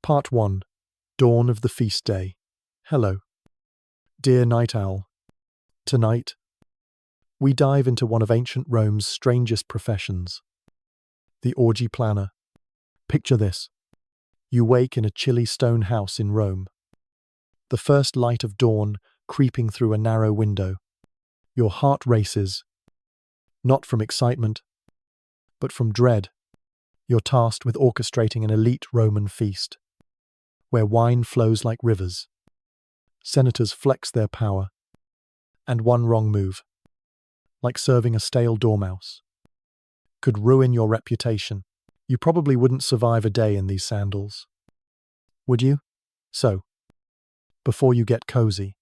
Part 1. Dawn of the Feast Day. Hello, dear night owl. Tonight, we dive into one of ancient Rome's strangest professions, the orgy planner. Picture this. You wake in a chilly stone house in Rome. The first light of dawn creeping through a narrow window. Your heart races, not from excitement, but from dread. You're tasked with orchestrating an elite Roman feast, where wine flows like rivers. Senators flex their power, and one wrong move, like serving a stale dormouse, could ruin your reputation. You probably wouldn't survive a day in these sandals, would you? So, before you get cozy,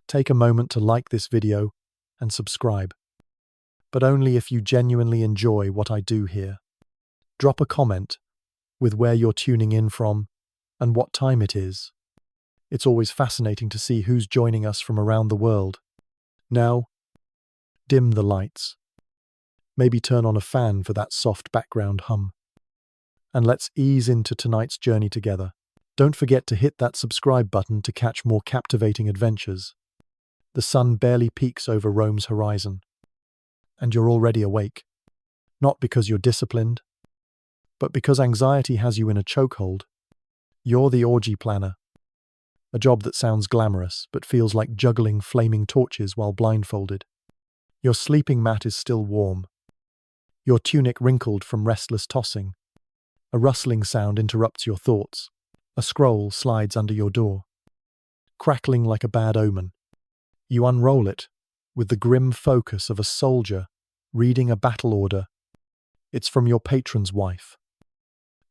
take a moment to like this video and subscribe, but only if you genuinely enjoy what I do here. Drop a comment with where you're tuning in from and what time it is. It's always fascinating to see who's joining us from around the world. Now, dim the lights. Maybe turn on a fan for that soft background hum. And let's ease into tonight's journey together. Don't forget to hit that subscribe button to catch more captivating adventures. The sun barely peeks over Rome's horizon, and you're already awake. Not because you're disciplined, but because anxiety has you in a chokehold. You're the orgy planner. A job that sounds glamorous, but feels like juggling flaming torches while blindfolded. Your sleeping mat is still warm, your tunic wrinkled from restless tossing. A rustling sound interrupts your thoughts. A scroll slides under your door, crackling like a bad omen. You unroll it with the grim focus of a soldier reading a battle order. It's from your patron's wife,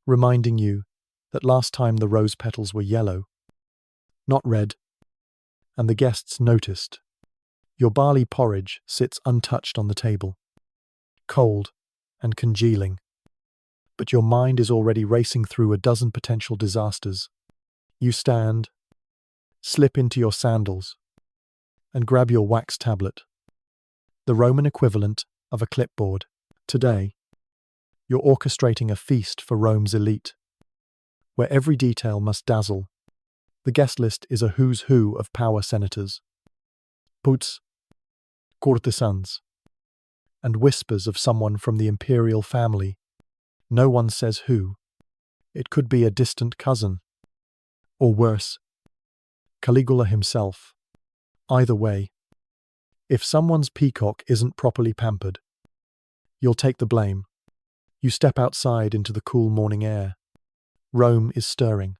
reminding you that last time the rose petals were yellow, not red, and the guests noticed. Your barley porridge sits untouched on the table, cold and congealing, but your mind is already racing through a dozen potential disasters. You stand, slip into your sandals, and grab your wax tablet, the Roman equivalent of a clipboard. Today, you're orchestrating a feast for Rome's elite, where every detail must dazzle. The guest list is a who's who of power senators, puts, courtesans, and whispers of someone from the imperial family. No one says who. It could be a distant cousin, or worse, Caligula himself. Either way, if someone's peacock isn't properly pampered, you'll take the blame. You step outside into the cool morning air. Rome is stirring.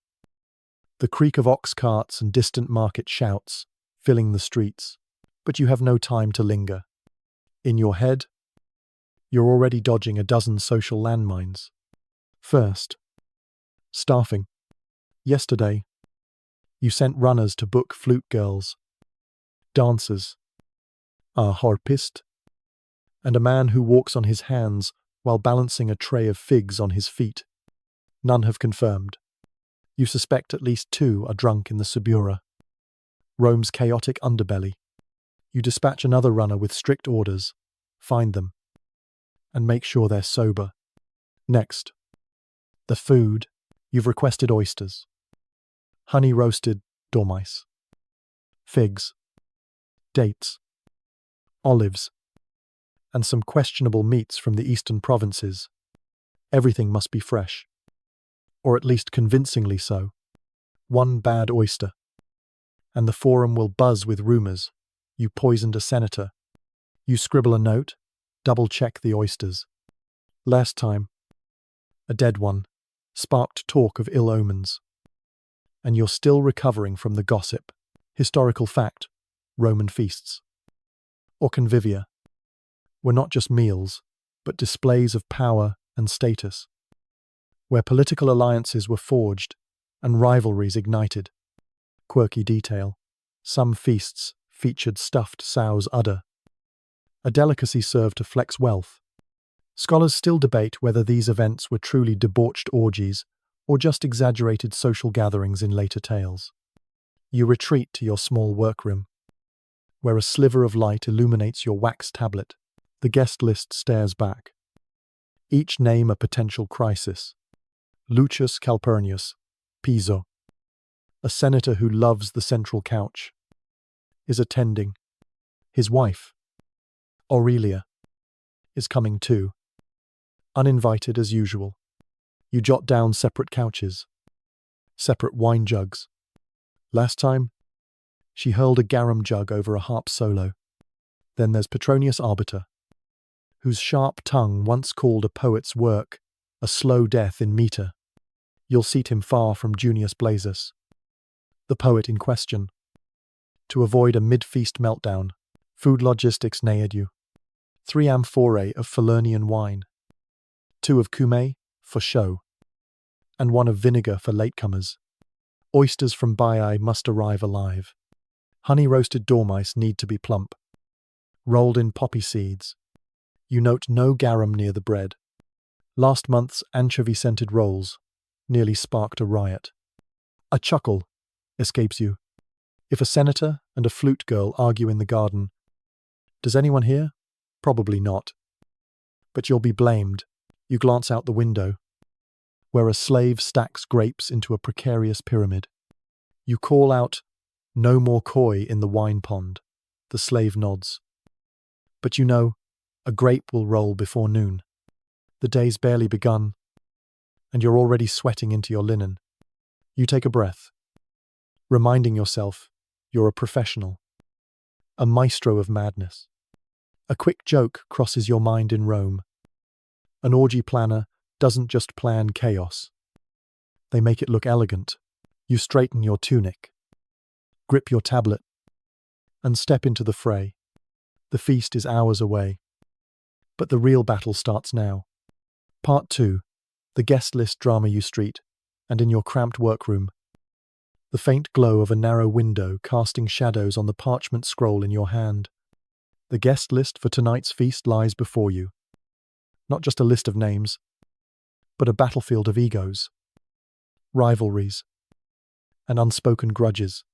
The creak of ox carts and distant market shouts filling the streets, but you have no time to linger. In your head, you're already dodging a dozen social landmines. First, staffing. Yesterday, you sent runners to book flute girls, dancers, a harpist, and a man who walks on his hands while balancing a tray of figs on his feet. None have confirmed. You suspect at least 2 are drunk in the Subura, Rome's chaotic underbelly. You dispatch another runner with strict orders. Find them, and make sure they're sober. Next, the food. You've requested oysters, honey-roasted dormice, figs, dates, olives, and some questionable meats from the eastern provinces. Everything must be fresh, or at least convincingly so. One bad oyster, and the forum will buzz with rumors. You poisoned a senator. You scribble a note, double-check the oysters. Last time, a dead one sparked talk of ill omens. And you're still recovering from the gossip. Historical fact, Roman feasts, or convivia, were not just meals, but displays of power and status, where political alliances were forged and rivalries ignited. Quirky detail. Some feasts featured stuffed sow's udder, a delicacy served to flex wealth. Scholars still debate whether these events were truly debauched orgies or just exaggerated social gatherings in later tales. You retreat to your small workroom, where a sliver of light illuminates your wax tablet. The guest list stares back, each name a potential crisis. Lucius Calpurnius, Piso, a senator who loves the central couch, is attending. His wife, Aurelia, is coming too, uninvited as usual. You jot down separate couches, separate wine jugs. Last time, she hurled a garum jug over a harp solo. Then there's Petronius Arbiter, whose sharp tongue once called a poet's work a slow death in meter. You'll seat him far from Junius Blazes, the poet in question, to avoid a mid-feast meltdown. Food logistics nailed you. 3 amphorae of Falernian wine, 2 of Cumet for show, and 1 of vinegar for latecomers. Oysters from Baiae must arrive alive. Honey-roasted dormice need to be plump, rolled in poppy seeds. You note no garum near the bread. Last month's anchovy-scented rolls nearly sparked a riot. A chuckle escapes you. If a senator and a flute girl argue in the garden, does anyone hear? Probably not. But you'll be blamed. You glance out the window, where a slave stacks grapes into a precarious pyramid. You call out, "No more koi in the wine pond." The slave nods. But you know, a grape will roll before noon. The day's barely begun, and you're already sweating into your linen. You take a breath, reminding yourself you're a professional, a maestro of madness. A quick joke crosses your mind in Rome. An orgy planner doesn't just plan chaos. They make it look elegant. You straighten your tunic, grip your tablet, and step into the fray. The feast is hours away. But the real battle starts now. Part 2. The guest list drama you street, and in your cramped workroom. The faint glow of a narrow window casting shadows on the parchment scroll in your hand. The guest list for tonight's feast lies before you. Not just a list of names, but a battlefield of egos, rivalries, and unspoken grudges.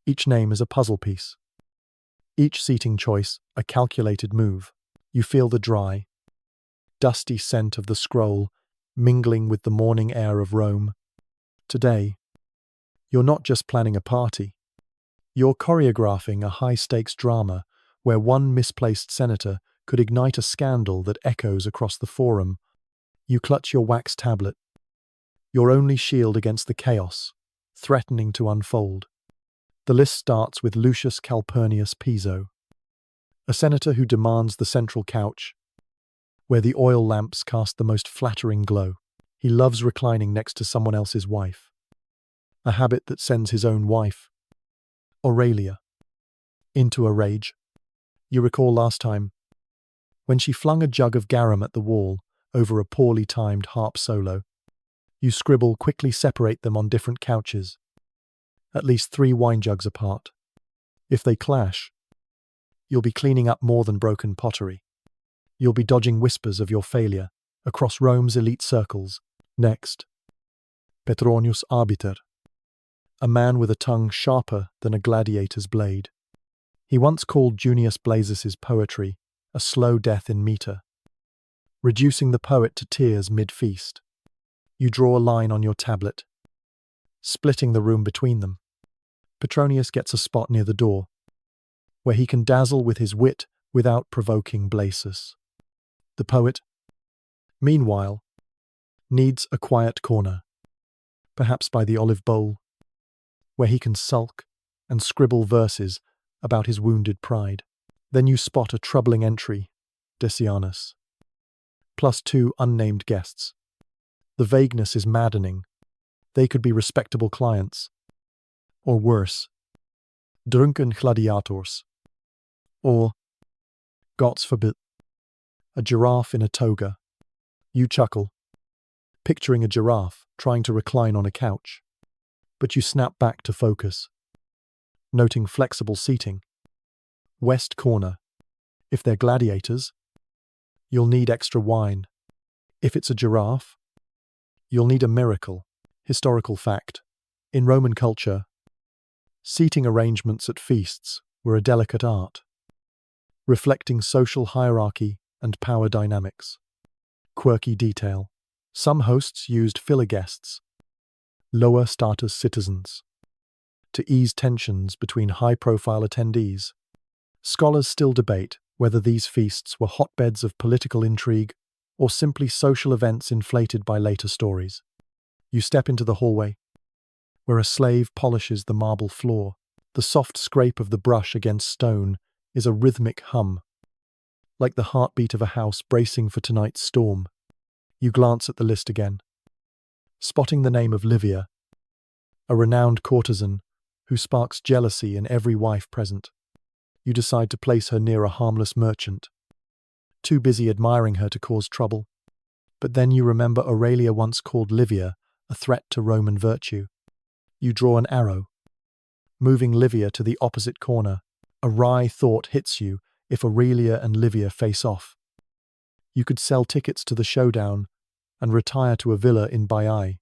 Each name is a puzzle piece. Each seating choice a calculated move. You feel the dry, dusty scent of the scroll mingling with the morning air of Rome. Today, you're not just planning a party. You're choreographing a high-stakes drama where one misplaced senator could ignite a scandal that echoes across the forum. You clutch your wax tablet, your only shield against the chaos, threatening to unfold. The list starts with Lucius Calpurnius Piso, a senator who demands the central couch, where the oil lamps cast the most flattering glow. He loves reclining next to someone else's wife, a habit that sends his own wife, Aurelia, into a rage. You recall last time, when she flung a jug of garum at the wall over a poorly timed harp solo. You scribble, quickly separate them on different couches, at least 3 wine jugs apart. If they clash, you'll be cleaning up more than broken pottery. You'll be dodging whispers of your failure across Rome's elite circles. Next, Petronius Arbiter, a man with a tongue sharper than a gladiator's blade. He once called Junius Blazes' poetry a slow death in meter, reducing the poet to tears mid-feast. You draw a line on your tablet, splitting the room between them. Petronius gets a spot near the door, where he can dazzle with his wit without provoking Blazes. The poet, meanwhile, needs a quiet corner, perhaps by the olive bowl, where he can sulk and scribble verses about his wounded pride. Then you spot a troubling entry, Decianus, plus 2 unnamed guests. The vagueness is maddening. They could be respectable clients, or worse, drunken gladiators, or, God's forbid, a giraffe in a toga. You chuckle, picturing a giraffe trying to recline on a couch, but you snap back to focus, noting flexible seating. West corner. If they're gladiators, you'll need extra wine. If it's a giraffe, you'll need a miracle. Historical fact. In Roman culture, seating arrangements at feasts were a delicate art, reflecting social hierarchy and power dynamics. Quirky detail. Some hosts used filler guests, lower status citizens, to ease tensions between high-profile attendees. Scholars still debate whether these feasts were hotbeds of political intrigue or simply social events inflated by later stories. You step into the hallway, where a slave polishes the marble floor. The soft scrape of the brush against stone is a rhythmic hum, like the heartbeat of a house bracing for tonight's storm. You glance at the list again, spotting the name of Livia, a renowned courtesan who sparks jealousy in every wife present. You decide to place her near a harmless merchant, too busy admiring her to cause trouble. But then you remember Aurelia once called Livia a threat to Roman virtue. You draw an arrow, moving Livia to the opposite corner. A wry thought hits you: if Aurelia and Livia face off, you could sell tickets to the showdown and retire to a villa in Baiae.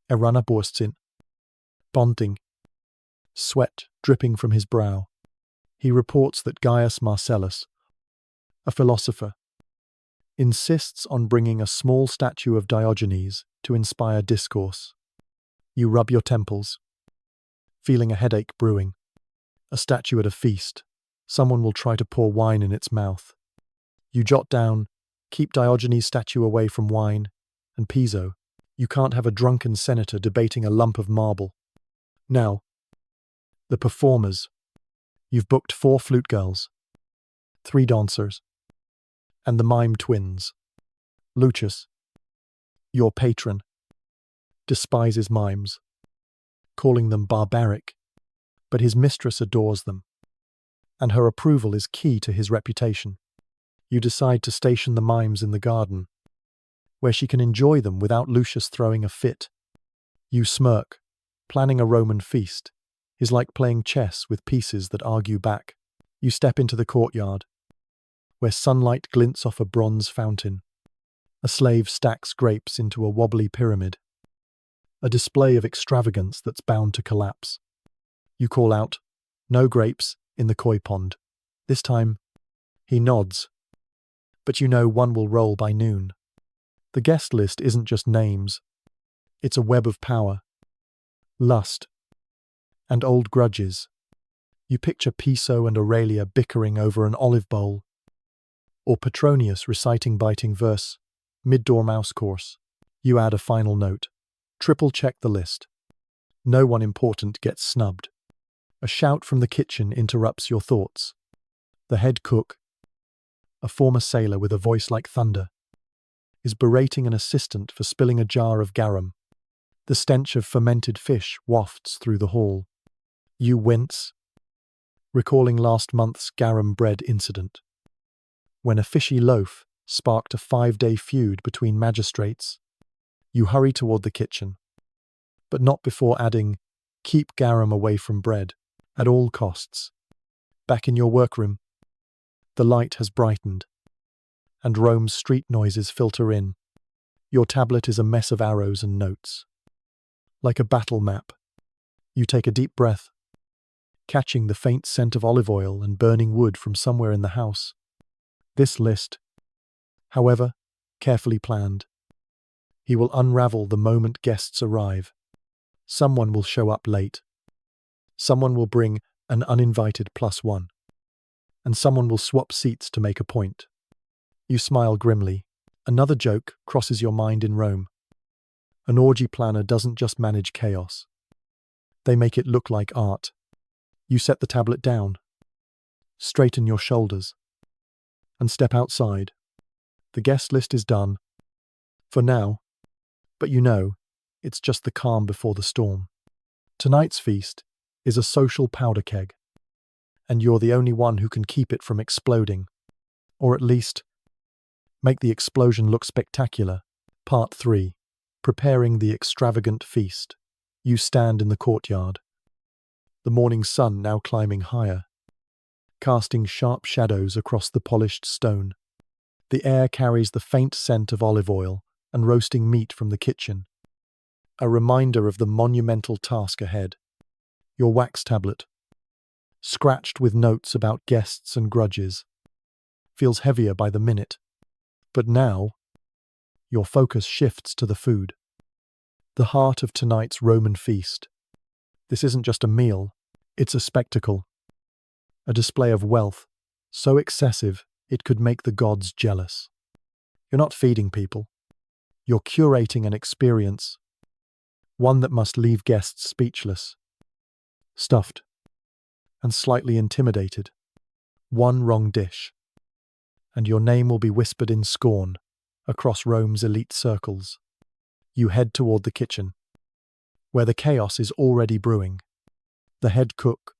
A runner bursts in, bonding, sweat dripping from his brow. He reports that Gaius Marcellus, a philosopher, insists on bringing a small statue of Diogenes to inspire discourse. You rub your temples, feeling a headache brewing. A statue at a feast. Someone will try to pour wine in its mouth. You jot down, keep Diogenes' statue away from wine, and Piso. You can't have a drunken senator debating a lump of marble. Now, the performers. You've booked 4 flute girls, 3 dancers, and the mime twins. Lucius, your patron, despises mimes, calling them barbaric, but his mistress adores them, and her approval is key to his reputation. You decide to station the mimes in the garden, where she can enjoy them without Lucius throwing a fit. You smirk. Planning a Roman feast is like playing chess with pieces that argue back. You step into the courtyard, where sunlight glints off a bronze fountain. A slave stacks grapes into a wobbly pyramid, a display of extravagance that's bound to collapse. You call out, "No grapes," in the koi pond. This time, he nods, but you know one will roll by noon. The guest list isn't just names. It's a web of power, lust, and old grudges. You picture Piso and Aurelia bickering over an olive bowl, or Petronius reciting biting verse mid-Dormouse course. You add a final note. Triple-check the list. No one important gets snubbed. A shout from the kitchen interrupts your thoughts. The head cook, a former sailor with a voice like thunder, is berating an assistant for spilling a jar of garum. The stench of fermented fish wafts through the hall. You wince, recalling last month's garum bread incident, when a fishy loaf sparked a 5-day feud between magistrates. You hurry toward the kitchen, but not before adding, "Keep garum away from bread, at all costs." Back in your workroom, the light has brightened, and Rome's street noises filter in. Your tablet is a mess of arrows and notes. Like a battle map, you take a deep breath, catching the faint scent of olive oil and burning wood from somewhere in the house. This list, however, carefully planned. He will unravel the moment guests arrive. Someone will show up late. Someone will bring an uninvited +1. And someone will swap seats to make a point. You smile grimly. Another joke crosses your mind in Rome. An orgy planner doesn't just manage chaos. They make it look like art. You set the tablet down, straighten your shoulders, and step outside. The guest list is done. For now. But you know, it's just the calm before the storm. Tonight's feast is a social powder keg, and you're the only one who can keep it from exploding. Or at least, make the explosion look spectacular. Part 3. Preparing the extravagant feast. You stand in the courtyard, the morning sun now climbing higher, casting sharp shadows across the polished stone. The air carries the faint scent of olive oil and roasting meat from the kitchen, a reminder of the monumental task ahead. Your wax tablet, scratched with notes about guests and grudges, feels heavier by the minute. But now, your focus shifts to the food. The heart of tonight's Roman feast. This isn't just a meal, it's a spectacle, a display of wealth, so excessive it could make the gods jealous. You're not feeding people, you're curating an experience, one that must leave guests speechless, stuffed, and slightly intimidated. One wrong dish, and your name will be whispered in scorn across Rome's elite circles. You head toward the kitchen, where the chaos is already brewing. The head cook,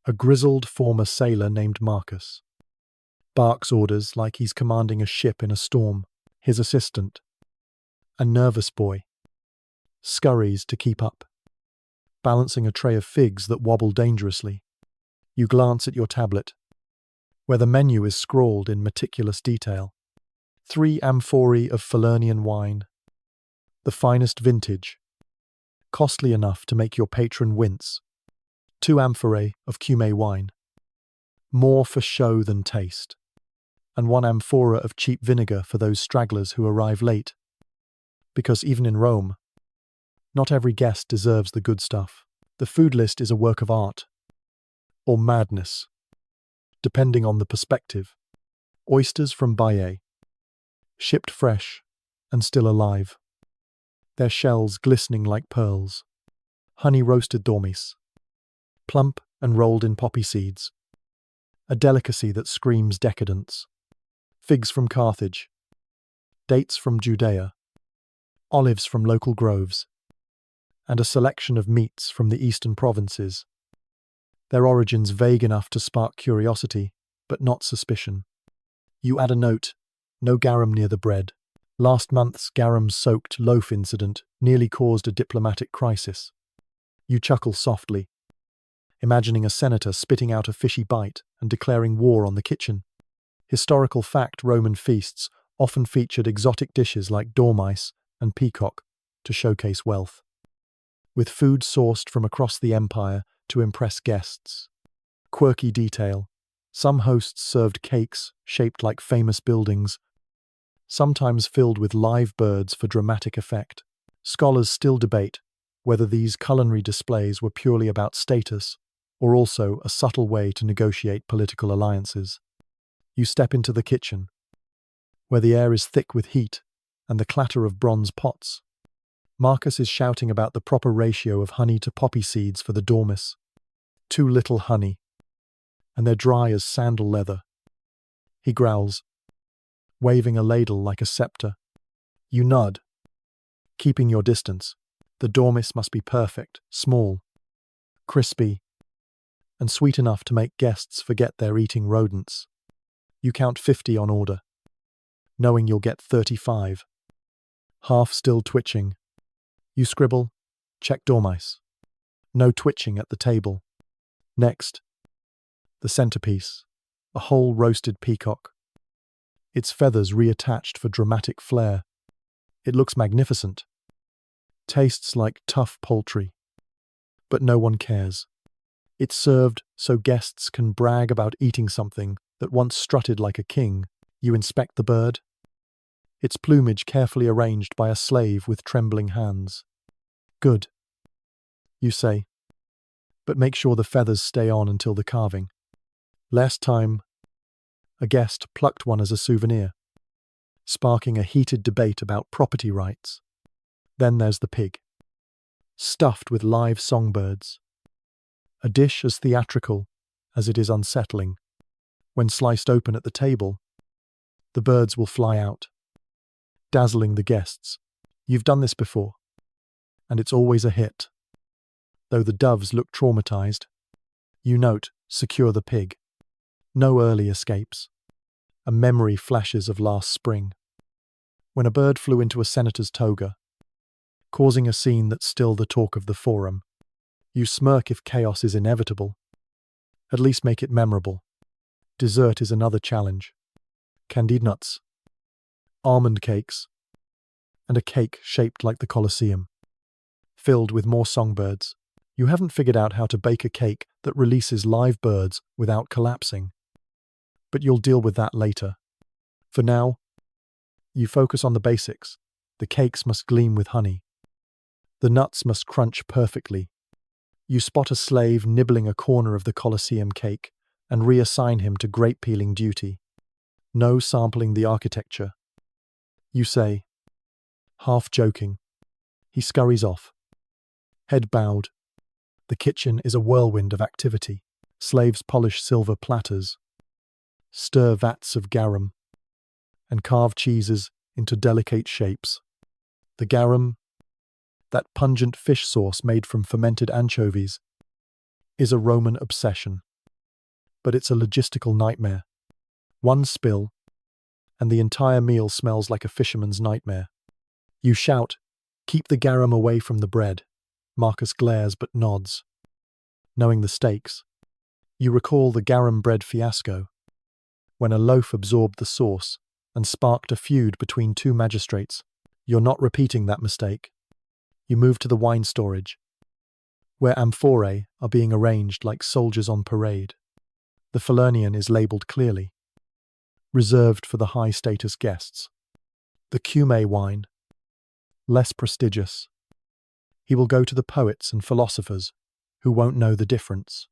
a grizzled former sailor named Marcus, barks orders like he's commanding a ship in a storm. His assistant, a nervous boy, scurries to keep up, balancing a tray of figs that wobble dangerously. You glance at your tablet, where the menu is scrawled in meticulous detail. 3 amphorae of Falernian wine, the finest vintage, costly enough to make your patron wince. 2 amphorae of Cume wine, more for show than taste, and 1 amphora of cheap vinegar for those stragglers who arrive late. Because even in Rome, not every guest deserves the good stuff. The food list is a work of art, or madness, depending on the perspective. Oysters from Baiae, shipped fresh and still alive, their shells glistening like pearls. Honey-roasted dormice, plump and rolled in poppy seeds, a delicacy that screams decadence. Figs from Carthage, dates from Judea, olives from local groves, and a selection of meats from the eastern provinces, their origins vague enough to spark curiosity, but not suspicion. You add a note, no garum near the bread. Last month's garum-soaked loaf incident nearly caused a diplomatic crisis. You chuckle softly, imagining a senator spitting out a fishy bite and declaring war on the kitchen. Historical fact: Roman feasts often featured exotic dishes like dormice and peacock to showcase wealth, with food sourced from across the empire to impress guests. Quirky detail: some hosts served cakes shaped like famous buildings, sometimes filled with live birds for dramatic effect. Scholars still debate whether these culinary displays were purely about status or also a subtle way to negotiate political alliances. You step into the kitchen, where the air is thick with heat and the clatter of bronze pots. Marcus is shouting about the proper ratio of honey to poppy seeds for the dormice. Too little honey, and they're dry as sandal leather. He growls, waving a ladle like a scepter. You nod, keeping your distance. The dormice must be perfect, small, crispy, and sweet enough to make guests forget they're eating rodents. You count 50 on order, knowing you'll get 35. Half still twitching. You scribble, check dormice. No twitching at the table. Next, the centerpiece, a whole roasted peacock. Its feathers reattached for dramatic flair. It looks magnificent. Tastes like tough poultry. But no one cares. It's served so guests can brag about eating something that once strutted like a king. You inspect the bird, its plumage carefully arranged by a slave with trembling hands. Good, you say, but make sure the feathers stay on until the carving. Last time, a guest plucked one as a souvenir, sparking a heated debate about property rights. Then there's the pig, stuffed with live songbirds, a dish as theatrical as it is unsettling. When sliced open at the table, the birds will fly out, dazzling the guests. You've done this before, and it's always a hit. Though the doves look traumatized, you note, secure the pig. No early escapes. A memory flashes of last spring, when a bird flew into a senator's toga, causing a scene that's still the talk of the forum. You smirk if chaos is inevitable. At least make it memorable. Dessert is another challenge. Candied nuts, almond cakes, and a cake shaped like the Colosseum, filled with more songbirds. You haven't figured out how to bake a cake that releases live birds without collapsing. But you'll deal with that later. For now, you focus on the basics. The cakes must gleam with honey, The nuts must crunch perfectly. You spot a slave nibbling a corner of the Colosseum cake and reassign him to grape peeling duty. No sampling the architecture. You say, half joking. He scurries off. Head bowed. The kitchen is a whirlwind of activity. Slaves polish silver platters, stir vats of garum, and carve cheeses into delicate shapes. The garum, that pungent fish sauce made from fermented anchovies, is a Roman obsession. But it's a logistical nightmare. One spill, and the entire meal smells like a fisherman's nightmare. You shout, "Keep the garum away from the bread." Marcus glares but nods. Knowing the stakes, you recall the garum bread fiasco, when a loaf absorbed the sauce and sparked a feud between two magistrates. You're not repeating that mistake. You move to the wine storage, where amphorae are being arranged like soldiers on parade. The Falernian is labelled clearly, reserved for the high-status guests. The Cumae wine, less prestigious. He will go to the poets and philosophers, who won't know the difference.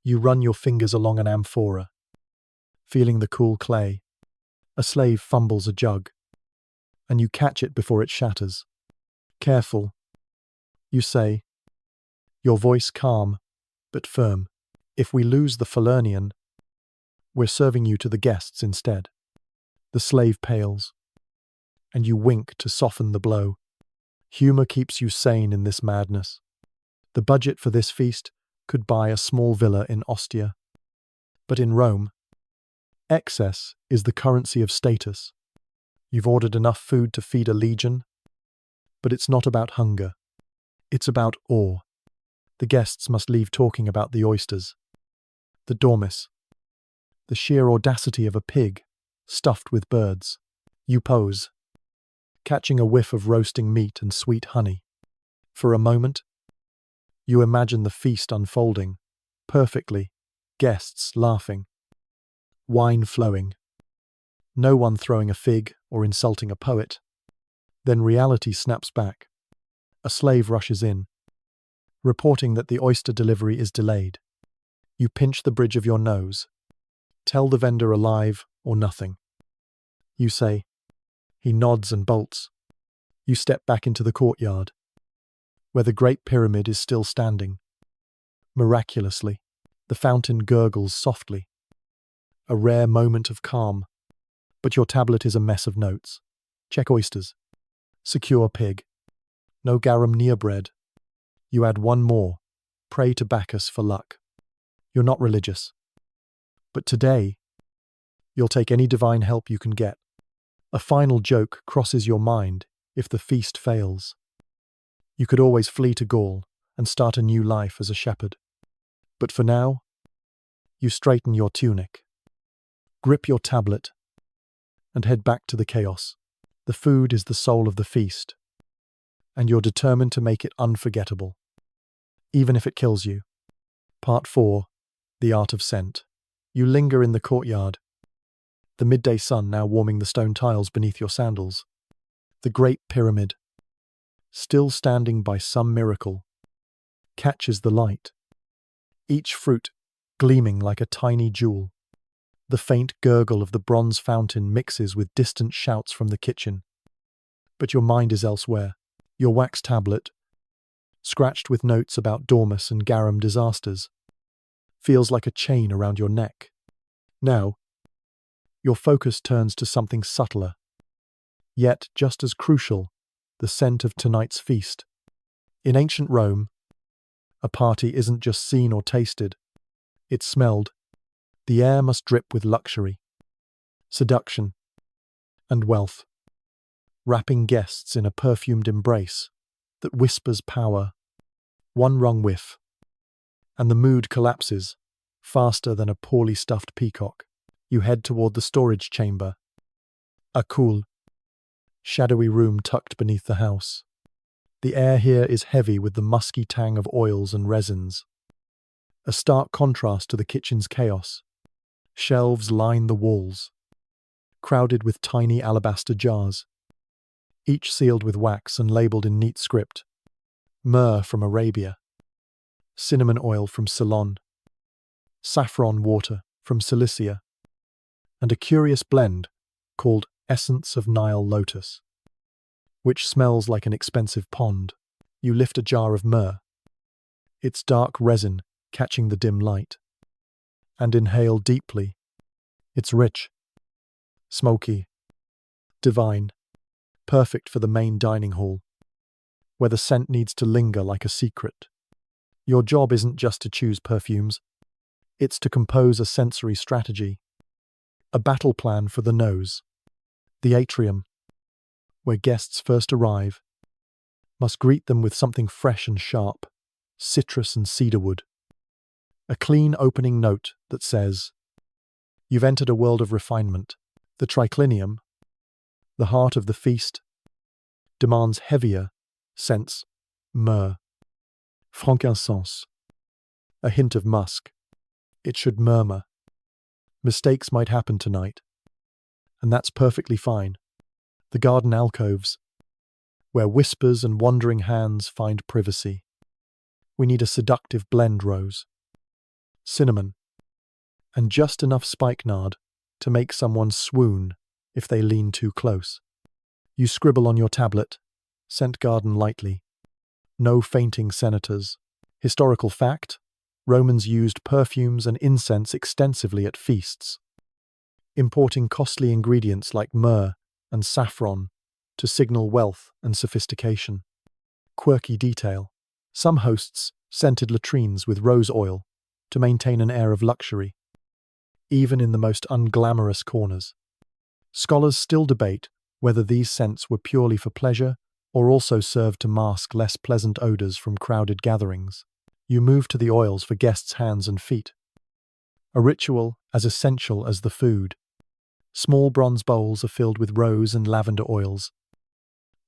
You run your fingers along an amphora, feeling the cool clay. A slave fumbles a jug, and you catch it before it shatters. Careful, you say, your voice calm but firm. If we lose the Falernian, we're serving you to the guests instead. The slave pales, and you wink to soften the blow. Humor keeps you sane in this madness. The budget for this feast could buy a small villa in Ostia. But in Rome, excess is the currency of status. You've ordered enough food to feed a legion, but it's not about hunger. It's about awe. The guests must leave talking about the oysters, the dormice, the sheer audacity of a pig stuffed with birds. You pose, catching a whiff of roasting meat and sweet honey. For a moment, you imagine the feast unfolding, perfectly, guests laughing, wine flowing, no one throwing a fig or insulting a poet. Then reality snaps back. A slave rushes in, reporting that the oyster delivery is delayed. You pinch the bridge of your nose, tell the vendor alive or nothing. You say, he nods and bolts. You step back into the courtyard, where the Great Pyramid is still standing. Miraculously, the fountain gurgles softly. A rare moment of calm. But your tablet is a mess of notes. Check oysters. Secure pig. No garum near bread. You add one more. Pray to Bacchus for luck. You're not religious. But today, you'll take any divine help you can get. A final joke crosses your mind if the feast fails. You could always flee to Gaul and start a new life as a shepherd. But for now, you straighten your tunic, grip your tablet, and head back to the chaos. The food is the soul of the feast, and you're determined to make it unforgettable, even if it kills you. Part 4. The Art of Scent. You linger in the courtyard, the midday sun now warming the stone tiles beneath your sandals. The Great Pyramid, still standing by some miracle, catches the light, each fruit gleaming like a tiny jewel. The faint gurgle of the bronze fountain mixes with distant shouts from the kitchen. But your mind is elsewhere. Your wax tablet, scratched with notes about Dormus and garum disasters, feels like a chain around your neck. Now, your focus turns to something subtler, yet just as crucial, the scent of tonight's feast. In ancient Rome, a party isn't just seen or tasted, it's smelled. The air must drip with luxury, seduction, and wealth, wrapping guests in a perfumed embrace that whispers power. One wrong whiff, and the mood collapses, faster than a poorly stuffed peacock. You head toward the storage chamber, a cool, shadowy room tucked beneath the house. The air here is heavy with the musky tang of oils and resins, a stark contrast to the kitchen's chaos. Shelves line the walls, crowded with tiny alabaster jars, each sealed with wax and labeled in neat script. myrrh from Arabia, cinnamon oil from Ceylon, saffron water from Cilicia, and a curious blend called Essence of Nile Lotus, which smells like an expensive pond. You lift a jar of myrrh, its dark resin catching the dim light, and inhale deeply. It's rich, smoky, divine, perfect for the main dining hall, where the scent needs to linger like a secret. Your job isn't just to choose perfumes, it's to compose a sensory strategy, a battle plan for the nose. The atrium, where guests first arrive, must greet them with something fresh and sharp, citrus and cedarwood. A clean opening note that says, "You've entered a world of refinement." The triclinium, the heart of the feast, demands heavier scents, myrrh, frankincense, a hint of musk. It should murmur. Mistakes might happen tonight, and that's perfectly fine. The garden alcoves, where whispers and wandering hands find privacy. We need a seductive blend rose, cinnamon, and just enough spikenard to make someone swoon if they lean too close. You scribble on your tablet, scent garden lightly. No fainting senators. Historical fact, Romans used perfumes and incense extensively at feasts, importing costly ingredients like myrrh and saffron to signal wealth and sophistication. Quirky detail. Some hosts scented latrines with rose oil to maintain an air of luxury, even in the most unglamorous corners. Scholars still debate whether these scents were purely for pleasure or also served to mask less pleasant odors from crowded gatherings. You move to the oils for guests' hands and feet. A ritual as essential as the food. Small bronze bowls are filled with rose and lavender oils,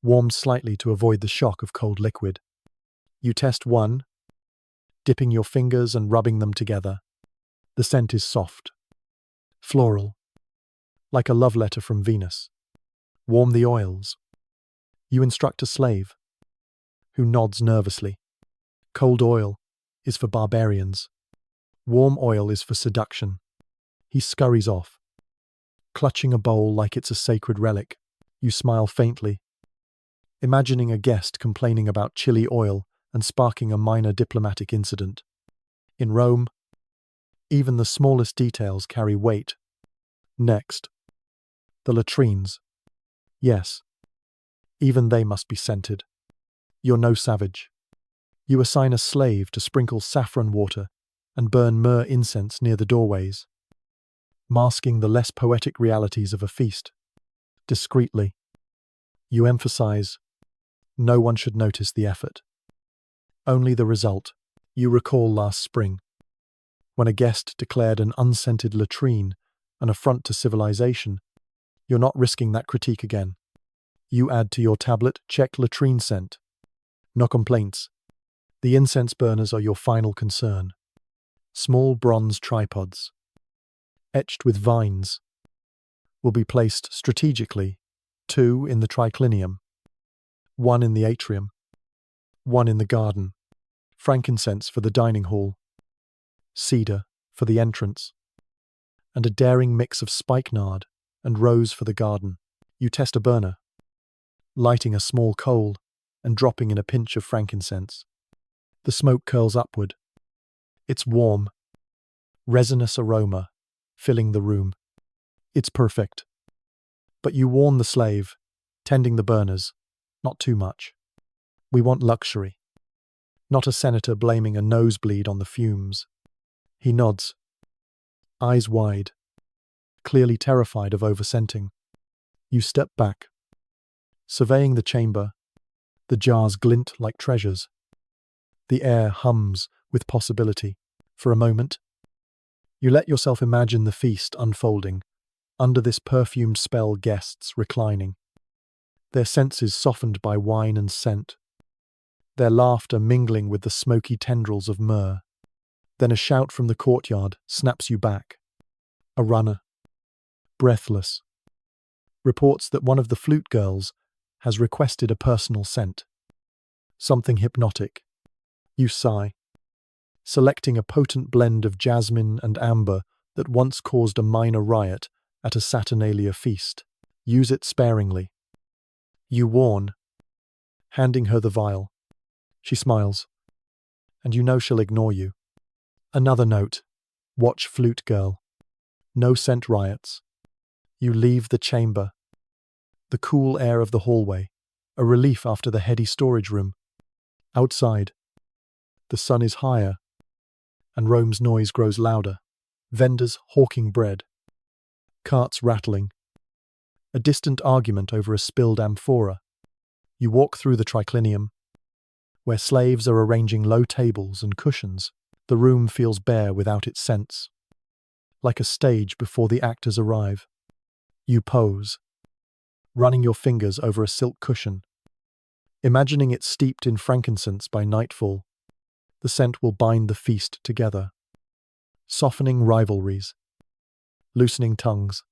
warmed slightly to avoid the shock of cold liquid. You test one, dipping your fingers and rubbing them together. The scent is soft, floral, like a love letter from Venus. Warm the oils. You instruct a slave, who nods nervously. Cold oil is for barbarians. Warm oil is for seduction. He scurries off, clutching a bowl like it's a sacred relic. You smile faintly, imagining a guest complaining about chilly oil and sparking a minor diplomatic incident. In Rome, even the smallest details carry weight. Next, the latrines. Yes, even they must be scented. You're no savage. You assign a slave to sprinkle saffron water and burn myrrh incense near the doorways, masking the less poetic realities of a feast. Discreetly, you emphasize, no one should notice the effort. Only the result. You recall last spring, when a guest declared an unscented latrine an affront to civilization. You're not risking that critique again. You add to your tablet, check latrine scent. No complaints. The incense burners are your final concern. Small bronze tripods, etched with vines, will be placed strategically, 2 in the triclinium, 1 in the atrium, 1 in the garden, frankincense for the dining hall, cedar for the entrance, and a daring mix of spikenard and rose for the garden. You test a burner, lighting a small coal and dropping in a pinch of frankincense. The smoke curls upward. It's warm, resinous aroma filling the room. It's perfect. But you warn the slave, tending the burners, not too much. We want luxury, not a senator blaming a nosebleed on the fumes. He nods, eyes wide, clearly terrified of overscenting. You step back, surveying the chamber. The jars glint like treasures. The air hums with possibility. For a moment, you let yourself imagine the feast unfolding, under this perfumed spell, guests reclining, their senses softened by wine and scent, their laughter mingling with the smoky tendrils of myrrh. Then a shout from the courtyard snaps you back. A runner, breathless, reports that one of the flute girls has requested a personal scent. something hypnotic. You sigh, selecting a potent blend of jasmine and amber that once caused a minor riot at a Saturnalia feast. Use it sparingly. You warn, handing her the vial. She smiles, and you know she'll ignore you. Another note. Watch Flute Girl. No scent riots. You leave the chamber. The cool air of the hallway, a relief after the heady storage room. Outside, the sun is higher, and Rome's noise grows louder. Vendors hawking bread. Carts rattling. A distant argument over a spilled amphora. You walk through the triclinium, where slaves are arranging low tables and cushions. The room feels bare without its scents, like a stage before the actors arrive. You pose, running your fingers over a silk cushion, imagining it steeped in frankincense by nightfall. The scent will bind the feast together, softening rivalries, loosening tongues,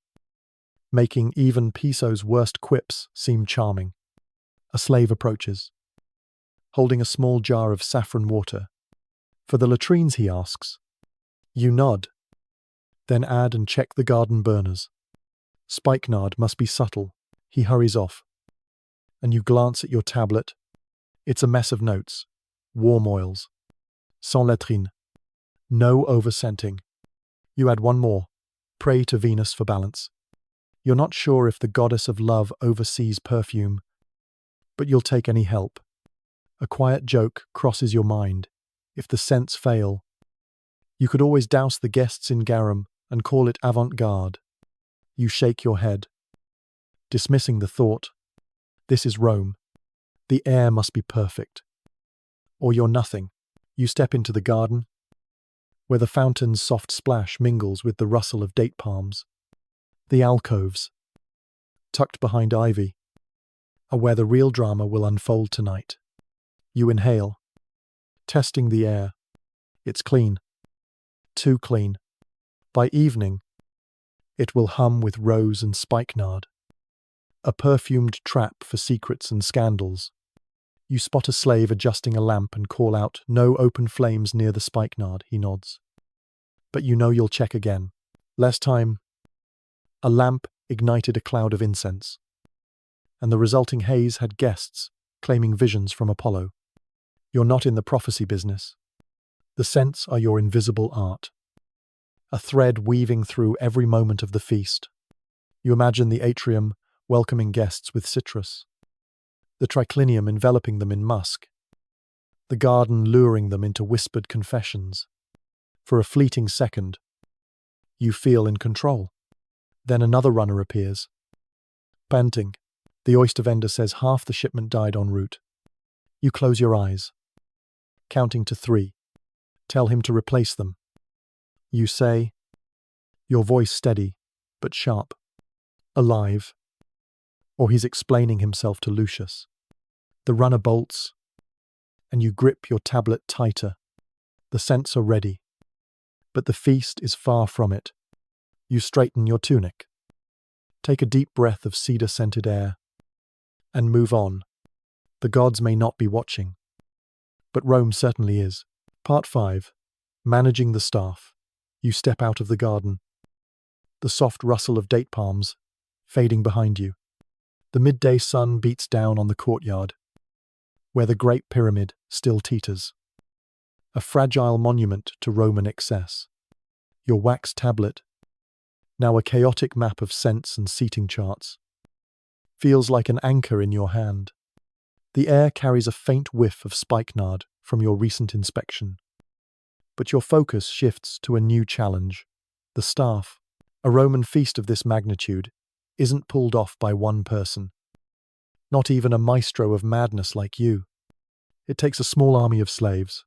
making even Piso's worst quips seem charming. A slave approaches, holding a small jar of saffron water. For the latrines, he asks. You nod, then add and check the garden burners. Spikenard must be subtle. He hurries off, and you glance at your tablet. It's a mess of notes, warm oils, sans latrine, no overscenting. You add one more, pray to Venus for balance. You're not sure if the goddess of love oversees perfume, but you'll take any help. A quiet joke crosses your mind. If the scents fail, you could always douse the guests in garum and call it avant-garde. You shake your head, dismissing the thought. This is Rome. The air must be perfect. Or you're nothing. You step into the garden, where the fountain's soft splash mingles with the rustle of date palms. The alcoves, tucked behind ivy, are where the real drama will unfold tonight. You inhale, testing the air. It's clean. Too clean. By evening, it will hum with rose and spikenard. A perfumed trap for secrets and scandals. You spot a slave adjusting a lamp and call out, "No open flames near the spikenard," he nods. But you know you'll check again. Less time. A lamp ignited a cloud of incense, and the resulting haze had guests claiming visions from Apollo. You're not in the prophecy business. The scents are your invisible art, a thread weaving through every moment of the feast. You imagine the atrium welcoming guests with citrus, the triclinium enveloping them in musk, the garden luring them into whispered confessions. For a fleeting second, you feel in control. Then another runner appears. Panting, the oyster vendor says half the shipment died en route. You close your eyes, counting to 3. Tell him to replace them. You say, your voice steady, but sharp. Alive. Or he's explaining himself to Lucius. The runner bolts, and you grip your tablet tighter. The scents are ready, but the feast is far from it. You straighten your tunic, take a deep breath of cedar-scented air, and move on. The gods may not be watching, but Rome certainly is. Part 5. Managing the staff. You step out of the garden. The soft rustle of date palms fading behind you. The midday sun beats down on the courtyard, where the Great Pyramid still teeters. A fragile monument to Roman excess. Your wax tablet, now a chaotic map of scents and seating charts, feels like an anchor in your hand. The air carries a faint whiff of spikenard from your recent inspection. But your focus shifts to a new challenge. The staff. A Roman feast of this magnitude isn't pulled off by one person. Not even a maestro of madness like you. It takes a small army of slaves,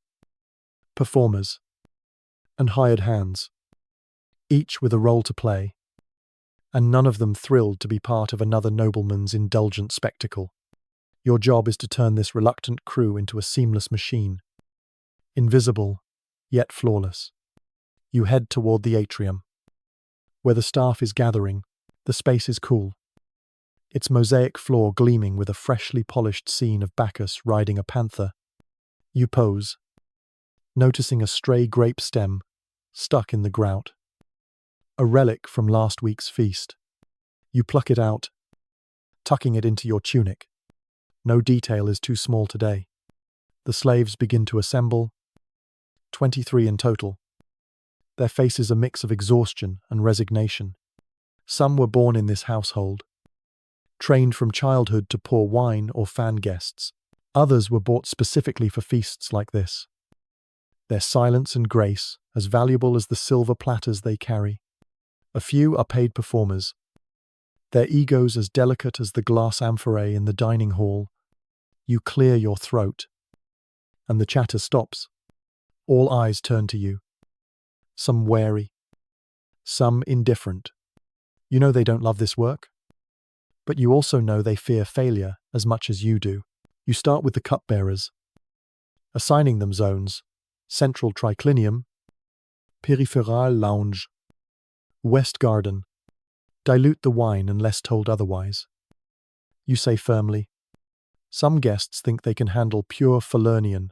performers, and hired hands, each with a role to play, and none of them thrilled to be part of another nobleman's indulgent spectacle. Your job is to turn this reluctant crew into a seamless machine, invisible, yet flawless. You head toward the atrium, where the staff is gathering. The space is cool. its mosaic floor gleaming with a freshly polished scene of Bacchus riding a panther. You pose, noticing a stray grape stem stuck in the grout. A relic from last week's feast. You pluck it out, tucking it into your tunic. No detail is too small today. The slaves begin to assemble, 23 in total. Their faces a mix of exhaustion and resignation. Some were born in this household, trained from childhood to pour wine or fan guests. Others were bought specifically for feasts like this. Their silence and grace as valuable as the silver platters they carry. A few are paid performers, their egos as delicate as the glass amphorae in the dining hall. You clear your throat, and the chatter stops. All eyes turn to you. Some wary, some indifferent. You know they don't love this work, but you also know they fear failure as much as you do. You start with the cupbearers, assigning them zones: Central Triclinium, Peripheral Lounge, West Garden. Dilute the wine unless told otherwise. You say firmly, some guests think they can handle pure Falernian.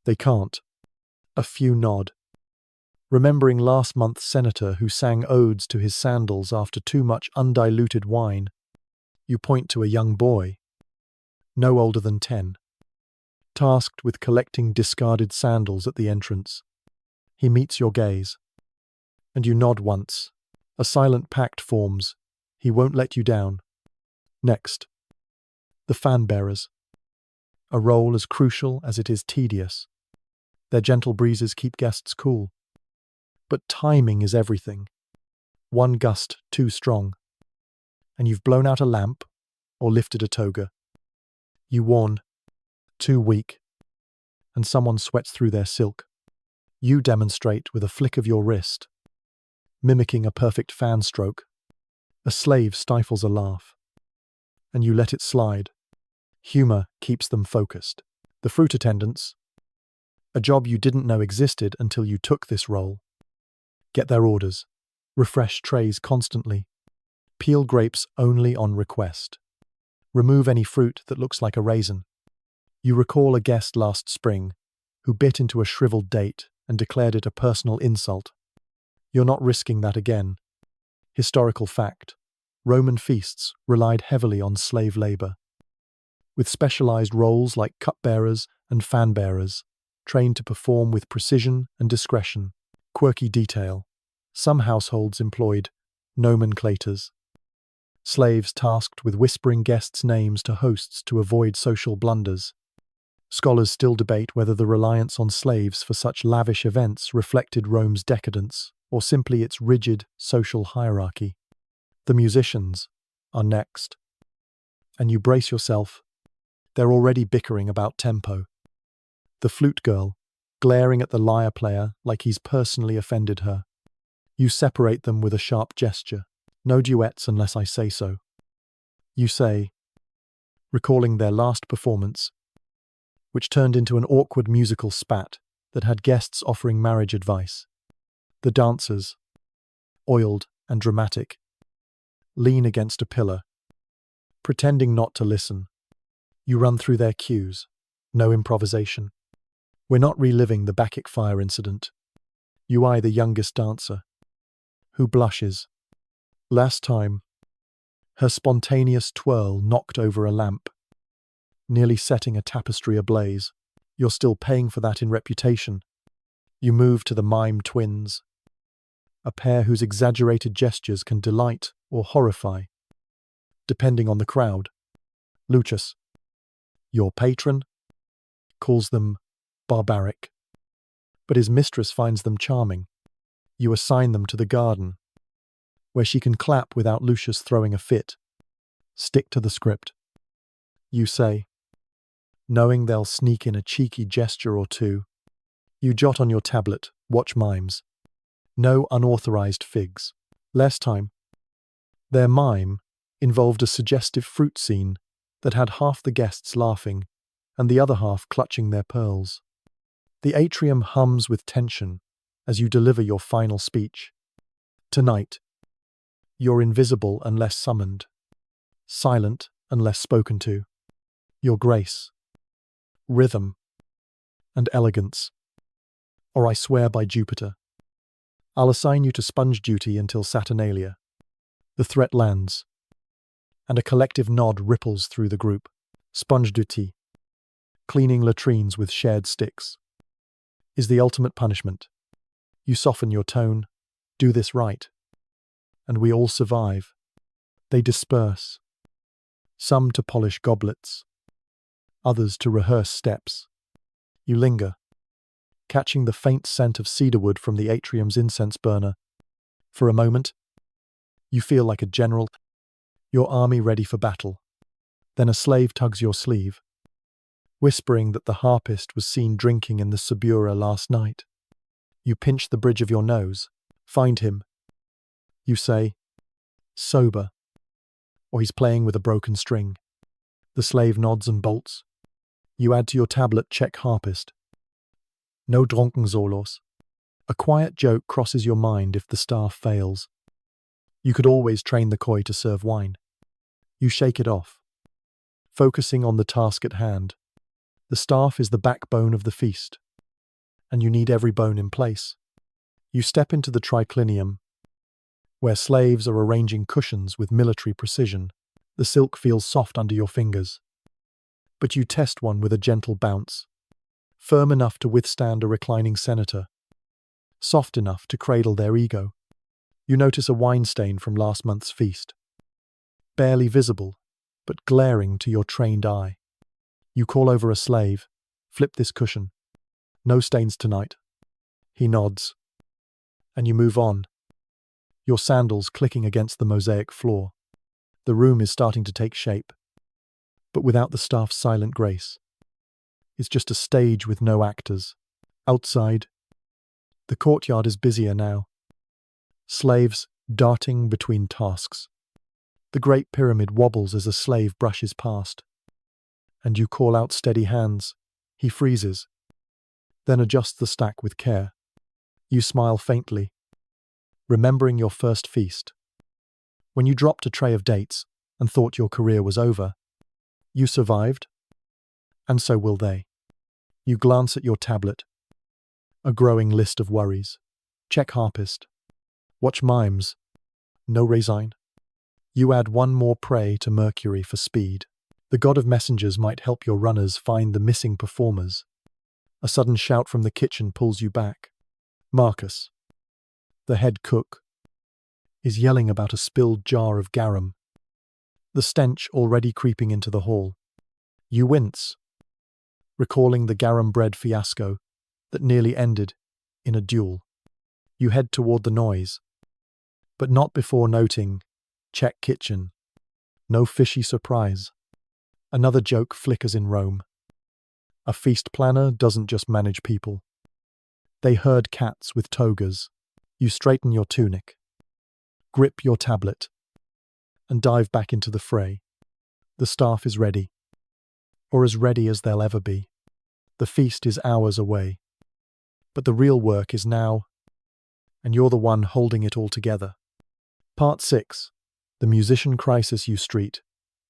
They can't. A few nod, remembering last month's senator who sang odes to his sandals after too much undiluted wine. You point to a young boy, no older than 10, tasked with collecting discarded sandals at the entrance. He meets your gaze, and you nod once. A silent pact forms. He won't let you down. Next, the fan bearers. A role as crucial as it is tedious. Their gentle breezes keep guests cool. But timing is everything. One gust too strong, and you've blown out a lamp or lifted a toga. You warn, too weak, and someone sweats through their silk. You demonstrate with a flick of your wrist, mimicking a perfect fan stroke. A slave stifles a laugh, and you let it slide. Humor keeps them focused. The fruit attendants, a job you didn't know existed until you took this role. Get their orders, refresh trays constantly, peel grapes only on request, remove any fruit that looks like a raisin. You recall a guest last spring who bit into a shriveled date and declared it a personal insult. You're not risking that again. Historical fact: Roman feasts relied heavily on slave labor, with specialized roles like cupbearers and fanbearers, trained to perform with precision and discretion. Quirky detail: some households employed nomenclators, slaves tasked with whispering guests' names to hosts to avoid social blunders. Scholars still debate whether the reliance on slaves for such lavish events reflected Rome's decadence or simply its rigid social hierarchy. The musicians are next, and you brace yourself. They're already bickering about tempo. The flute girl, glaring at the lyre player like he's personally offended her. You separate them with a sharp gesture. No duets unless I say so. You say, recalling their last performance, which turned into an awkward musical spat that had guests offering marriage advice. The dancers, oiled and dramatic, lean against a pillar, pretending not to listen. You run through their cues. No improvisation. We're not reliving the Bacchic fire incident. You eye the youngest dancer, who blushes. Last time, her spontaneous twirl knocked over a lamp, nearly setting a tapestry ablaze. You're still paying for that in reputation. You move to the mime twins, a pair whose exaggerated gestures can delight or horrify, depending on the crowd. Lucius, your patron, calls them barbaric, but his mistress finds them charming. You assign them to the garden, where she can clap without Lucius throwing a fit. Stick to the script. You say, knowing they'll sneak in a cheeky gesture or two. You jot on your tablet, watch mimes. No unauthorized figs. Last time, their mime involved a suggestive fruit scene that had half the guests laughing and the other half clutching their pearls. The atrium hums with tension as you deliver your final speech. Tonight, you're invisible unless summoned. silent unless spoken to. Your grace, rhythm, and elegance. Or I swear by Jupiter, I'll assign you to sponge duty until Saturnalia. The threat lands, and a collective nod ripples through the group. Sponge duty, cleaning latrines with shared sticks, is the ultimate punishment. You soften your tone, do this right, and we all survive. They disperse, some to polish goblets, others to rehearse steps. You linger, catching the faint scent of cedarwood from the atrium's incense burner. For a moment, you feel like a general, your army ready for battle. Then a slave tugs your sleeve, whispering that the harpist was seen drinking in the Subura last night. You pinch the bridge of your nose, find him. You say, sober, or he's playing with a broken string. The slave nods and bolts. You add to your tablet, check harpist. No drunken solos. A quiet joke crosses your mind if the staff fails. You could always train the koi to serve wine. You shake it off, focusing on the task at hand. The staff is the backbone of the feast, and you need every bone in place. You step into the triclinium, where slaves are arranging cushions with military precision. The silk feels soft under your fingers. But you test one with a gentle bounce, firm enough to withstand a reclining senator, soft enough to cradle their ego. You notice a wine stain from last month's feast, barely visible, but glaring to your trained eye. You call over a slave, flip this cushion. No stains tonight. He nods, and you move on, your sandals clicking against the mosaic floor. The room is starting to take shape, but without the staff's silent grace. It's just a stage with no actors. Outside, the courtyard is busier now. Slaves darting between tasks. The Great Pyramid wobbles as a slave brushes past. And you call out steady hands. He freezes, then adjusts the stack with care. You smile faintly, remembering your first feast. When you dropped a tray of dates and thought your career was over, you survived, and so will they. You glance at your tablet. A growing list of worries. Check harpist. Watch mimes. No raisin. You add one more prey to Mercury for speed. The god of messengers might help your runners find the missing performers. A sudden shout from the kitchen pulls you back. Marcus, the head cook, is yelling about a spilled jar of garum, the stench already creeping into the hall. You wince, recalling the garum bread fiasco that nearly ended in a duel. You head toward the noise, but not before noting, check kitchen. No fishy surprise. Another joke flickers in Rome. A feast planner doesn't just manage people. They herd cats with togas. You straighten your tunic, grip your tablet, and dive back into the fray. The staff is ready, or as ready as they'll ever be. The feast is hours away, but the real work is now, and you're the one holding it all together. Part 6. The musician crisis. You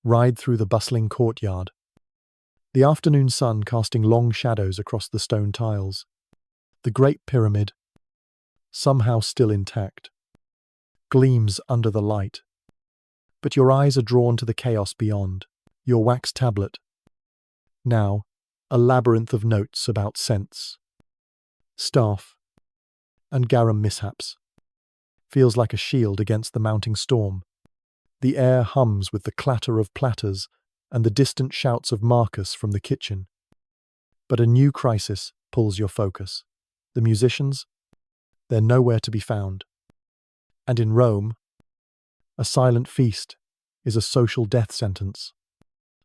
ride through the bustling courtyard, the afternoon sun casting long shadows across the stone tiles. The Great Pyramid, somehow still intact, gleams under the light. But your eyes are drawn to the chaos beyond. Your wax tablet, now a labyrinth of notes about scents, staff, and garum mishaps, feels like a shield against the mounting storm. The air hums with the clatter of platters and the distant shouts of Marcus from the kitchen. But a new crisis pulls your focus. The musicians, they're nowhere to be found. And in Rome, a silent feast is a social death sentence.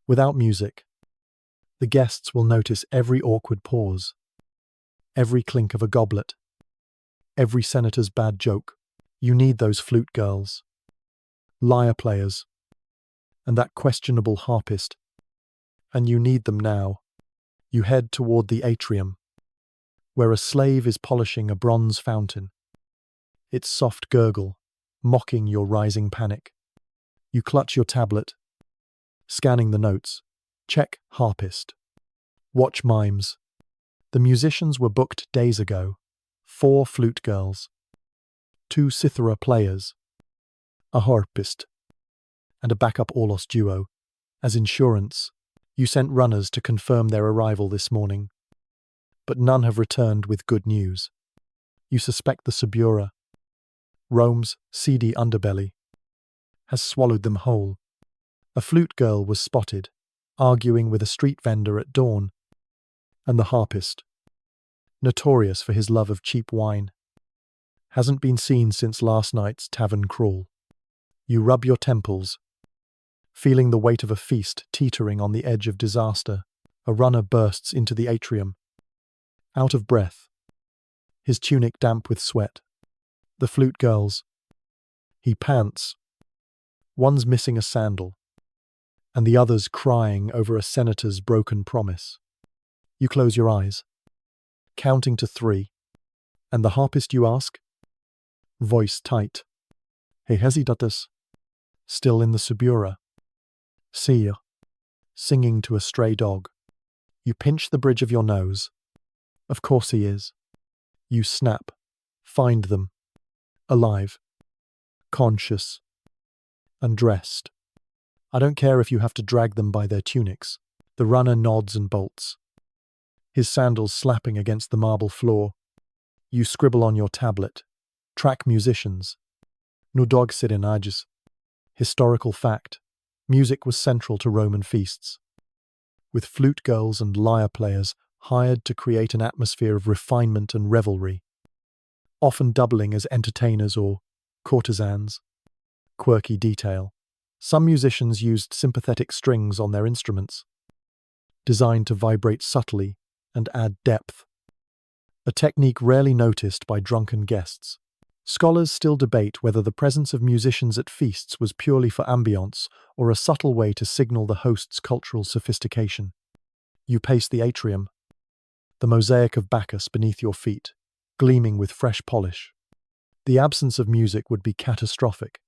Without music, the guests will notice every awkward pause, every clink of a goblet, every senator's bad joke. You need those flute girls, lyre players, and that questionable harpist. And you need them now. You head toward the atrium, where a slave is polishing a bronze fountain, its soft gurgle mocking your rising panic. You clutch your tablet, Scanning the notes. Check harpist. Watch mimes. The musicians were booked days ago. 4 flute girls. 2 cithara players. A harpist. And a backup aulos duo. As insurance, you sent runners to confirm their arrival this morning. But none have returned with good news. You suspect the Subura, Rome's seedy underbelly, has swallowed them whole. A flute girl was spotted, arguing with a street vendor at dawn, and the harpist, notorious for his love of cheap wine, hasn't been seen since last night's tavern crawl. You rub your temples, feeling the weight of a feast teetering on the edge of disaster. A runner bursts into the atrium, out of breath, his tunic damp with sweat. The flute girls. He pants. One's missing a sandal, and the other's crying over a senator's broken promise. You close your eyes, counting to 3. And the harpist, you ask? Voice tight. He hesitates. Still in the Subura. See ya. Singing to a stray dog. You pinch the bridge of your nose. Of course he is. You snap. Find them. Alive. Conscious. Undressed. I don't care if you have to drag them by their tunics. The runner nods and bolts, his sandals slapping against the marble floor. You scribble on your tablet. Track musicians. No dog serenages. Historical fact. Music was central to Roman feasts, with flute girls and lyre players hired to create an atmosphere of refinement and revelry, often doubling as entertainers or courtesans. Quirky detail. Some musicians used sympathetic strings on their instruments, designed to vibrate subtly and add depth, a technique rarely noticed by drunken guests. Scholars still debate whether the presence of musicians at feasts was purely for ambience or a subtle way to signal the host's cultural sophistication. You pace the atrium, the mosaic of Bacchus beneath your feet, gleaming with fresh polish. The absence of music would be catastrophic.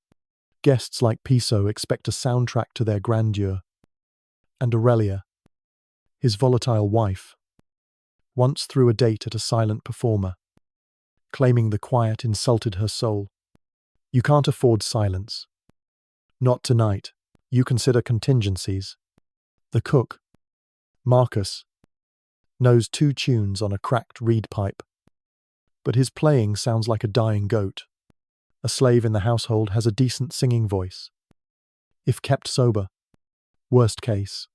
Guests like Piso expect a soundtrack to their grandeur. And Aurelia, his volatile wife, once threw a date at a silent performer, claiming the quiet insulted her soul. You can't afford silence. Not tonight. You consider contingencies. The cook, Marcus, knows 2 tunes on a cracked reed pipe, but his playing sounds like a dying goat. A slave in the household has a decent singing voice. If kept sober, worst case,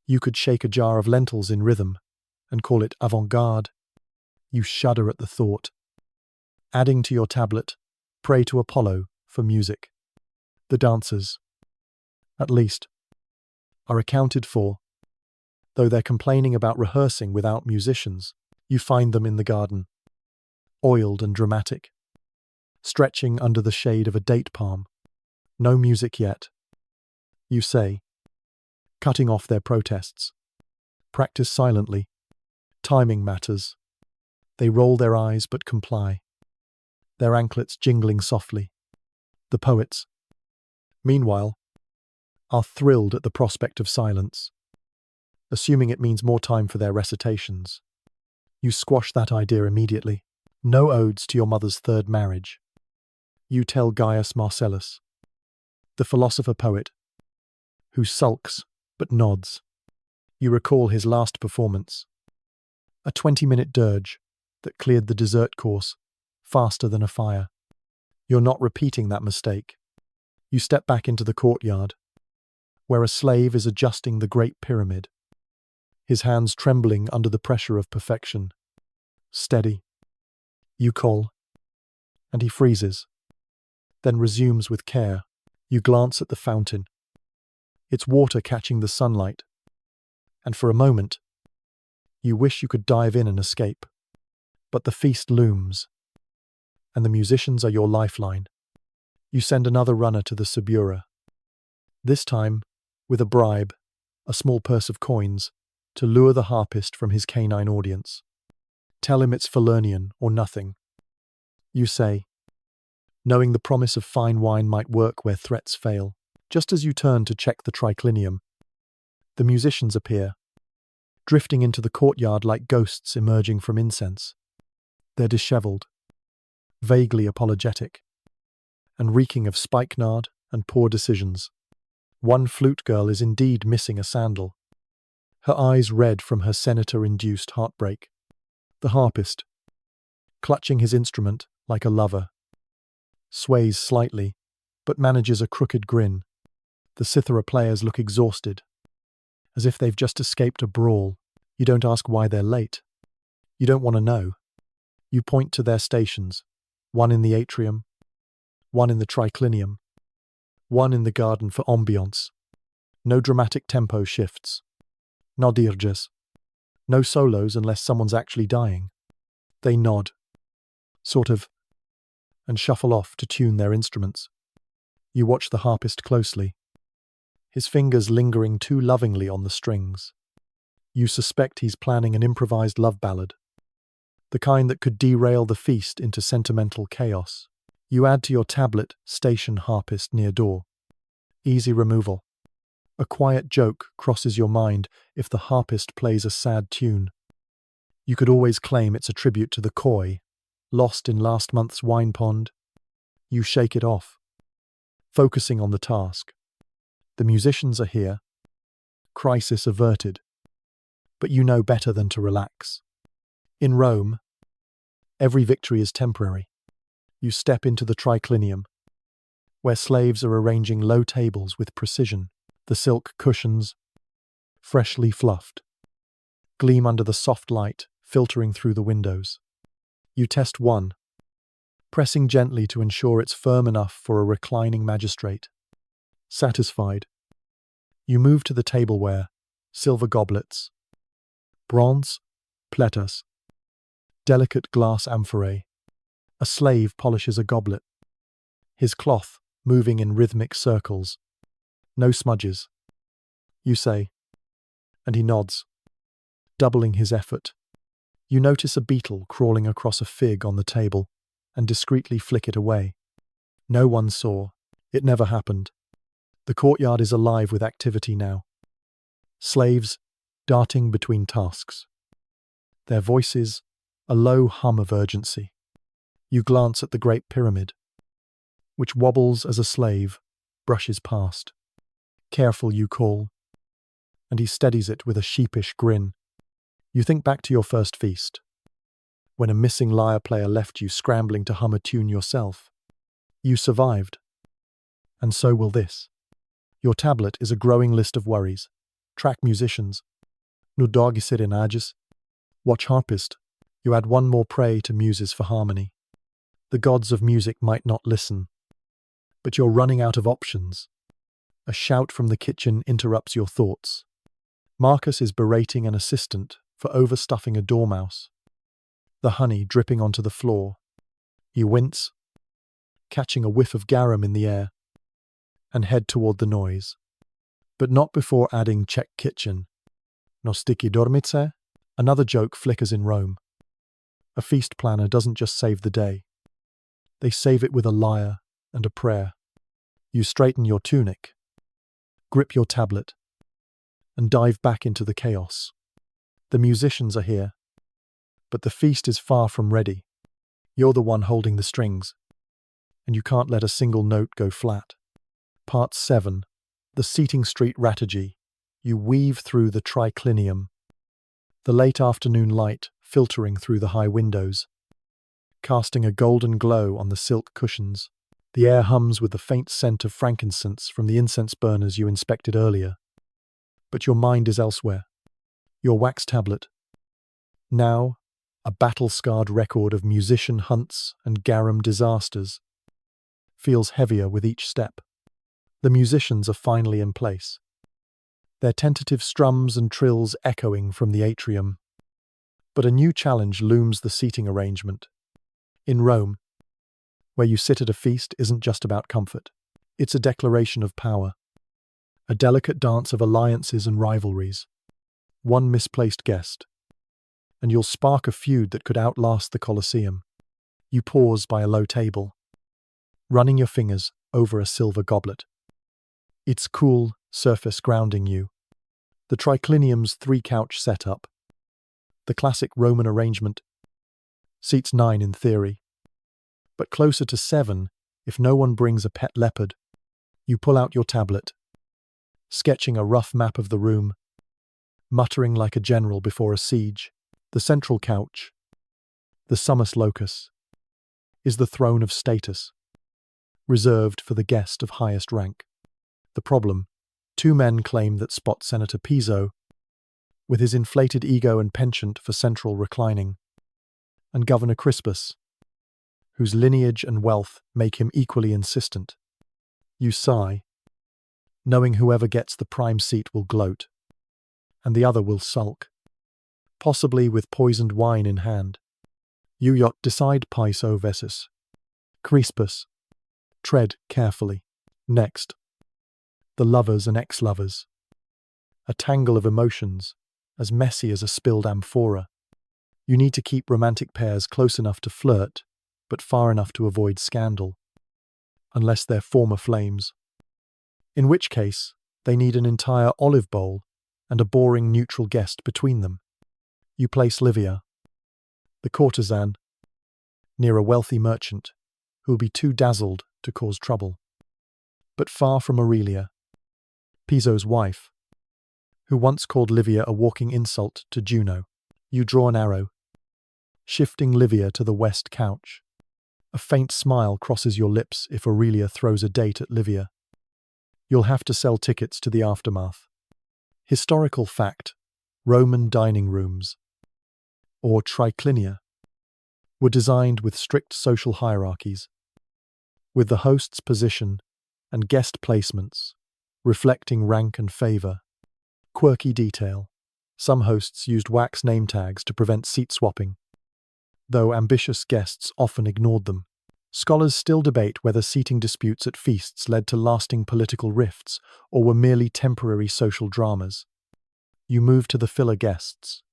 you could shake a jar of lentils in rhythm and call it avant-garde. You shudder at the thought. Adding to your tablet, pray to Apollo for music. The dancers, at least, are accounted for. Though they're complaining about rehearsing without musicians, you find them in the garden, oiled and dramatic, stretching under the shade of a date palm. No music yet, you say, cutting off their protests. Practice silently. Timing matters. They roll their eyes but comply, their anklets jingling softly. The poets, meanwhile, are thrilled at the prospect of silence, assuming it means more time for their recitations. You squash that idea immediately. No odes to your mother's 3rd marriage. You tell Gaius Marcellus, the philosopher-poet, who sulks but nods. You recall his last performance, a 20-minute dirge that cleared the dessert course faster than a fire. You're not repeating that mistake. You step back into the courtyard, where a slave is adjusting the Great Pyramid, his hands trembling under the pressure of perfection. Steady. You call, and he freezes, then resumes with care. You glance at the fountain, its water catching the sunlight, and for a moment, you wish you could dive in and escape. But the feast looms, and the musicians are your lifeline. You send another runner to the Subura, this time with a bribe, a small purse of coins, to lure the harpist from his canine audience. Tell him it's Falernian or nothing, you say, knowing the promise of fine wine might work where threats fail. Just as you turn to check the triclinium, the musicians appear, drifting into the courtyard like ghosts emerging from incense. They're disheveled, vaguely apologetic, and reeking of spikenard and poor decisions. One flute girl is indeed missing a sandal, her eyes red from her senator-induced heartbreak. The harpist, clutching his instrument like a lover, sways slightly, but manages a crooked grin. The cithara players look exhausted, as if they've just escaped a brawl. You don't ask why they're late. You don't want to know. You point to their stations, one in the atrium, one in the triclinium, one in the garden for ambiance. No dramatic tempo shifts. No dirges. No solos unless someone's actually dying. They nod, sort of, and shuffle off to tune their instruments. You watch the harpist closely, his fingers lingering too lovingly on the strings. You suspect he's planning an improvised love ballad, the kind that could derail the feast into sentimental chaos. You add to your tablet station harpist near door. Easy removal. A quiet joke crosses your mind if the harpist plays a sad tune. You could always claim it's a tribute to the koi, lost in last month's wine pond. You shake it off, focusing on the task. The musicians are here, crisis averted. But you know better than to relax. In Rome, every victory is temporary. You step into the triclinium, where slaves are arranging low tables with precision. The silk cushions, freshly fluffed, gleam under the soft light filtering through the windows. You test one, pressing gently to ensure it's firm enough for a reclining magistrate. Satisfied, you move to the tableware, silver goblets, bronze, platters, delicate glass amphorae. A slave polishes a goblet, his cloth moving in rhythmic circles. No smudges, you say, and he nods, doubling his effort. You notice a beetle crawling across a fig on the table and discreetly flick it away. No one saw. It never happened. The courtyard is alive with activity now. Slaves darting between tasks. Their voices a low hum of urgency. You glance at the Great Pyramid, which wobbles as a slave brushes past. Careful, you call, and he steadies it with a sheepish grin. You think back to your first feast, when a missing lyre player left you scrambling to hum a tune yourself. You survived, and so will this. Your tablet is a growing list of worries. Track musicians. No dog serenages. Watch harpist. You add one more prey to muses for harmony. The gods of music might not listen, but you're running out of options. A shout from the kitchen interrupts your thoughts. Marcus is berating an assistant for overstuffing a dormouse. The honey dripping onto the floor. You wince, catching a whiff of garum in the air, and head toward the noise. But not before adding check kitchen. No sticky dormice? Another joke flickers in Rome. A feast planner doesn't just save the day. They save it with a lyre and a prayer. You straighten your tunic, grip your tablet, and dive back into the chaos. The musicians are here, but the feast is far from ready. You're the one holding the strings, and you can't let a single note go flat. Part 7. The Seating Street Rattagee. You weave through the triclinium, the late afternoon light filtering through the high windows, casting a golden glow on the silk cushions. The air hums with the faint scent of frankincense from the incense burners you inspected earlier. But your mind is elsewhere. Your wax tablet, now a battle-scarred record of musician hunts and garum disasters, feels heavier with each step. The musicians are finally in place, their tentative strums and trills echoing from the atrium. But a new challenge looms the seating arrangement. In Rome, where you sit at a feast isn't just about comfort. It's a declaration of power, a delicate dance of alliances and rivalries. One misplaced guest, and you'll spark a feud that could outlast the Colosseum. You pause by a low table, running your fingers over a silver goblet. its cool surface grounding you. The triclinium's three-couch setup. The classic Roman arrangement. Seats 9 in theory. But closer to 7 if no one brings a pet leopard. You pull out your tablet, sketching a rough map of the room, muttering like a general before a siege. The central couch, the summus locus, is the throne of status, reserved for the guest of highest rank. The problem: 2 men claim that spot Senator Piso, with his inflated ego and penchant for central reclining, and Governor Crispus, whose lineage and wealth make him equally insistent. You sigh, knowing whoever gets the prime seat will gloat, and the other will sulk, possibly with poisoned wine in hand. You decide Piso versus Crispus. Tread carefully. Next, the lovers and ex-lovers. A tangle of emotions, as messy as a spilled amphora. You need to keep romantic pairs close enough to flirt, but far enough to avoid scandal. Unless they're former flames. In which case, they need an entire olive bowl and a boring neutral guest between them. You place Livia, the courtesan, near a wealthy merchant who'll be too dazzled to cause trouble. But far from Aurelia, Piso's wife, who once called Livia a walking insult to Juno. You draw an arrow, shifting Livia to the west couch. A faint smile crosses your lips if Aurelia throws a date at Livia. You'll have to sell tickets to the aftermath. Historical fact: Roman dining rooms, or triclinia, were designed with strict social hierarchies, with the host's position and guest placements reflecting rank and favor. Quirky detail: some hosts used wax name tags to prevent seat swapping, though ambitious guests often ignored them. Scholars still debate whether seating disputes at feasts led to lasting political rifts or were merely temporary social dramas. You move to the filler guests,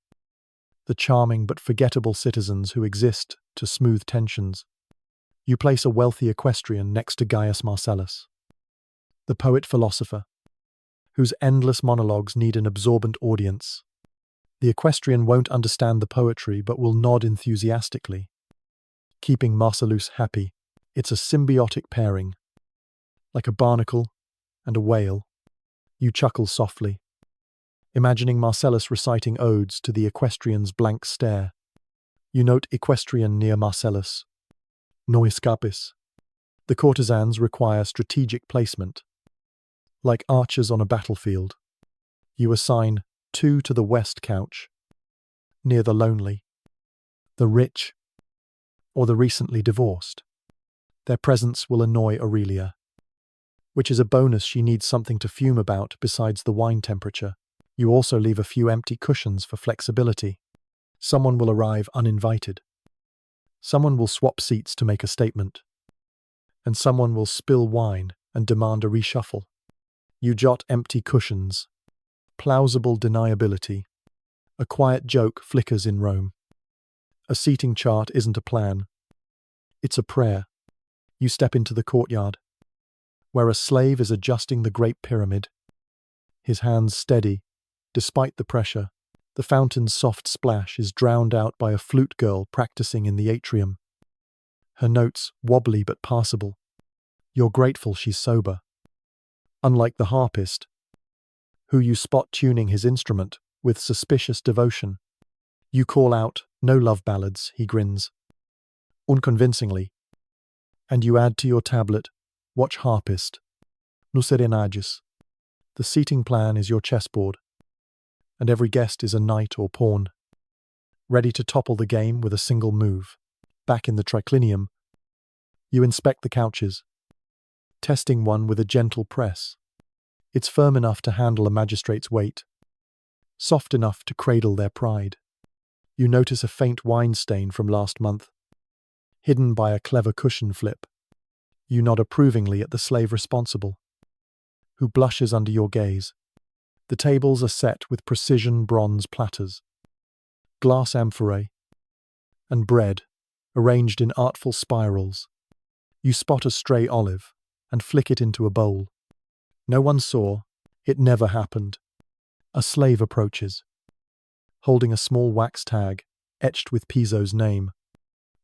the charming but forgettable citizens who exist to smooth tensions. You place a wealthy equestrian next to Gaius Marcellus, the poet-philosopher, whose endless monologues need an absorbent audience. The equestrian won't understand the poetry but will nod enthusiastically, keeping Marcellus happy. It's a symbiotic pairing, like a barnacle and a whale. You chuckle softly, imagining Marcellus reciting odes to the equestrian's blank stare. You note equestrian near Marcellus. No escapis. The courtesans require strategic placement, like archers on a battlefield. You assign 2 to the west couch, near the lonely, the rich, or the recently divorced. Their presence will annoy Aurelia, which is a bonus. She needs something to fume about besides the wine temperature. You also leave a few empty cushions for flexibility. Someone will arrive uninvited. Someone will swap seats to make a statement. And someone will spill wine and demand a reshuffle. You jot empty cushions. Plausible deniability. A quiet joke flickers in Rome. A seating chart isn't a plan. It's a prayer. You step into the courtyard, where a slave is adjusting the Great Pyramid. His hands steady, despite the pressure. The fountain's soft splash is drowned out by a flute girl practicing in the atrium. Her notes wobbly but passable. You're grateful she's sober. Unlike the harpist, who you spot tuning his instrument with suspicious devotion. You call out, "No love ballads," he grins, unconvincingly. And you add to your tablet, "Watch harpist. No serenages." The seating plan is your chessboard, and every guest is a knight or pawn, ready to topple the game with a single move. Back in the triclinium, you inspect the couches, testing one with a gentle press. It's firm enough to handle a magistrate's weight, soft enough to cradle their pride. You notice a faint wine stain from last month, hidden by a clever cushion flip. You nod approvingly at the slave responsible, who blushes under your gaze. The tables are set with precision bronze platters, glass amphorae, and bread arranged in artful spirals. You spot a stray olive and flick it into a bowl. No one saw. It never happened. A slave approaches, holding a small wax tag etched with Piso's name.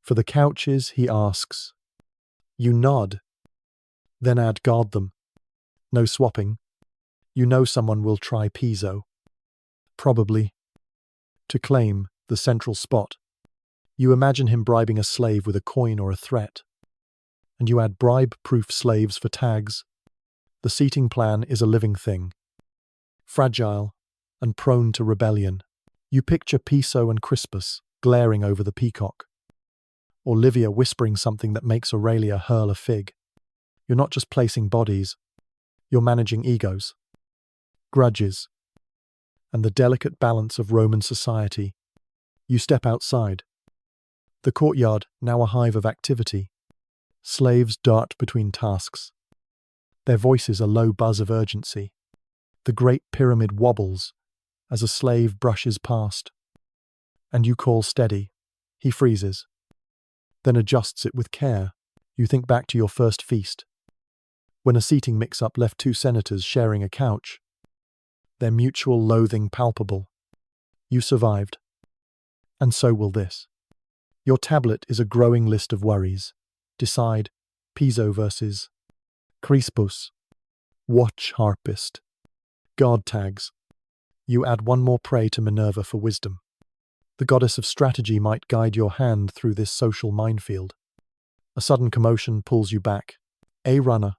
For the couches, he asks. You nod, then add guard them. No swapping. You know someone will try Piso. Probably. To claim the central spot. You imagine him bribing a slave with a coin or a threat. And you add bribe-proof slaves for tags. The seating plan is a living thing. Fragile and prone to rebellion. You picture Piso and Crispus glaring over the peacock. Or Livia whispering something that makes Aurelia hurl a fig. You're not just placing bodies, you're managing egos, grudges, and the delicate balance of Roman society. You step outside. The courtyard, now a hive of activity. Slaves dart between tasks. Their voices a low buzz of urgency. The great pyramid wobbles as a slave brushes past. And you call steady. He freezes, then adjusts it with care. You think back to your first feast, when a seating mix-up left two senators sharing a couch. Their mutual loathing palpable. You survived. And so will this. Your tablet is a growing list of worries. Decide, Piso versus Crispus. Watch harpist. Guard tags. You add one more prey to Minerva for wisdom. The goddess of strategy might guide your hand through this social minefield. A sudden commotion pulls you back. A runner.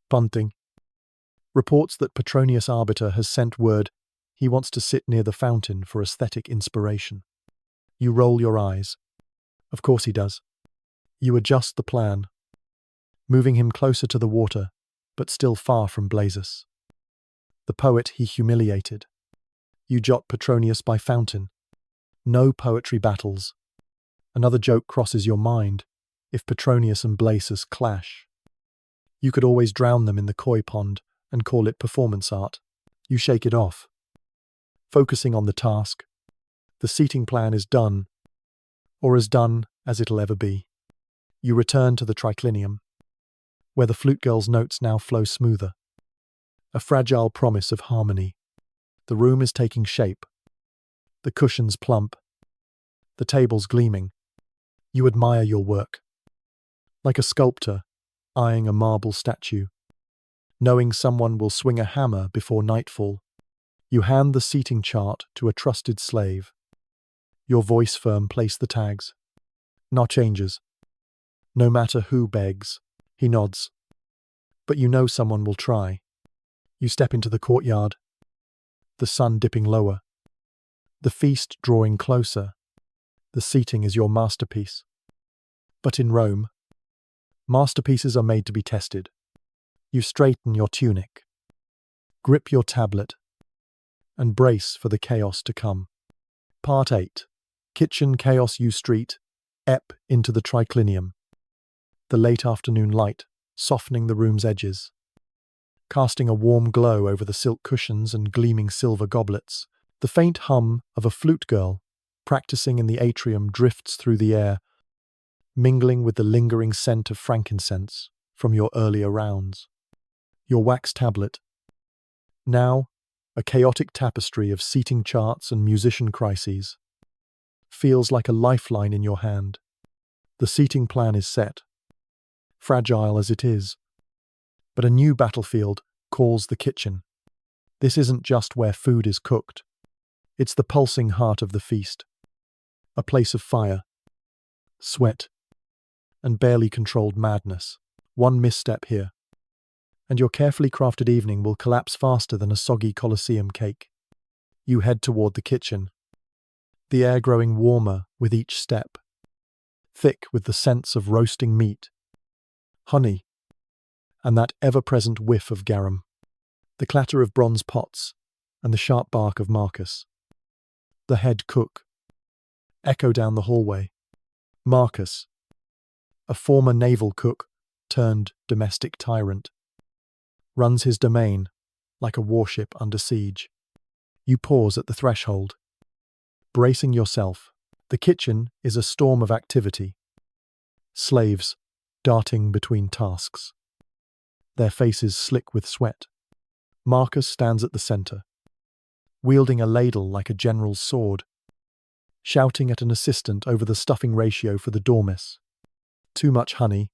Punting. Reports that Petronius Arbiter has sent word he wants to sit near the fountain for aesthetic inspiration. You roll your eyes. Of course he does. You adjust the plan, moving him closer to the water, but still far from Blazus. The poet he humiliated. You jot Petronius by fountain. No poetry battles. Another joke crosses your mind. If Petronius and Blazus clash, you could always drown them in the koi pond and call it performance art. You shake it off, focusing on the task. The seating plan is done, or as done as it'll ever be. You return to the triclinium, where the flute girl's notes now flow smoother. A fragile promise of harmony. The room is taking shape. The cushions plump. The tables gleaming. You admire your work. Like a sculptor, eyeing a marble statue. Knowing someone will swing a hammer before nightfall, you hand the seating chart to a trusted slave. Your voice firm, place the tags. No changes. No matter who begs, he nods. But you know someone will try. You step into the courtyard, the sun dipping lower, the feast drawing closer. The seating is your masterpiece. But in Rome, masterpieces are made to be tested. You straighten your tunic, grip your tablet, and brace for the chaos to come. Part 8. Kitchen Chaos. U Street, ep into the triclinium. The late afternoon light softening the room's edges, casting a warm glow over the silk cushions and gleaming silver goblets. The faint hum of a flute girl practicing in the atrium drifts through the air, mingling with the lingering scent of frankincense from your earlier rounds. Your wax tablet, now a chaotic tapestry of seating charts and musician crises, feels like a lifeline in your hand. The seating plan is set, fragile as it is, but a new battlefield calls the kitchen. This isn't just where food is cooked. It's the pulsing heart of the feast. A place of fire, sweat, and barely controlled madness. One misstep here, and your carefully crafted evening will collapse faster than a soggy Colosseum cake. You head toward the kitchen, the air growing warmer with each step, thick with the scents of roasting meat, honey, and that ever-present whiff of garum, the clatter of bronze pots, and the sharp bark of Marcus. The head cook, echo down the hallway. Marcus, a former naval cook turned domestic tyrant, runs his domain like a warship under siege. You pause at the threshold, bracing yourself. The kitchen is a storm of activity. Slaves darting between tasks. their faces slick with sweat. Marcus stands at the center, wielding a ladle like a general's sword, shouting at an assistant over the stuffing ratio for the dormice. Too much honey,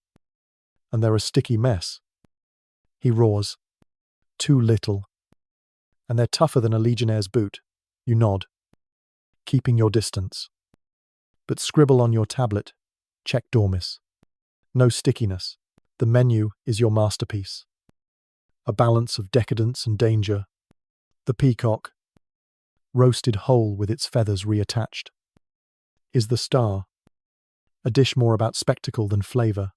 and they're a sticky mess. He roars. Too little, and they're tougher than a legionnaire's boot. You nod, keeping your distance. But scribble on your tablet, check dormice. No stickiness. The menu is your masterpiece. A balance of decadence and danger. The peacock, roasted whole with its feathers reattached, is the star. A dish more about spectacle than flavor.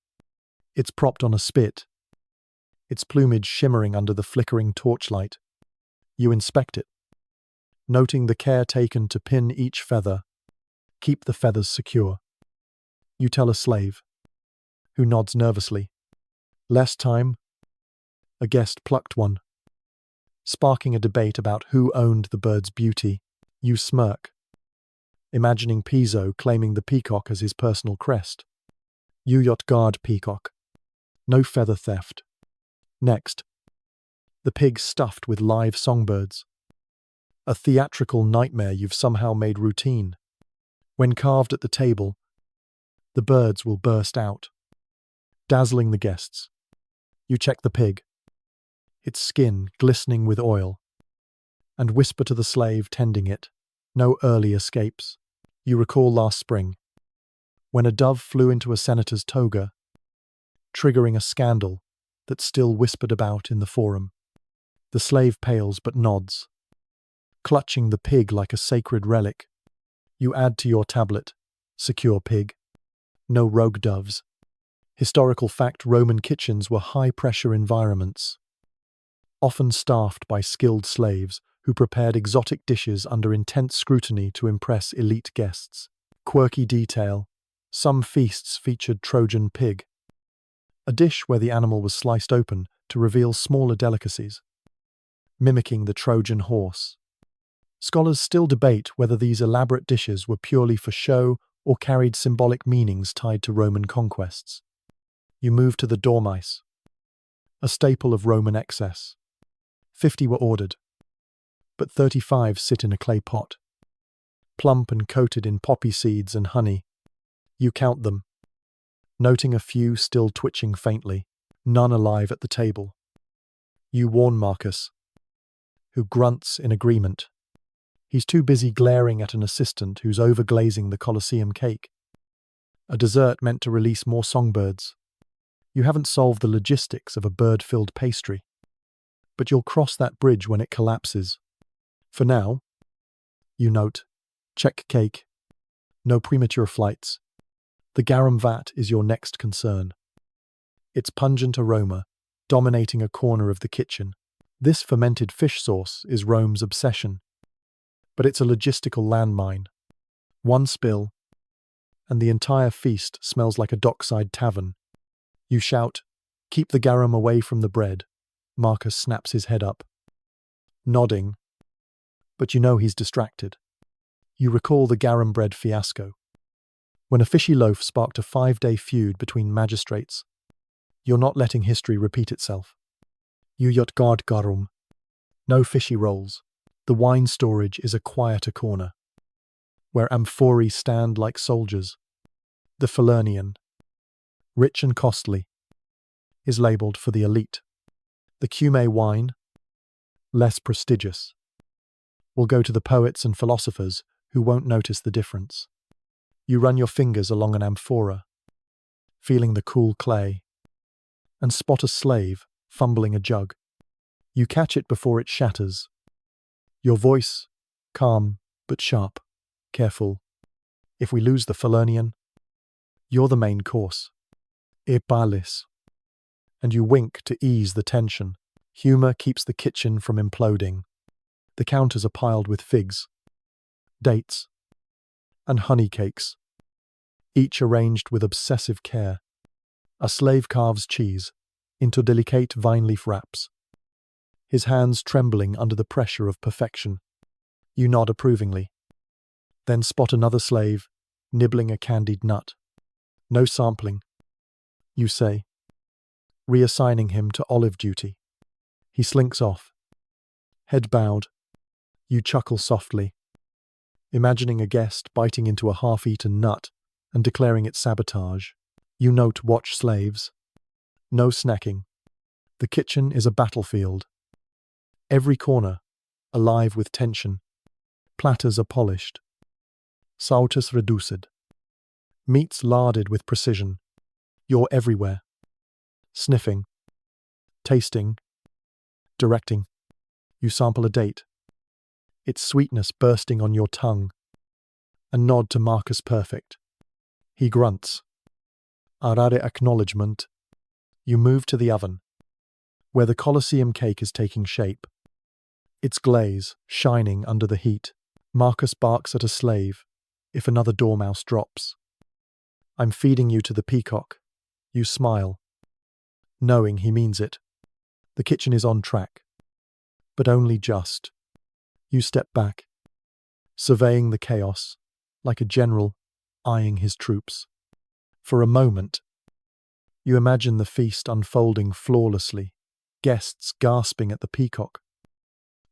It's propped on a spit, its plumage shimmering under the flickering torchlight. You inspect it, noting the care taken to pin each feather, keep the feathers secure. You tell a slave, who nods nervously. Less time? A guest plucked one, sparking a debate about who owned the bird's beauty. You smirk, imagining Piso claiming the peacock as his personal crest. You yacht guard peacock. No feather theft. Next, the pig stuffed with live songbirds. A theatrical nightmare you've somehow made routine. When carved at the table, the birds will burst out, dazzling the guests. You check the pig, its skin glistening with oil, and whisper to the slave tending it, no early escapes. You recall last spring, when a dove flew into a senator's toga, triggering a scandal that still whispered about in the forum. The slave pales but nods, clutching the pig like a sacred relic. You add to your tablet, secure pig. No rogue doves. Historical fact: Roman kitchens were high-pressure environments, often staffed by skilled slaves who prepared exotic dishes under intense scrutiny to impress elite guests. Quirky detail: some feasts featured Trojan pig, a dish where the animal was sliced open to reveal smaller delicacies, mimicking the Trojan horse. Scholars still debate whether these elaborate dishes were purely for show or carried symbolic meanings tied to Roman conquests. You move to the dormice, a staple of Roman excess. 50 were ordered, but 35 sit in a clay pot, plump and coated in poppy seeds and honey. You count them, noting a few still twitching faintly, none alive at the table. You warn Marcus, who grunts in agreement. He's too busy glaring at an assistant who's overglazing the Colosseum cake, a dessert meant to release more songbirds. You haven't solved the logistics of a bird-filled pastry, but you'll cross that bridge when it collapses. For now, you note, check cake, no premature flights. The garum vat is your next concern. Its pungent aroma dominating a corner of the kitchen. This fermented fish sauce is Rome's obsession, but it's a logistical landmine. One spill, and the entire feast smells like a dockside tavern. You shout, keep the garum away from the bread. Marcus snaps his head up, nodding, but you know he's distracted. You recall the garum bread fiasco, when a fishy loaf sparked a 5-day feud between magistrates. You're not letting history repeat itself. You yacht guard garum. No fishy rolls. The wine storage is a quieter corner, where amphorae stand like soldiers. The Falernian, rich and costly, is labelled for the elite. The Cume wine, less prestigious, will go to the poets and philosophers who won't notice the difference. You run your fingers along an amphora, feeling the cool clay, and spot a slave fumbling a jug. You catch it before it shatters. Your voice, calm but sharp, careful. If we lose the Falernian, you're the main course. E palis. And you wink to ease the tension. Humor keeps the kitchen from imploding. The counters are piled with figs, dates, and honey cakes, each arranged with obsessive care. A slave carves cheese into delicate vine leaf wraps, his hands trembling under the pressure of perfection. You nod approvingly, then spot another slave nibbling a candied nut. No sampling, you say, reassigning him to olive duty. He slinks off. Head bowed, you chuckle softly, imagining a guest biting into a half-eaten nut and declaring it sabotage. You note watch slaves. No snacking. The kitchen is a battlefield. Every corner, alive with tension. Platters are polished. Sautas reduced. Meats larded with precision. You're everywhere. Sniffing. Tasting. Directing. You sample a date. Its sweetness bursting on your tongue. A nod to Marcus Perfect. He grunts. Arare acknowledgement. You move to the oven, where the Colosseum cake is taking shape. Its glaze shining under the heat. Marcus barks at a slave if another dormouse drops. I'm feeding you to the peacock. You smile, knowing he means it. The kitchen is on track, but only just. You step back, surveying the chaos, like a general eyeing his troops. For a moment, you imagine the feast unfolding flawlessly, guests gasping at the peacock,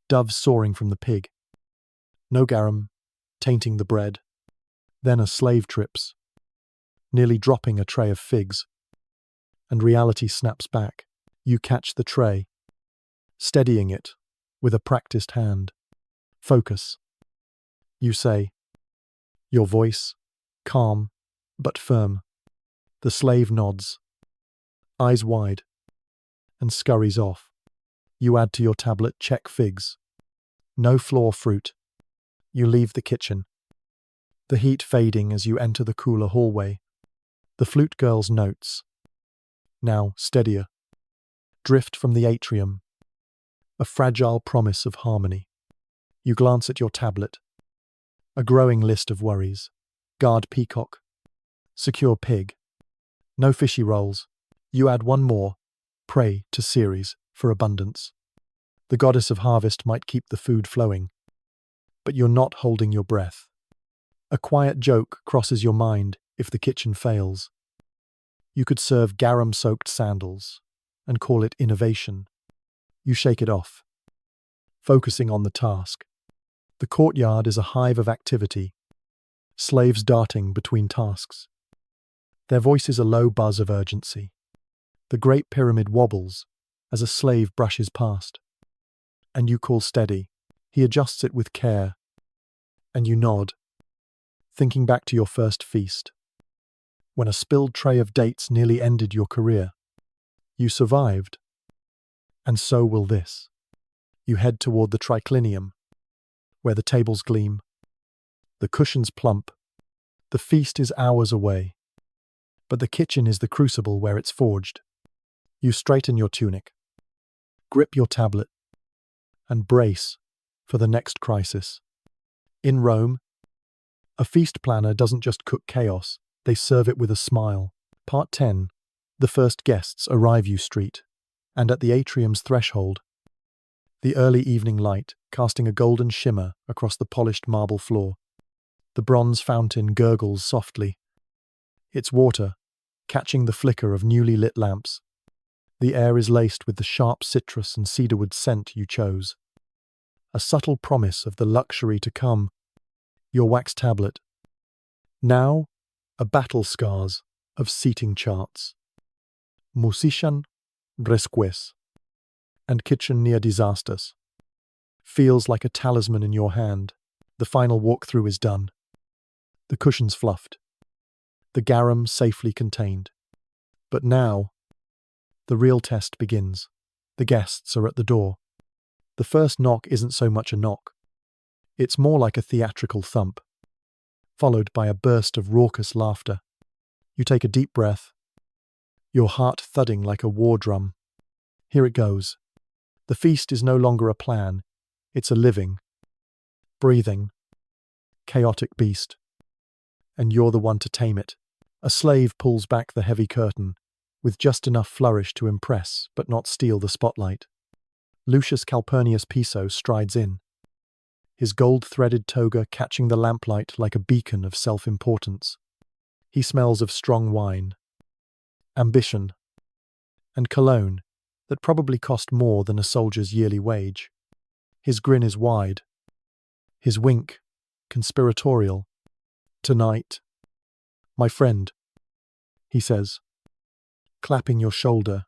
doves soaring from the pig, no garum tainting the bread. Then a slave trips, nearly dropping a tray of figs, and reality snaps back. You catch the tray, steadying it with a practiced hand. Focus. You say, your voice calm but firm. The slave nods, eyes wide, and scurries off. You add to your tablet check figs. No floor fruit. You leave the kitchen, the heat fading as you enter the cooler hallway. The flute girl's notes, now steadier, drift from the atrium, a fragile promise of harmony. You glance at your tablet, a growing list of worries. Guard peacock, secure pig, no fishy rolls. You add one more, pray to Ceres for abundance. The goddess of harvest might keep the food flowing, but you're not holding your breath. A quiet joke crosses your mind if the kitchen fails. You could serve garum-soaked sandals and call it innovation. You shake it off, focusing on the task. The courtyard is a hive of activity, slaves darting between tasks. Their voices a low buzz of urgency. The Great Pyramid wobbles as a slave brushes past. And you call steady. He adjusts it with care. And you nod, thinking back to your first feast, when a spilled tray of dates nearly ended your career. You survived, and so will this. You head toward the triclinium, where the tables gleam, the cushions plump. The feast is hours away, but the kitchen is the crucible where it's forged. You straighten your tunic, grip your tablet, and brace for the next crisis. In Rome, a feast planner doesn't just cook chaos, they serve it with a smile. Part 10. The first guests arrive you street, and at the atrium's threshold, the early evening light casting a golden shimmer across the polished marble floor. The bronze fountain gurgles softly, its water catching the flicker of newly lit lamps. The air is laced with the sharp citrus and cedarwood scent you chose, a subtle promise of the luxury to come. Your wax tablet, now a battle scars of seating charts. Musician resques, and kitchen near disasters. Feels like a talisman in your hand. The final walkthrough is done. The cushions fluffed. The garum safely contained. But now, the real test begins. The guests are at the door. The first knock isn't so much a knock. It's more like a theatrical thump, followed by a burst of raucous laughter. You take a deep breath, your heart thudding like a war drum. Here it goes. The feast is no longer a plan. It's a living, breathing, chaotic beast. And you're the one to tame it. A slave pulls back the heavy curtain, with just enough flourish to impress but not steal the spotlight. Lucius Calpurnius Piso strides in, his gold-threaded toga catching the lamplight like a beacon of self-importance. He smells of strong wine, ambition, and cologne that probably cost more than a soldier's yearly wage. His grin is wide, his wink conspiratorial. "Tonight, my friend," he says, clapping your shoulder.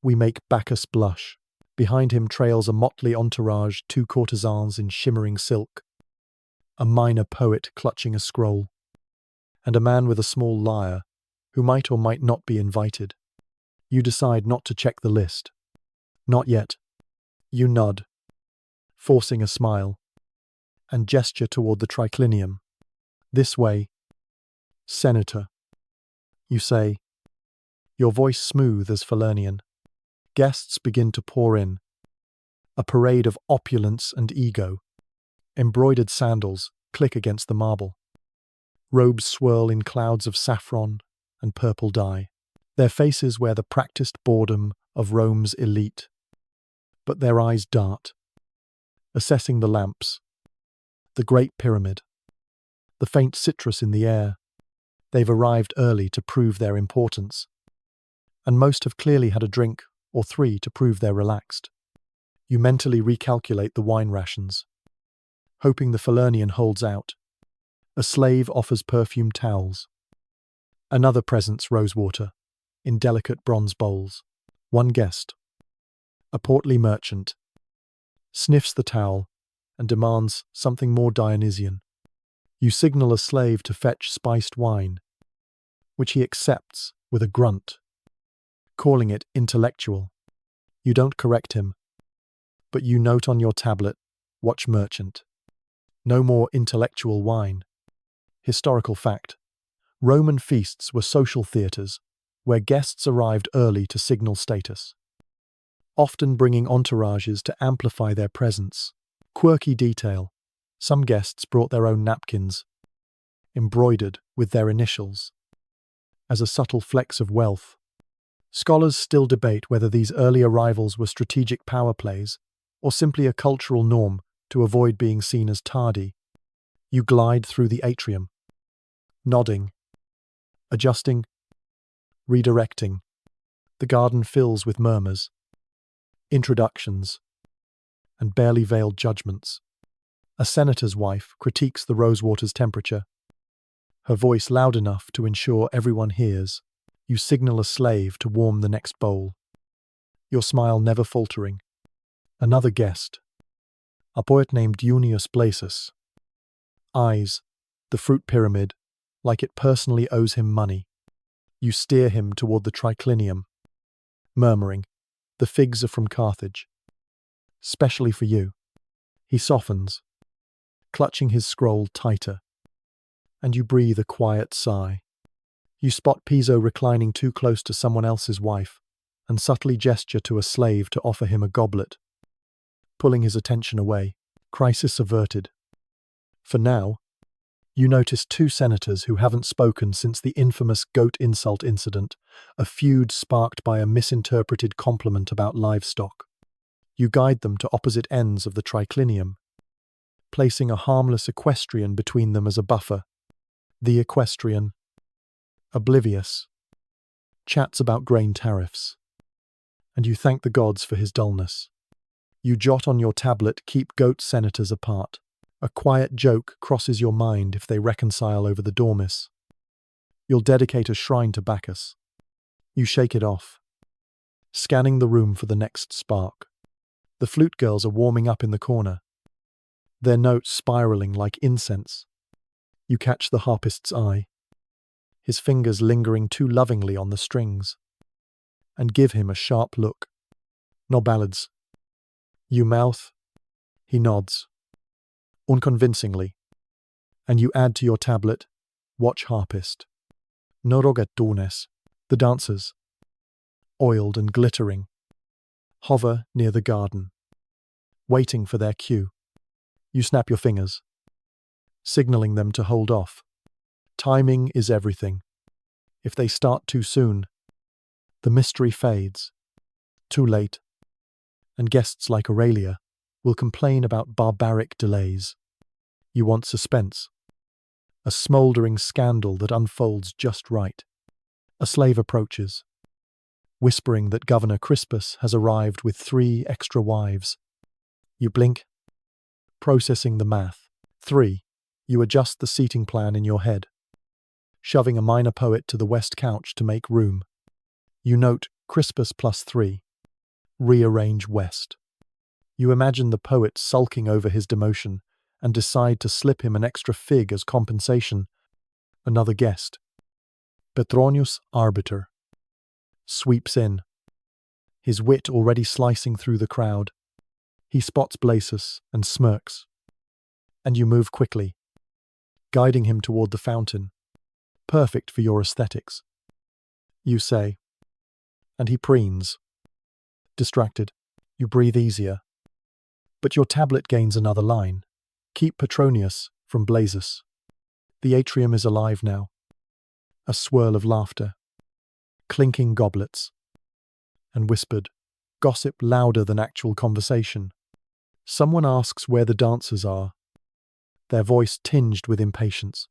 "We make Bacchus blush." Behind him trails a motley entourage, 2 courtesans in shimmering silk, a minor poet clutching a scroll, and a man with a small lyre who might or might not be invited. You decide not to check the list. Not yet. You nod, forcing a smile, and gesture toward the triclinium. "This way, Senator," you say, your voice smooth as Falernian. Guests begin to pour in, a parade of opulence and ego. Embroidered sandals click against the marble. Robes swirl in clouds of saffron and purple dye. Their faces wear the practiced boredom of Rome's elite, but their eyes dart, assessing the lamps, the Great Pyramid, the faint citrus in the air. They've arrived early to prove their importance, and most have clearly had a drink or 3 to prove they're relaxed. You mentally recalculate the wine rations, hoping the Falernian holds out. A slave offers perfumed towels. Another presents rosewater in delicate bronze bowls. One guest, a portly merchant, sniffs the towel and demands something more Dionysian. You signal a slave to fetch spiced wine, which he accepts with a grunt, calling it intellectual. You don't correct him, but you note on your tablet, "Watch merchant." No more intellectual wine. Historical fact: Roman feasts were social theatres where guests arrived early to signal status, often bringing entourages to amplify their presence. Quirky detail: some guests brought their own napkins, embroidered with their initials, as a subtle flex of wealth. Scholars still debate whether these early arrivals were strategic power plays or simply a cultural norm to avoid being seen as tardy. You glide through the atrium, nodding, adjusting, redirecting. The garden fills with murmurs, introductions, and barely veiled judgments. A senator's wife critiques the rosewater's temperature, her voice loud enough to ensure everyone hears. You signal a slave to warm the next bowl, your smile never faltering. Another guest, a poet named Junius Blasus, eyes the fruit pyramid like it personally owes him money. You steer him toward the triclinium, murmuring, "The figs are from Carthage, specially for you." He softens, clutching his scroll tighter, and you breathe a quiet sigh. You spot Piso reclining too close to someone else's wife and subtly gesture to a slave to offer him a goblet, pulling his attention away. Crisis averted. For now, you notice 2 senators who haven't spoken since the infamous goat insult incident, a feud sparked by a misinterpreted compliment about livestock. You guide them to opposite ends of the triclinium, placing a harmless equestrian between them as a buffer. The equestrian, oblivious, chats about grain tariffs, and you thank the gods for his dullness. You jot on your tablet, "Keep goat senators apart." A quiet joke crosses your mind if they reconcile over the dormice. You'll dedicate a shrine to Bacchus. You shake it off, scanning the room for the next spark. The flute girls are warming up in the corner, their notes spiraling like incense. You catch the harpist's eye, his fingers lingering too lovingly on the strings, and give him a sharp look. "No ballads." You mouth. He nods, unconvincingly, and you add to your tablet, "Watch harpist." "No rogatones." The dancers, oiled and glittering, hover near the garden, waiting for their cue. You snap your fingers, signaling them to hold off. Timing is everything. If they start too soon, the mystery fades. Too late, and guests like Aurelia will complain about barbaric delays. You want suspense, a smouldering scandal that unfolds just right. A slave approaches, whispering that Governor Crispus has arrived with 3 extra wives. You blink, processing the math. 3. You adjust the seating plan in your head, shoving a minor poet to the west couch to make room. You note Crispus +3. Rearrange west. You imagine the poet sulking over his demotion and decide to slip him an extra fig as compensation. Another guest, Petronius Arbiter, sweeps in, his wit already slicing through the crowd. He spots Blasus and smirks, and you move quickly, guiding him toward the fountain, perfect for your aesthetics. You say, and he preens. Distracted, you breathe easier. But your tablet gains another line. Keep Petronius from Blasus. The atrium is alive now. A swirl of laughter, clinking goblets, and whispered gossip louder than actual conversation. Someone asks where the dancers are, their voice tinged with impatience.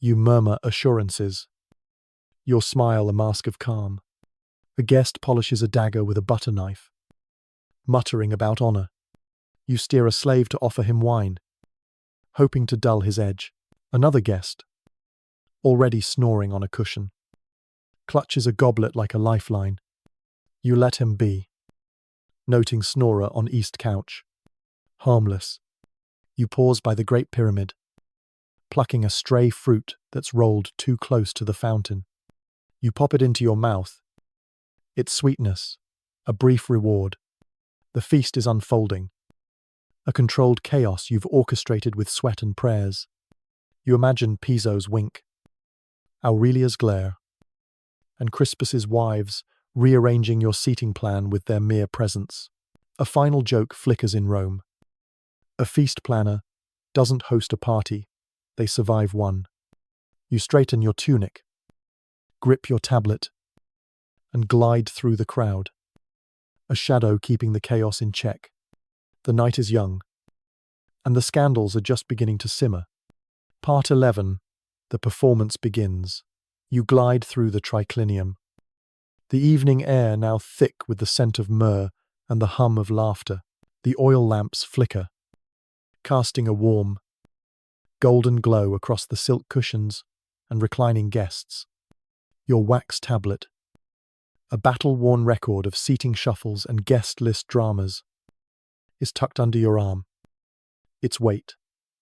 You murmur assurances, your smile a mask of calm. A guest polishes a dagger with a butter knife, muttering about honor. You steer a slave to offer him wine, hoping to dull his edge. Another guest, already snoring on a cushion, clutches a goblet like a lifeline. You let him be, noting snorer on east couch. Harmless. You pause by the Great Pyramid, plucking a stray fruit that's rolled too close to the fountain. You pop it into your mouth. Its sweetness, a brief reward. The feast is unfolding, a controlled chaos you've orchestrated with sweat and prayers. You imagine Piso's wink, Aurelia's glare, and Crispus's wives rearranging your seating plan with their mere presence. A final joke flickers in Rome. A feast planner doesn't host a party, they survive one. You straighten your tunic, grip your tablet, and glide through the crowd, a shadow keeping the chaos in check. The night is young, and the scandals are just beginning to simmer. Part 11. The performance begins. You glide through the triclinium, the evening air now thick with the scent of myrrh and the hum of laughter. The oil lamps flicker, casting a warm, golden glow across the silk cushions and reclining guests. Your wax tablet, a battle-worn record of seating shuffles and guest list dramas, is tucked under your arm. Its weight,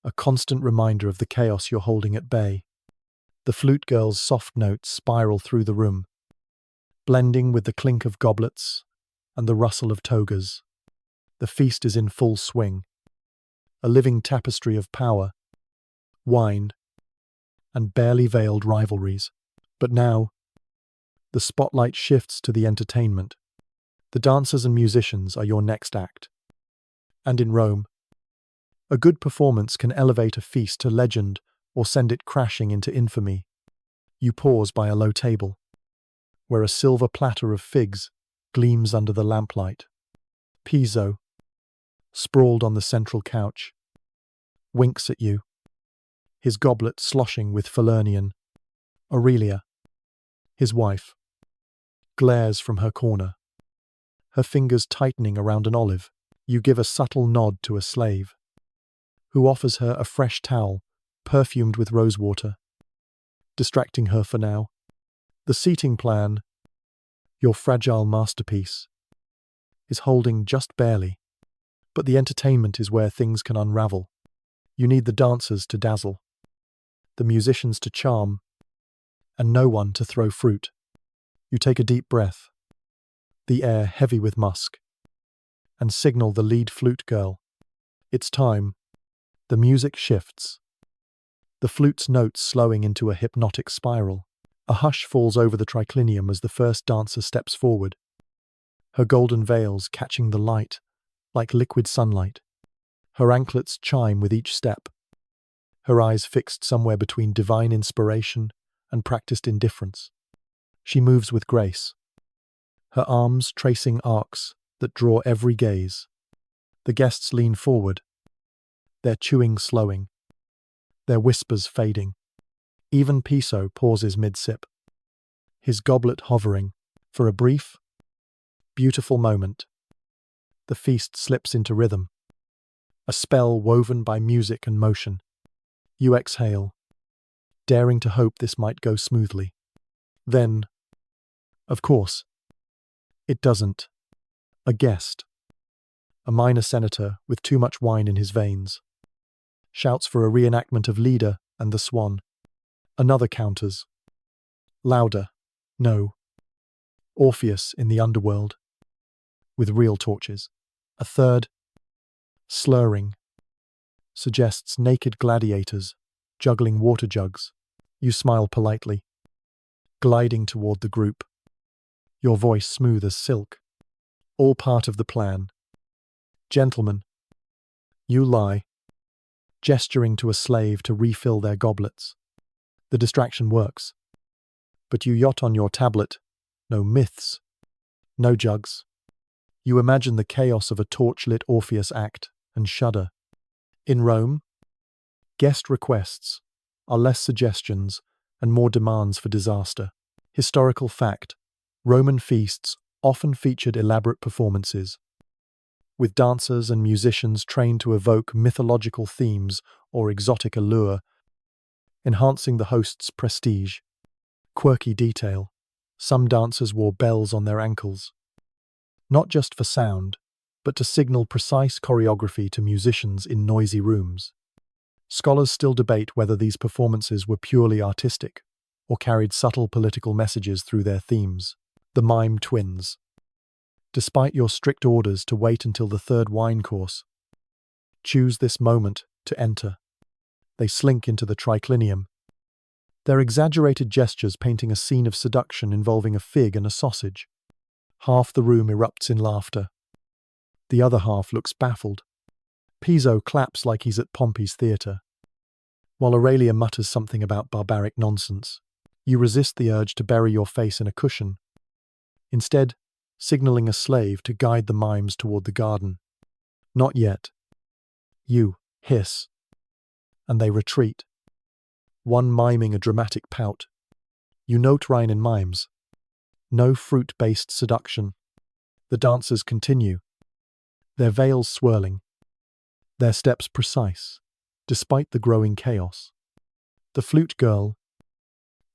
a constant reminder of the chaos you're holding at bay. The flute girl's soft notes spiral through the room, blending with the clink of goblets and the rustle of togas. The feast is in full swing, a living tapestry of power, wine, and barely veiled rivalries. But now, the spotlight shifts to the entertainment. The dancers and musicians are your next act. And in Rome, a good performance can elevate a feast to legend or send it crashing into infamy. You pause by a low table, where a silver platter of figs gleams under the lamplight. Piso, sprawled on the central couch, winks at you, his goblet sloshing with Falernian. Aurelia, his wife, glares from her corner, her fingers tightening around an olive. You give a subtle nod to a slave, who offers her a fresh towel, perfumed with rosewater, distracting her for now. The seating plan, your fragile masterpiece, is holding just barely, but the entertainment is where things can unravel. You need the dancers to dazzle, the musicians to charm, and no one to throw fruit. You take a deep breath, the air heavy with musk, and signal the lead flute girl. It's time. The music shifts, the flute's notes slowing into a hypnotic spiral. A hush falls over the triclinium as the first dancer steps forward, her golden veils catching the light like liquid sunlight. Her anklets chime with each step, her eyes fixed somewhere between divine inspiration and practiced indifference. She moves with grace, her arms tracing arcs that draw every gaze. The guests lean forward, their chewing slowing, their whispers fading. Even Piso pauses mid-sip, his goblet hovering. For a brief, Beautiful moment. The feast slips into rhythm, a spell woven by music and motion. You exhale, daring to hope this might go smoothly. Then, of course, it doesn't. A guest, a minor senator with too much wine in his veins, shouts for a reenactment of Leda and the Swan. Another counters. Louder. No. Orpheus in the underworld, with real torches. A third, slurring, suggests naked gladiators juggling water jugs. You smile politely, gliding toward the group, your voice smooth as silk. All part of the plan. Gentlemen, you lie, gesturing to a slave to refill their goblets. The distraction works. But you yacht on your tablet. No myths, no jugs. You imagine the chaos of a torch-lit Orpheus act and shudder. In Rome, guest requests are less suggestions and more demands for disaster. Historical fact: Roman feasts often featured elaborate performances, with dancers and musicians trained to evoke mythological themes or exotic allure, enhancing the host's prestige. Quirky detail: some dancers wore bells on their ankles, not just for sound, but to signal precise choreography to musicians in noisy rooms. Scholars still debate whether these performances were purely artistic or carried subtle political messages through their themes. The mime twins. Despite your strict orders to wait until the third wine course, choose this moment to enter. They slink into the triclinium, their exaggerated gestures painting a scene of seduction involving a fig and a sausage. Half the room erupts in laughter. The other half looks baffled. Piso claps like he's at Pompey's theatre, while Aurelia mutters something about barbaric nonsense. You resist the urge to bury your face in a cushion, instead signaling a slave to guide the mimes toward the garden. Not yet. You hiss, and they retreat, one miming a dramatic pout. You note Rhine in mimes. No fruit-based seduction. The dancers continue, their veils swirling, their steps precise, despite the growing chaos. The flute girl,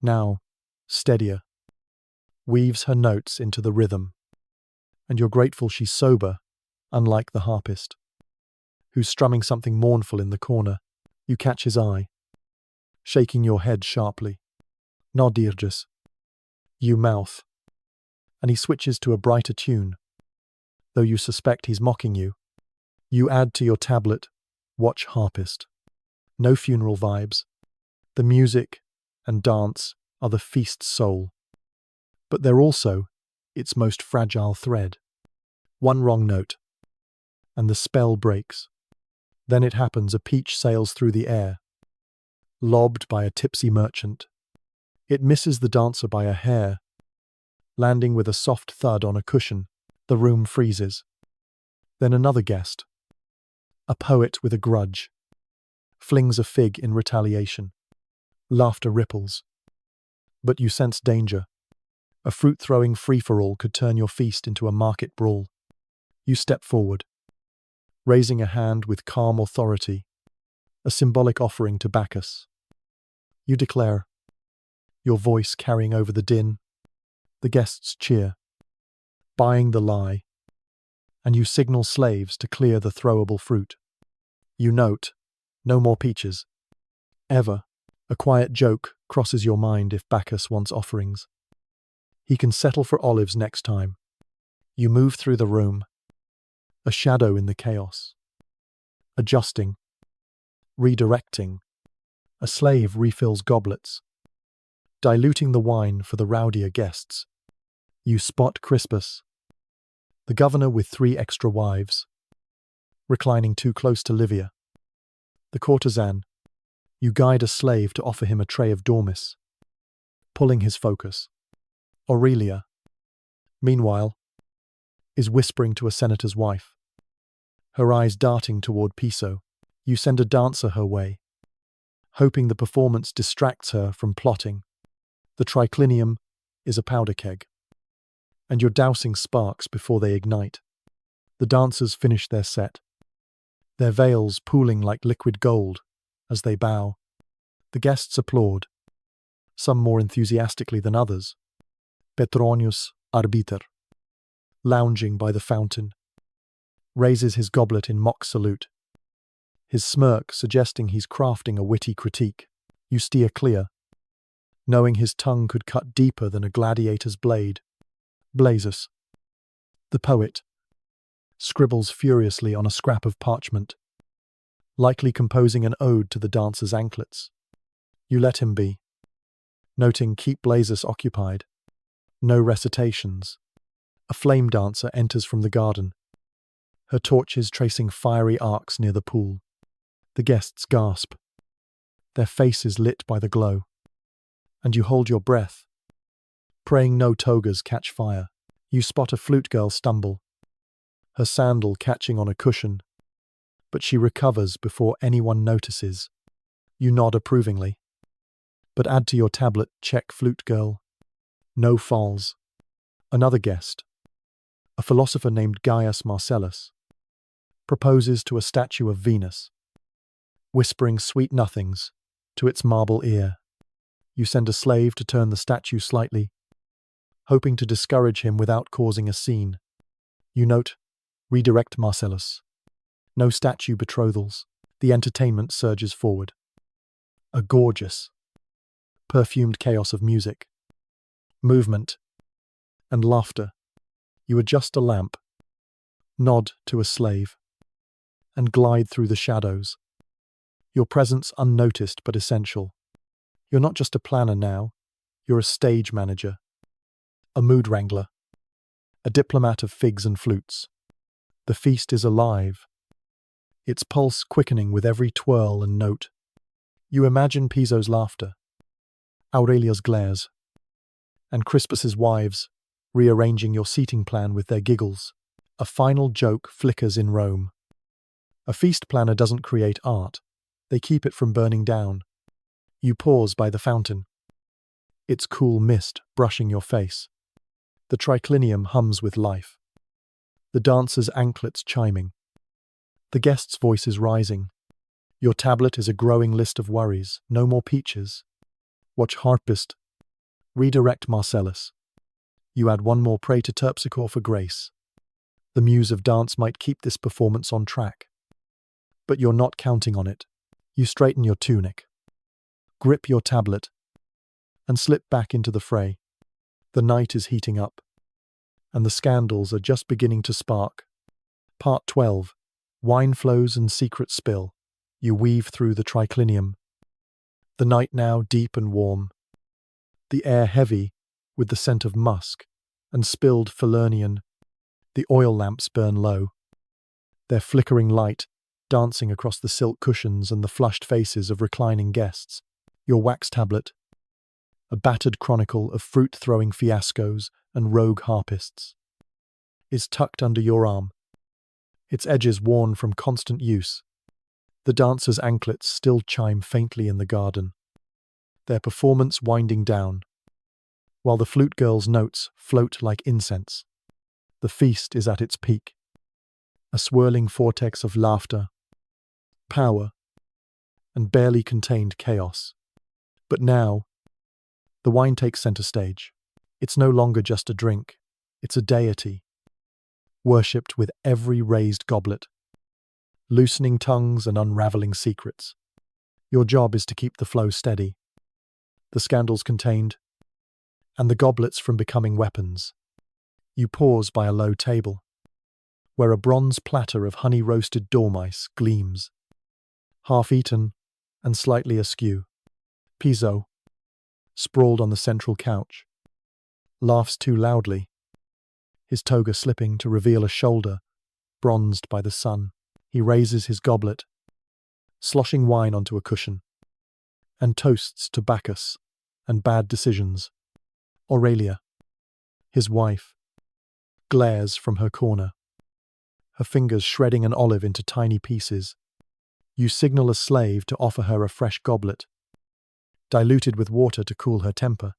now steadier, weaves her notes into the rhythm, and you're grateful she's sober, unlike the harpist, who's strumming something mournful in the corner. You catch his eye, shaking your head sharply. No dirges. You mouth, and he switches to a brighter tune. Though you suspect he's mocking you, you add to your tablet, watch harpist. No funeral vibes. The music and dance are the feast's soul, but they're also its most fragile thread. One wrong note, and the spell breaks. Then it happens: a peach sails through the air, lobbed by a tipsy merchant. It misses the dancer by a hair, landing with a soft thud on a cushion. The room freezes. Then another guest, a poet with a grudge, flings a fig in retaliation. Laughter ripples. But you sense danger. A fruit-throwing free-for-all could turn your feast into a market brawl. You step forward, raising a hand with calm authority, a symbolic offering to Bacchus. You declare, your voice carrying over the din. The guests cheer, buying the lie, and you signal slaves to clear the throwable fruit. You note, no more peaches. Ever. A quiet joke crosses your mind if Bacchus wants offerings. He can settle for olives next time. You move through the room, a shadow in the chaos. Adjusting, redirecting. A slave refills goblets, diluting the wine for the rowdier guests. You spot Crispus, the governor with 3 extra wives, reclining too close to Livia. The courtesan. You guide a slave to offer him a tray of dormice, pulling his focus. Aurelia, meanwhile, is whispering to a senator's wife, her eyes darting toward Piso. You send a dancer her way, hoping the performance distracts her from plotting. The triclinium is a powder keg. and you're dousing sparks before they ignite. The dancers finish their set, their veils pooling like liquid gold as they bow. The guests applaud, some more enthusiastically than others. Petronius Arbiter, lounging by the fountain, raises his goblet in mock salute, his smirk suggesting he's crafting a witty critique. You steer clear, knowing his tongue could cut deeper than a gladiator's blade. Blazes, the poet, scribbles furiously on a scrap of parchment, likely composing an ode to the dancer's anklets. You let him be, noting keep Blazes occupied. No recitations. A flame dancer enters from the garden, her torches tracing fiery arcs near the pool. The guests gasp, their faces lit by the glow, and you hold your breath, praying no togas catch fire. You spot a flute girl stumble, her sandal catching on a cushion, but she recovers before anyone notices. You nod approvingly, but add to your tablet, check flute girl. No falls. Another guest, a philosopher named Gaius Marcellus, proposes to a statue of Venus, whispering sweet nothings to its marble ear. You send a slave to turn the statue slightly, hoping to discourage him without causing a scene. You note, redirect Marcellus. No statue betrothals. The entertainment surges forward. A gorgeous, perfumed chaos of music, movement, and laughter. You adjust a lamp, nod to a slave, and glide through the shadows. Your presence unnoticed but essential. You're not just a planner now, you're a stage manager, a mood wrangler, a diplomat of figs and flutes. The feast is alive, its pulse quickening with every twirl and note. You imagine Piso's laughter, Aurelia's glares, and Crispus's wives rearranging your seating plan with their giggles. A final joke flickers in Rome. A feast planner doesn't create art, they keep it from burning down. You pause by the fountain, its cool mist brushing your face. The triclinium hums with life, the dancers' anklets chiming, the guests' voices rising. Your tablet is a growing list of worries. No more peaches. Watch harpist. Redirect Marcellus. You add one more prey to Terpsichore for grace. The muse of dance might keep this performance on track. But you're not counting on it. You straighten your tunic, grip your tablet, and slip back into the fray. The night is heating up, and the scandals are just beginning to spark. Part 12. Wine flows and secrets spill. You weave through the triclinium. The night now deep and warm, the air heavy with the scent of musk and spilled Falernian. The oil lamps burn low, their flickering light dancing across the silk cushions and the flushed faces of reclining guests. Your wax tablet, a battered chronicle of fruit-throwing fiascos and rogue harpists, is tucked under your arm, its edges worn from constant use. The dancers' anklets still chime faintly in the garden, their performance winding down, while the flute girl's notes float like incense. The feast is at its peak, a swirling vortex of laughter, power, and barely contained chaos. But now, the wine takes center stage. It's no longer just a drink, it's a deity, worshipped with every raised goblet, loosening tongues and unraveling secrets. Your job is to keep the flow steady, the scandals contained, and the goblets from becoming weapons. You pause by a low table, where a bronze platter of honey-roasted dormice gleams, half-eaten and slightly askew. Piso, sprawled on the central couch, laughs too loudly, his toga slipping to reveal a shoulder bronzed by the sun. He raises his goblet, sloshing wine onto a cushion, and toasts to Bacchus and bad decisions. Aurelia, his wife, glares from her corner, her fingers shredding an olive into tiny pieces. You signal a slave to offer her a fresh goblet, diluted with water to cool her temper.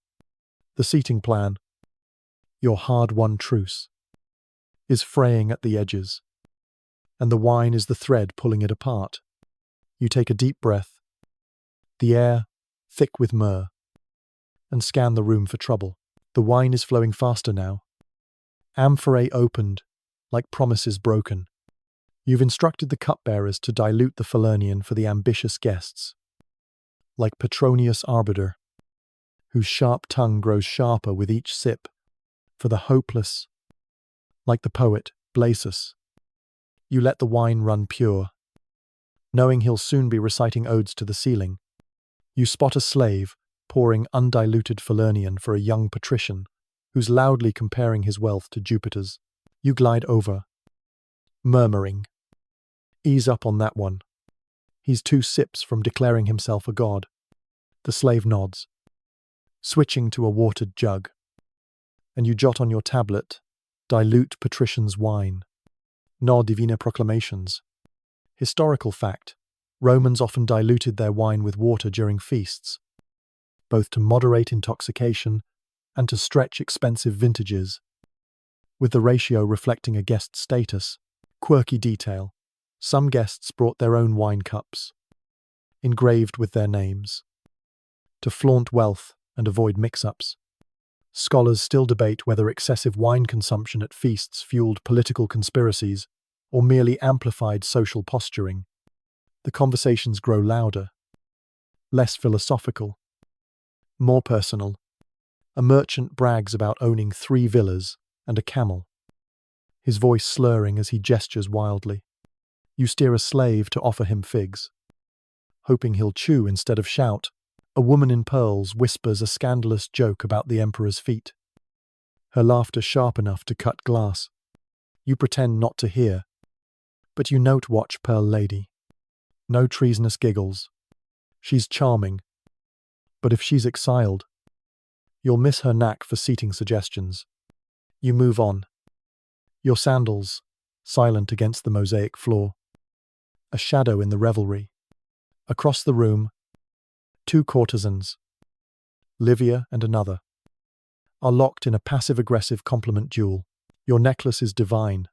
The seating plan, Your hard-won truce is fraying at the edges, and the wine is the thread pulling it apart. You take a deep breath, the air thick with myrrh, and scan the room for trouble. The wine is flowing faster now. Amphorae opened, like promises broken. You've instructed the cupbearers to dilute the Falernian for the ambitious guests, like Petronius Arbiter, whose sharp tongue grows sharper with each sip, for the hopeless, like the poet Blasus. You let the wine run pure, knowing he'll soon be reciting odes to the ceiling. You spot a slave pouring undiluted Falernian for a young patrician who's loudly comparing his wealth to Jupiter's. You glide over, murmuring, "Ease up on that one. He's 2 sips from declaring himself a god." The slave nods, switching to a watered jug, and you jot on your tablet, "Dilute patrician's wine. No divina proclamations." Historical fact: Romans often diluted their wine with water during feasts, both to moderate intoxication and to stretch expensive vintages, with the ratio reflecting a guest's status. Quirky detail: some guests brought their own wine cups, engraved with their names, to flaunt wealth and avoid mix-ups. Scholars still debate whether excessive wine consumption at feasts fueled political conspiracies or merely amplified social posturing. The conversations grow louder, less philosophical, more personal. A merchant brags about owning 3 villas and a camel, his voice slurring as he gestures wildly. You steer a slave to offer him figs, hoping he'll chew instead of shout. A woman in pearls whispers a scandalous joke about the emperor's feet, her laughter sharp enough to cut glass. You pretend not to hear, but you note-watch Pearl Lady. No treasonous giggles. She's charming, but if she's exiled, you'll miss her knack for seating suggestions. You move on, your sandals silent against the mosaic floor, a shadow in the revelry. Across the room, 2 courtesans, Livia and another, are locked in a passive-aggressive compliment duel. Your necklace is divine.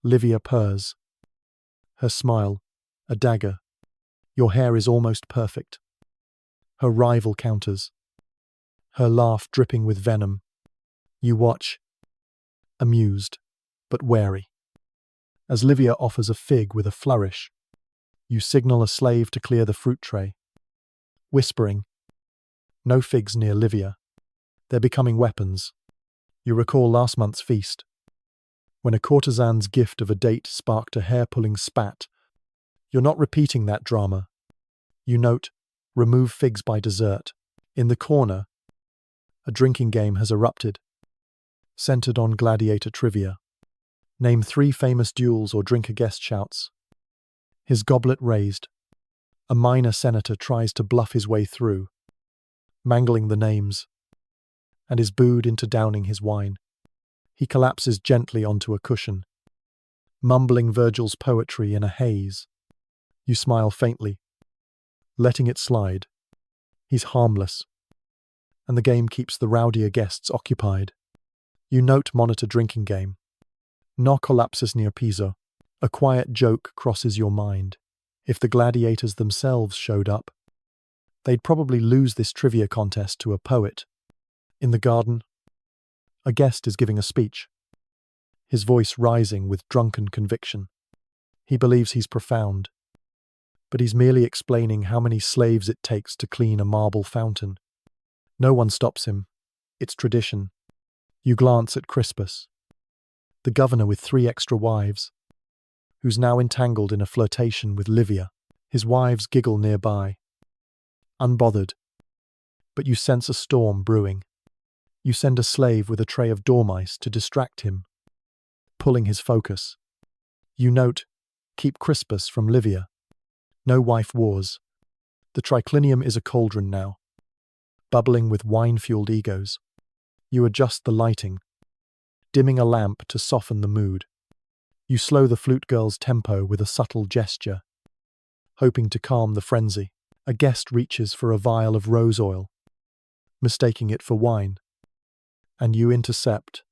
Livia purrs, her smile a dagger. Your hair is almost perfect. Her rival counters, her laugh dripping with venom. You watch, amused, but wary. As Livia offers a fig with a flourish, you signal a slave to clear the fruit tray, whispering, "No figs near Livia. They're becoming weapons." You recall last month's feast, when a courtesan's gift of a date sparked a hair-pulling spat. You're not repeating that drama. You note, "Remove figs by dessert." In the corner, a drinking game has erupted, centered on gladiator trivia. Name 3 famous duels or drink a guest shouts. His goblet raised. A minor senator tries to bluff his way through, mangling the names, and is booed into downing his wine. He collapses gently onto a cushion, mumbling Virgil's poetry in a haze. You smile faintly, letting it slide. He's harmless, and the game keeps the rowdier guests occupied. You monitor drinking game. No collapses near Piso. A quiet joke crosses your mind. If the gladiators themselves showed up, they'd probably lose this trivia contest to a poet. In the garden, a guest is giving a speech, his voice rising with drunken conviction. He believes he's profound, but he's merely explaining how many slaves it takes to clean a marble fountain. No one stops him. It's tradition. You glance at Crispus, the governor with 3 extra wives, who's now entangled in a flirtation with Livia. His wives giggle nearby, unbothered, but you sense a storm brewing. You send a slave with a tray of dormice to distract him, pulling his focus. You note, "Keep Crispus from Livia. No wife wars." The triclinium is a cauldron now, bubbling with wine-fueled egos. You adjust the lighting, dimming a lamp to soften the mood. You slow the flute girl's tempo with a subtle gesture, hoping to calm the frenzy. A guest reaches for a vial of rose oil, mistaking it for wine. and you intercept,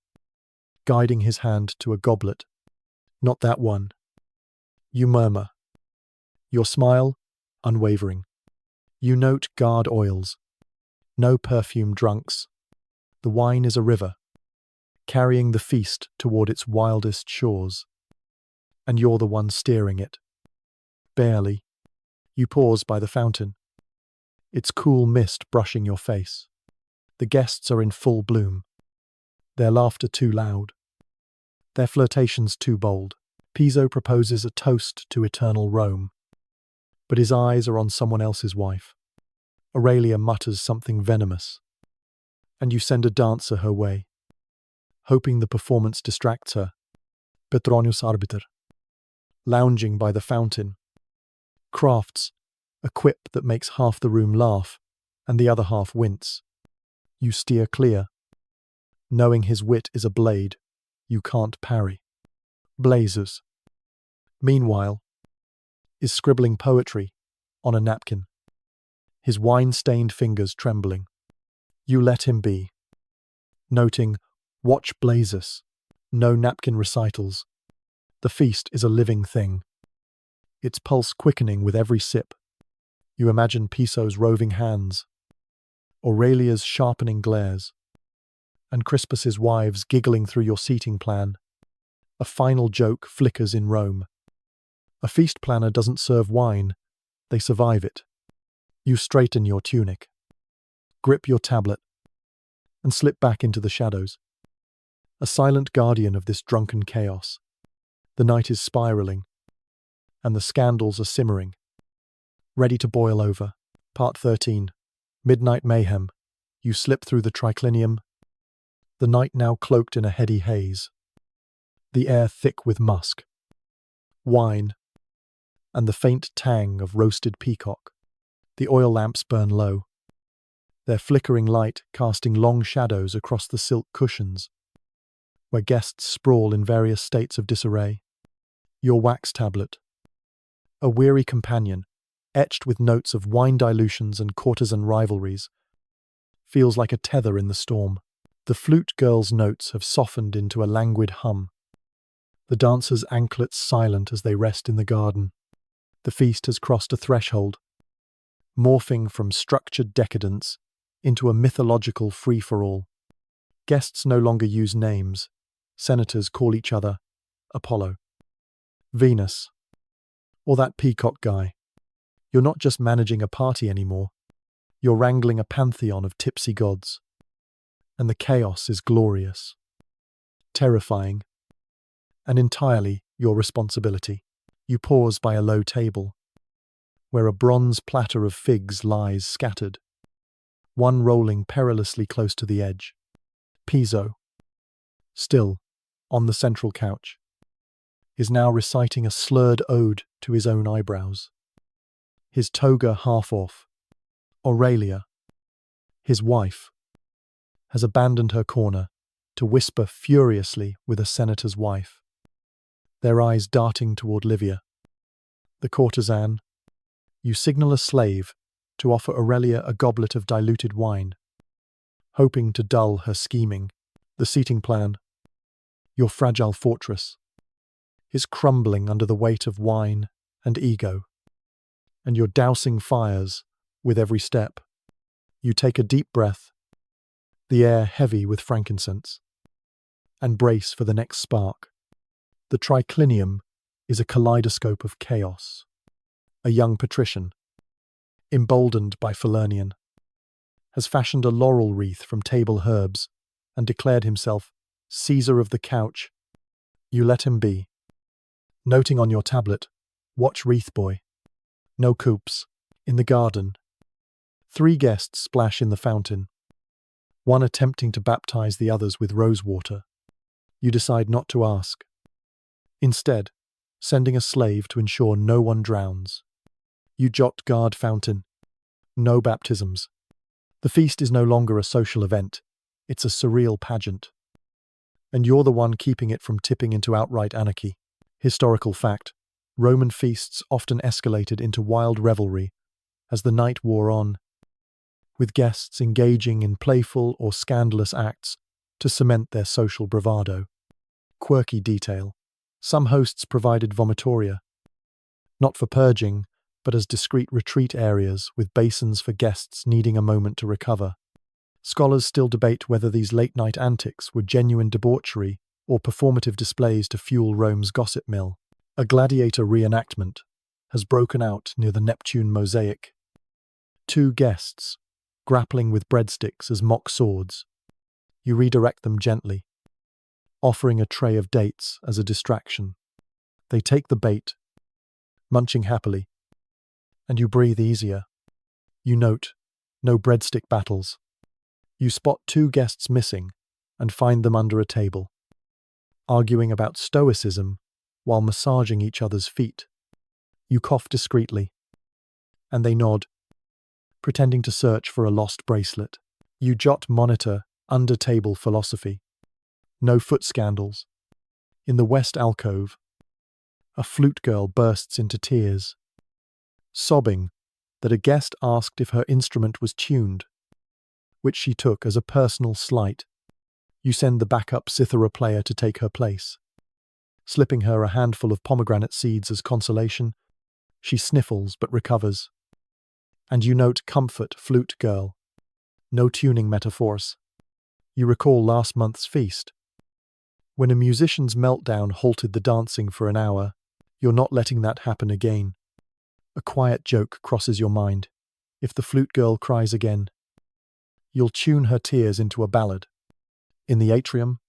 guiding his hand to a goblet. Not that one. You murmur. Your smile, unwavering. You note guard oils. No perfume drunks. The wine is a river, carrying the feast toward its wildest shores. And you're the one steering it. Barely. You pause by the fountain. Its cool mist brushing your face. The guests are in full bloom. Their laughter too loud. Their flirtations too bold. Piso proposes a toast to eternal Rome. But his eyes are on someone else's wife. Aurelia mutters something venomous. And you send a dancer her way, hoping the performance distracts her. Petronius Arbiter. Lounging by the fountain. Crafts a quip that makes half the room laugh and the other half wince. You steer clear. Knowing his wit is a blade, you can't parry. Blazes. Meanwhile, is scribbling poetry on a napkin, his wine-stained fingers trembling. You let him be, noting, watch Blazes, no napkin recitals. The feast is a living thing, its pulse quickening with every sip. You imagine Piso's roving hands, Aurelia's sharpening glares, and Crispus's wives giggling through your seating plan. A final joke flickers in Rome. A feast planner doesn't serve wine, they survive it. You straighten your tunic, grip your tablet, and slip back into the shadows. A silent guardian of this drunken chaos. The night is spiraling, and the scandals are simmering, ready to boil over. Part 13. Midnight Mayhem. You slip through the triclinium, the night now cloaked in a heady haze. The air thick with musk, wine, and the faint tang of roasted peacock. The oil lamps burn low, their flickering light casting long shadows across the silk cushions, where guests sprawl in various states of disarray. Your wax tablet, a weary companion, etched with notes of wine dilutions and courtesan rivalries, feels like a tether in the storm. The flute girl's notes have softened into a languid hum. The dancers' anklets silent as they rest in the garden. The feast has crossed a threshold, morphing from structured decadence into a mythological free-for-all. Guests no longer use names. Senators call each other Apollo, Venus, or that peacock guy. You're not just managing a party anymore. You're wrangling a pantheon of tipsy gods. And the chaos is glorious, terrifying, and entirely your responsibility. You pause by a low table, where a bronze platter of figs lies scattered, one rolling perilously close to the edge. Piso, still on the central couch, is now reciting a slurred ode to his own eyebrows. His toga half off. Aurelia, his wife, has abandoned her corner to whisper furiously with a senator's wife, their eyes darting toward Livia. The courtesan, you signal a slave to offer Aurelia a goblet of diluted wine, hoping to dull her scheming. The seating plan, your fragile fortress, is crumbling under the weight of wine and ego, and you're dousing fires with every step. You take a deep breath, the air heavy with frankincense, and brace for the next spark. The triclinium is a kaleidoscope of chaos. A young patrician, emboldened by Falernian, has fashioned a laurel wreath from table herbs and declared himself Caesar of the couch. You let him be, noting on your tablet, watch wreath boy. No coops. In the garden, 3 guests splash in the fountain, one attempting to baptize the others with rose water. You decide not to ask, instead sending a slave to ensure no one drowns. You jot guard fountain, no baptisms. The feast is no longer a social event, it's a surreal pageant. And you're the one keeping it from tipping into outright anarchy. Historical fact, Roman feasts often escalated into wild revelry as the night wore on, with guests engaging in playful or scandalous acts to cement their social bravado. Quirky detail. Some hosts provided vomitoria, not for purging, but as discreet retreat areas with basins for guests needing a moment to recover. Scholars still debate whether these late-night antics were genuine debauchery or performative displays to fuel Rome's gossip mill. A gladiator reenactment has broken out near the Neptune mosaic. Two guests, grappling with breadsticks as mock swords. You redirect them gently, offering a tray of dates as a distraction. They take the bait, munching happily, and you breathe easier. You note, no breadstick battles. You spot two guests missing and find them under a table, arguing about stoicism while massaging each other's feet. You cough discreetly, and they nod, pretending to search for a lost bracelet. You monitor under-table philosophy. No foot scandals. In the west alcove, a flute girl bursts into tears, sobbing that a guest asked if her instrument was tuned, which she took as a personal slight. You send the backup cithara player to take her place. Slipping her a handful of pomegranate seeds as consolation, she sniffles but recovers. And you note comfort, flute girl. No tuning metaphors. You recall last month's feast. When a musician's meltdown halted the dancing for an hour, you're not letting that happen again. A quiet joke crosses your mind. If the flute girl cries again, you'll tune her tears into a ballad. In the atrium,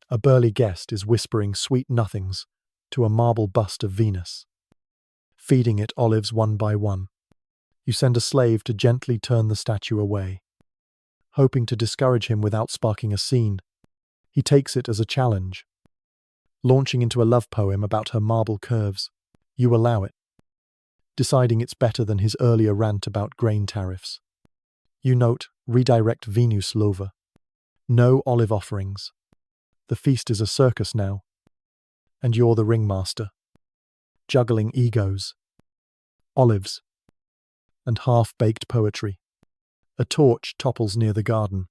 a burly guest is whispering sweet nothings to a marble bust of Venus, feeding it olives one by one. You send a slave to gently turn the statue away, hoping to discourage him without sparking a scene. He takes it as a challenge, launching into a love poem about her marble curves. You allow it, deciding it's better than his earlier rant about grain tariffs. You note, redirect Venus Lova. No olive offerings. The feast is a circus now, and you're the ringmaster, juggling egos, olives, and half-baked poetry. A torch topples near the garden,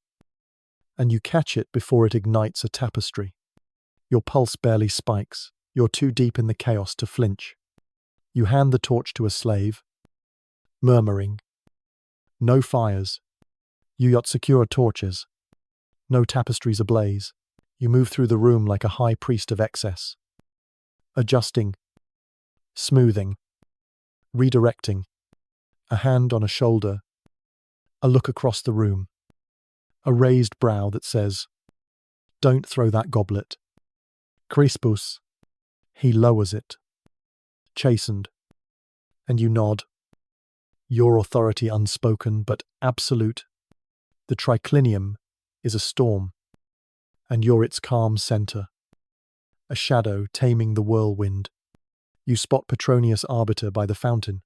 and you catch it before it ignites a tapestry. Your pulse barely spikes. You're too deep in the chaos to flinch. You hand the torch to a slave, murmuring, "No fires." You secure torches. No tapestries ablaze. You move through the room like a high priest of excess, adjusting, smoothing, redirecting, a hand on a shoulder, a look across the room, a raised brow that says, "Don't throw that goblet." Crispus. He lowers it, chastened, and you nod. Your authority unspoken but absolute. The triclinium is a storm, and you're its calm center, a shadow taming the whirlwind. You spot Petronius Arbiter by the fountain,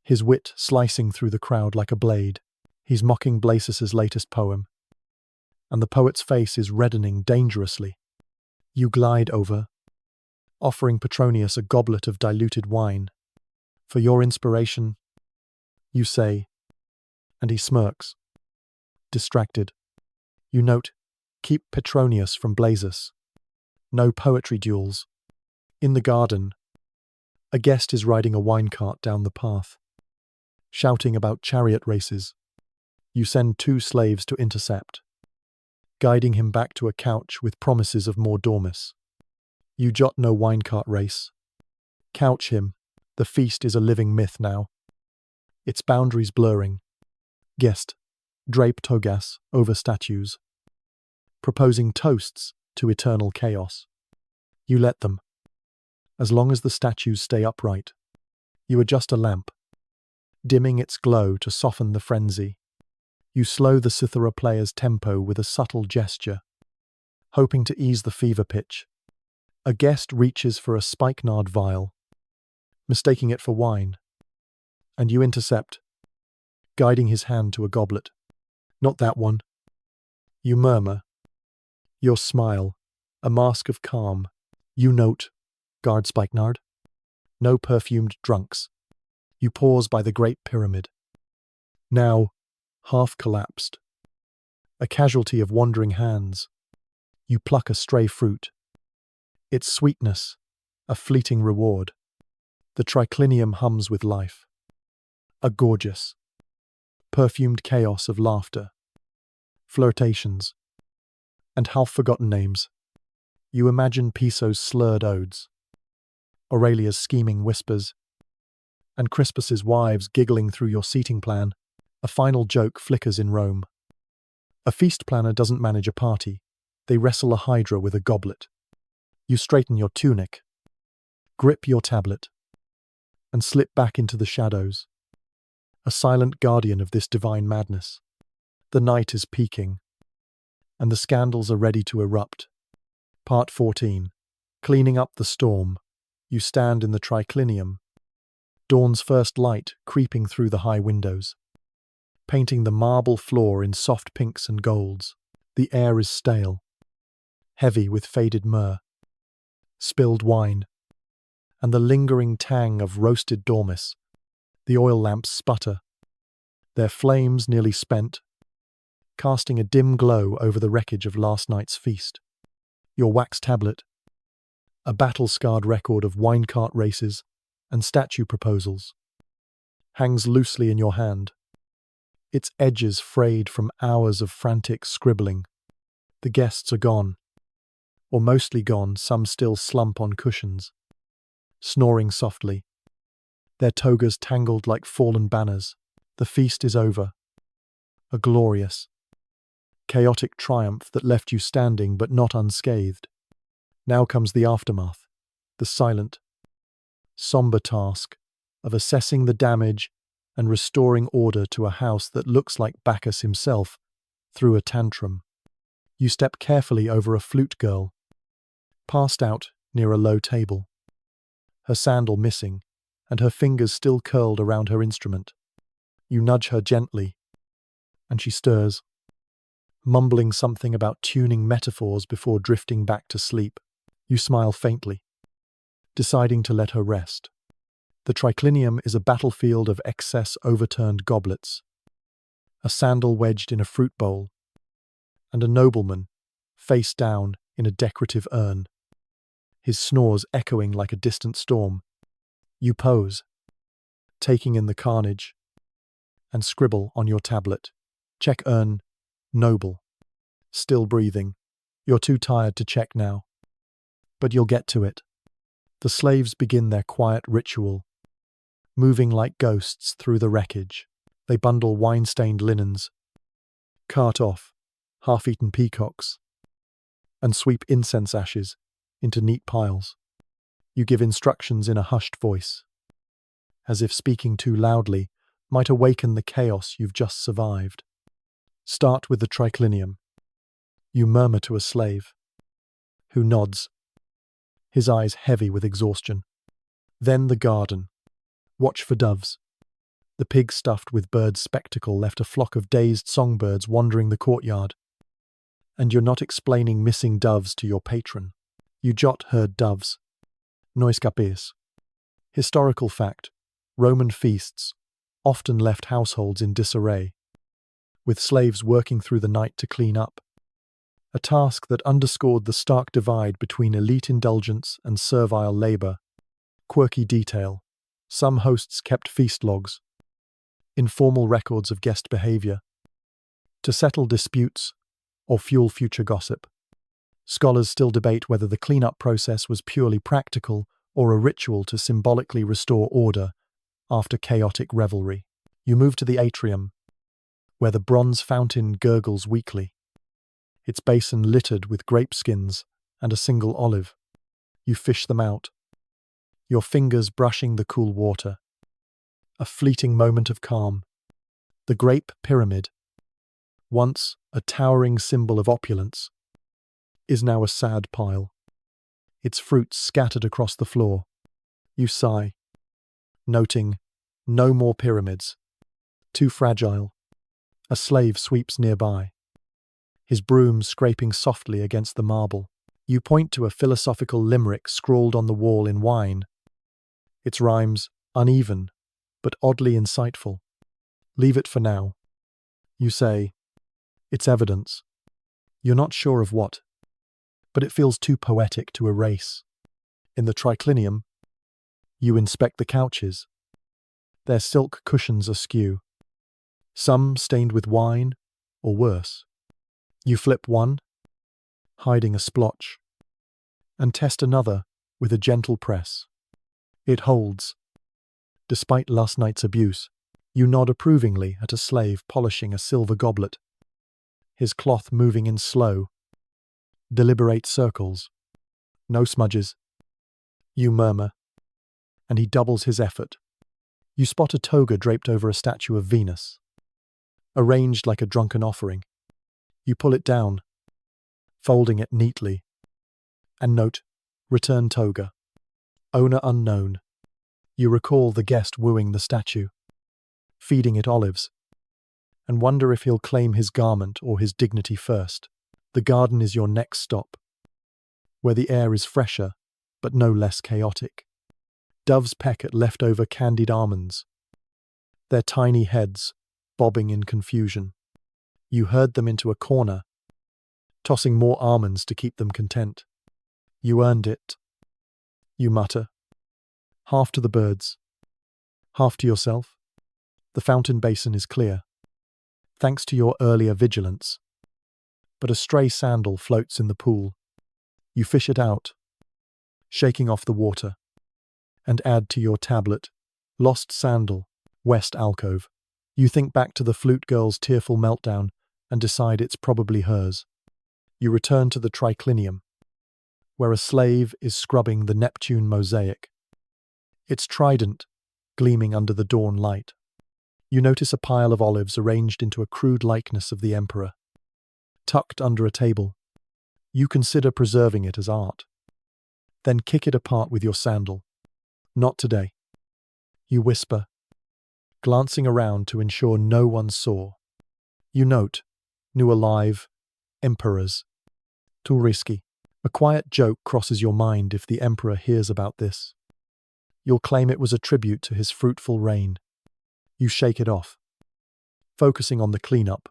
his wit slicing through the crowd like a blade. He's mocking Blasus's latest poem, and the poet's face is reddening dangerously. You glide over, offering Petronius a goblet of diluted wine. "For your inspiration," you say, and he smirks, distracted. You note, keep Petronius from Blasus. No poetry duels. In the garden, a guest is riding a wine cart down the path, shouting about chariot races. You send two slaves to intercept, guiding him back to a couch with promises of more dormice. You jot no winecart race. Couch him. The feast is a living myth now, its boundaries blurring. Guest, drape togas over statues, proposing toasts to eternal chaos. You let them, as long as the statues stay upright. You adjust a lamp, dimming its glow to soften the frenzy. You slow the cithara player's tempo with a subtle gesture, hoping to ease the fever pitch. A guest reaches for a spikenard vial, mistaking it for wine, and you intercept, guiding his hand to a goblet. "Not that one." You murmur, your smile, a mask of calm. You note, guard spikenard. No perfumed drunks. You pause by the Great Pyramid, now half collapsed. a casualty of wandering hands. You pluck a stray fruit. Its sweetness, a fleeting reward. The triclinium hums with life. A gorgeous, perfumed chaos of laughter, flirtations, and half-forgotten names. You imagine Piso's slurred odes, Aurelia's scheming whispers, and Crispus's wives giggling through your seating plan. A final joke flickers in Rome. A feast planner doesn't manage a party. They wrestle a hydra with a goblet. You straighten your tunic, grip your tablet, and slip back into the shadows, a silent guardian of this divine madness. The night is peaking, and the scandals are ready to erupt. Part 14. Cleaning up the storm. You stand in the triclinium, dawn's first light creeping through the high windows, painting the marble floor in soft pinks and golds. The air is stale, heavy with faded myrrh, spilled wine, and the lingering tang of roasted dormice. The oil lamps sputter, their flames nearly spent, casting a dim glow over the wreckage of last night's feast. Your wax tablet, a battle-scarred record of wine cart races and statue proposals, hangs loosely in your hand, its edges frayed from hours of frantic scribbling. The guests are gone, or mostly gone, some still slump on cushions, snoring softly, their togas tangled like fallen banners. The feast is over, a glorious, chaotic triumph that left you standing but not unscathed. Now comes the aftermath, the silent, somber task of assessing the damage and restoring order to a house that looks like Bacchus himself through a tantrum. You step carefully over a flute girl, passed out near a low table, her sandal missing and her fingers still curled around her instrument. You nudge her gently, and she stirs, mumbling something about tuning metaphors before drifting back to sleep. You smile faintly, deciding to let her rest. The triclinium is a battlefield of excess overturned goblets, a sandal wedged in a fruit bowl, and a nobleman, face down in a decorative urn, his snores echoing like a distant storm. You pose, taking in the carnage, and scribble on your tablet. Check urn, noble, still breathing. You're too tired to check now, but you'll get to it. The slaves begin their quiet ritual, moving like ghosts through the wreckage. They bundle wine-stained linens, cart off half-eaten peacocks, and sweep incense ashes into neat piles. You give instructions in a hushed voice, as if speaking too loudly might awaken the chaos you've just survived. Start with the triclinium. You murmur to a slave, who nods, his eyes heavy with exhaustion. Then the garden. Watch for doves. The pig stuffed with bird spectacle left a flock of dazed songbirds wandering the courtyard. And you're not explaining missing doves to your patron. You jot heard doves. Nois capes. Historical fact. Roman feasts often left households in disarray, with slaves working through the night to clean up. A task that underscored the stark divide between elite indulgence and servile labor. Quirky detail. Some hosts kept feast logs, informal records of guest behavior, to settle disputes or fuel future gossip. Scholars still debate whether the cleanup process was purely practical or a ritual to symbolically restore order after chaotic revelry. You move to the atrium, where the bronze fountain gurgles weakly, its basin littered with grape skins and a single olive. You fish them out, your fingers brushing the cool water. A fleeting moment of calm. The grape pyramid, once a towering symbol of opulence, is now a sad pile, its fruits scattered across the floor. You sigh, noting, no more pyramids. Too fragile. A slave sweeps nearby, his broom scraping softly against the marble. You point to a philosophical limerick scrawled on the wall in wine. Its rhymes uneven, but oddly insightful. Leave it for now. You say, It's evidence. You're not sure of what, but it feels too poetic to erase. In the triclinium, you inspect the couches. Their silk cushions askew, some stained with wine, or worse. You flip one, hiding a splotch, and test another with a gentle press. It holds. Despite last night's abuse, you nod approvingly at a slave polishing a silver goblet, his cloth moving in slow, deliberate circles. No smudges. You murmur, and he doubles his effort. You spot a toga draped over a statue of Venus, arranged like a drunken offering. You pull it down, folding it neatly, and note, return toga. Owner unknown. You recall the guest wooing the statue, feeding it olives, and wonder if he'll claim his garment or his dignity first. The garden is your next stop, where the air is fresher, but no less chaotic. Doves peck at leftover candied almonds, their tiny heads bobbing in confusion. You herd them into a corner, tossing more almonds to keep them content. You earned it, you mutter. Half to the birds, half to yourself. The fountain basin is clear, thanks to your earlier vigilance. But a stray sandal floats in the pool. You fish it out, shaking off the water, and add to your tablet, lost sandal, west alcove. You think back to the flute girl's tearful meltdown and decide it's probably hers. You return to the triclinium, where a slave is scrubbing the Neptune mosaic, its trident gleaming under the dawn light. You notice a pile of olives arranged into a crude likeness of the emperor, tucked under a table. You consider preserving it as art, then kick it apart with your sandal. Not today. You whisper, glancing around to ensure no one saw. You note, new alive, emperors. Too risky. A quiet joke crosses your mind if the emperor hears about this. You'll claim it was a tribute to his fruitful reign. You shake it off, focusing on the cleanup.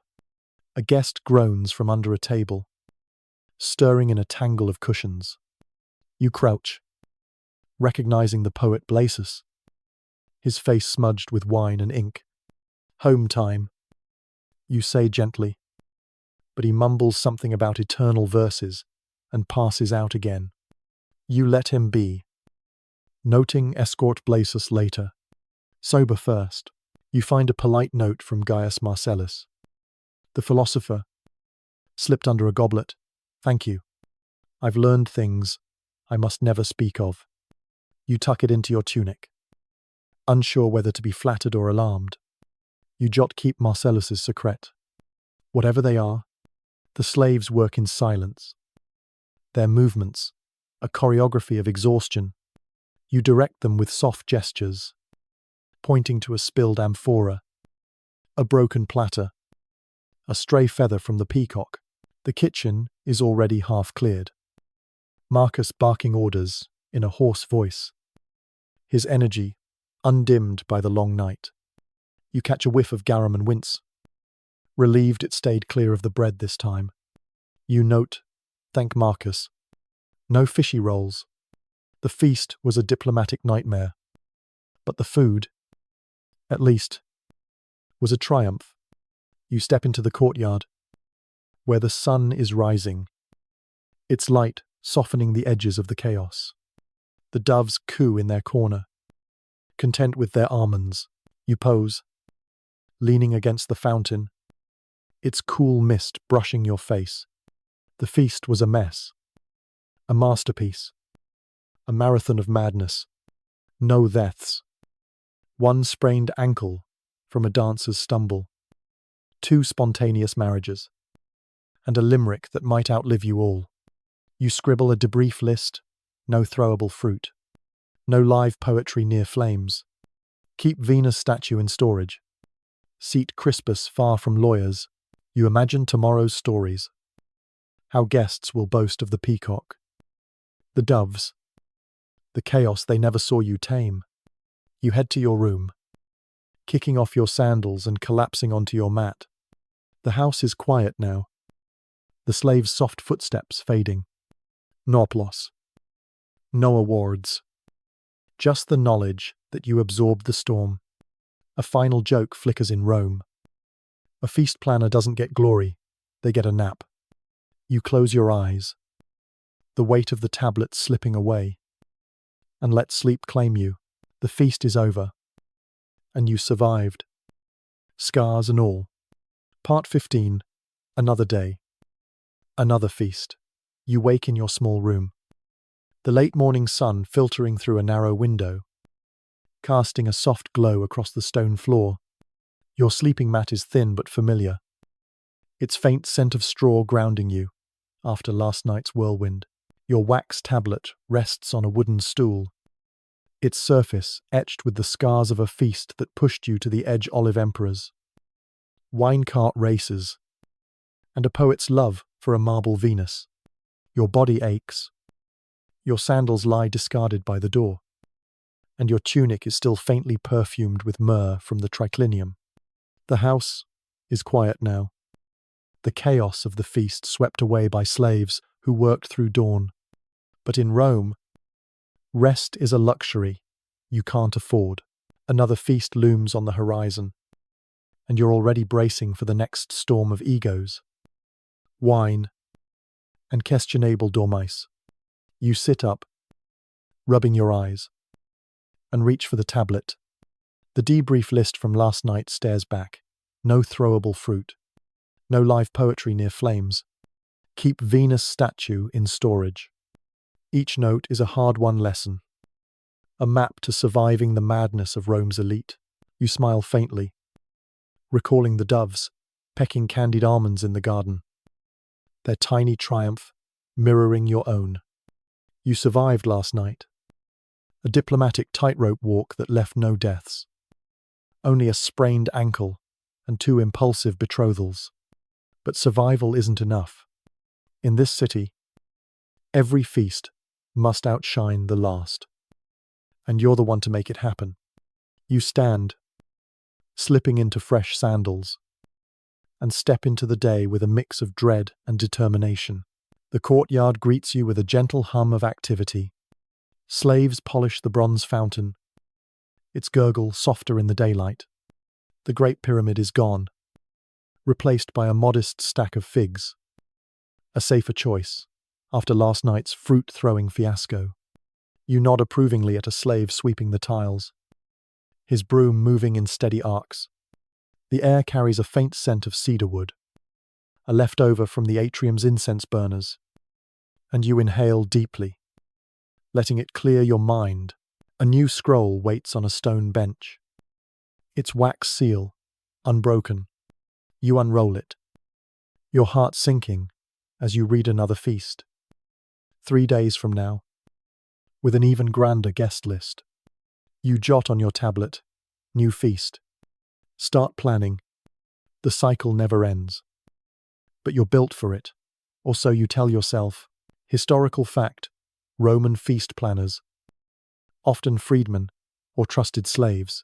A guest groans from under a table, stirring in a tangle of cushions. You crouch, recognizing the poet Blasius, his face smudged with wine and ink. Home time, you say gently, but he mumbles something about eternal verses and passes out again. You let him be, noting escort Blasius later. Sober first, you find a polite note from Gaius Marcellus, the philosopher, slipped under a goblet. Thank you. I've learned things I must never speak of. You tuck it into your tunic, unsure whether to be flattered or alarmed. You jot keep Marcellus's secret. Whatever they are, the slaves work in silence. Their movements, a choreography of exhaustion. You direct them with soft gestures, pointing to a spilled amphora, a broken platter, a stray feather from the peacock. The kitchen is already half cleared. Marcus barking orders in a hoarse voice, his energy undimmed by the long night. You catch a whiff of garum and wince, relieved it stayed clear of the bread this time. You note, thank Marcus. No fishy rolls. The feast was a diplomatic nightmare, but the food, at least, was a triumph. You step into the courtyard, where the sun is rising, its light softening the edges of the chaos. The doves coo in their corner, content with their almonds. You pose, leaning against the fountain, its cool mist brushing your face. The feast was a mess, a masterpiece, a marathon of madness. No deaths. One sprained ankle from a dancer's stumble. 2 spontaneous marriages. And a limerick that might outlive you all. You scribble a debrief list, no throwable fruit. No live poetry near flames. Keep Venus statue in storage. Seat Crispus far from lawyers. You imagine tomorrow's stories. How guests will boast of the peacock, the doves, the chaos they never saw you tame. You head to your room, kicking off your sandals and collapsing onto your mat. The house is quiet now, the slave's soft footsteps fading. No applause. No awards. Just the knowledge that you absorbed the storm. A final joke flickers in Rome. A feast planner doesn't get glory, they get a nap. You close your eyes, the weight of the tablet slipping away, and let sleep claim you. The feast is over, and you survived. Scars and all. Part 15. Another day. Another feast. You wake in your small room. The late morning sun filtering through a narrow window, casting a soft glow across the stone floor. Your sleeping mat is thin but familiar, its faint scent of straw grounding you after last night's whirlwind. Your wax tablet rests on a wooden stool, its surface etched with the scars of a feast that pushed you to the edge. Olive emperors, wine cart races, and a poet's love for a marble Venus. Your body aches. Your sandals lie discarded by the door, and your tunic is still faintly perfumed with myrrh from the triclinium. The house is quiet now, the chaos of the feast swept away by slaves who worked through dawn. But in Rome, rest is a luxury you can't afford. Another feast looms on the horizon, and you're already bracing for the next storm of egos, wine, and questionable dormice. You sit up, rubbing your eyes, and reach for the tablet. The debrief list from last night stares back. No throwable fruit. No live poetry near flames. Keep Venus statue in storage. Each note is a hard-won lesson. A map to surviving the madness of Rome's elite. You smile faintly, recalling the doves, pecking candied almonds in the garden. Their tiny triumph mirroring your own. You survived last night. A diplomatic tightrope walk that left no deaths. Only a sprained ankle and 2 impulsive betrothals. But survival isn't enough. In this city, every feast must outshine the last. And you're the one to make it happen. You stand, slipping into fresh sandals, and step into the day with a mix of dread and determination. The courtyard greets you with a gentle hum of activity. Slaves polish the bronze fountain, its gurgle softer in the daylight. The Great Pyramid is gone, replaced by a modest stack of figs. A safer choice, after last night's fruit-throwing fiasco. You nod approvingly at a slave sweeping the tiles, his broom moving in steady arcs. The air carries a faint scent of cedarwood, a leftover from the atrium's incense burners, and you inhale deeply, letting it clear your mind. A new scroll waits on a stone bench, its wax seal unbroken. You unroll it, your heart sinking as you read another feast. 3 days from now, with an even grander guest list. You jot on your tablet, new feast. Start planning. The cycle never ends. But you're built for it, or so you tell yourself. Historical fact: Roman feast planners, often freedmen or trusted slaves.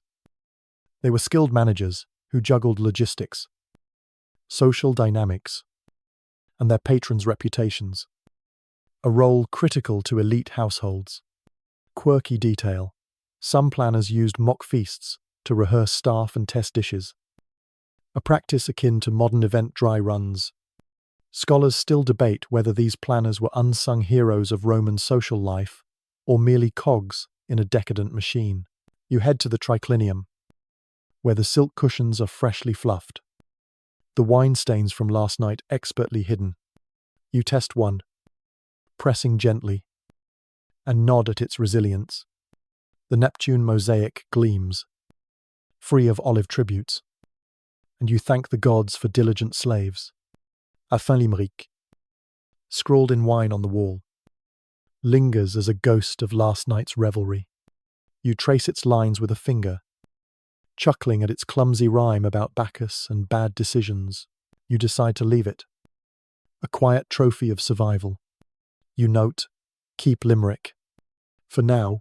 They were skilled managers who juggled logistics, social dynamics, and their patrons' reputations. A role critical to elite households. Quirky detail: some planners used mock feasts to rehearse staff and test dishes. A practice akin to modern event dry runs. Scholars still debate whether these planners were unsung heroes of Roman social life or merely cogs in a decadent machine. You head to the triclinium, where the silk cushions are freshly fluffed, the wine stains from last night expertly hidden. You test one, pressing gently, and nod at its resilience. The Neptune mosaic gleams, free of olive tributes, and you thank the gods for diligent slaves. A fin limerick, scrawled in wine on the wall, lingers as a ghost of last night's revelry. You trace its lines with a finger, chuckling at its clumsy rhyme about Bacchus and bad decisions. You decide to leave it, a quiet trophy of survival. You note, keep limerick. For now,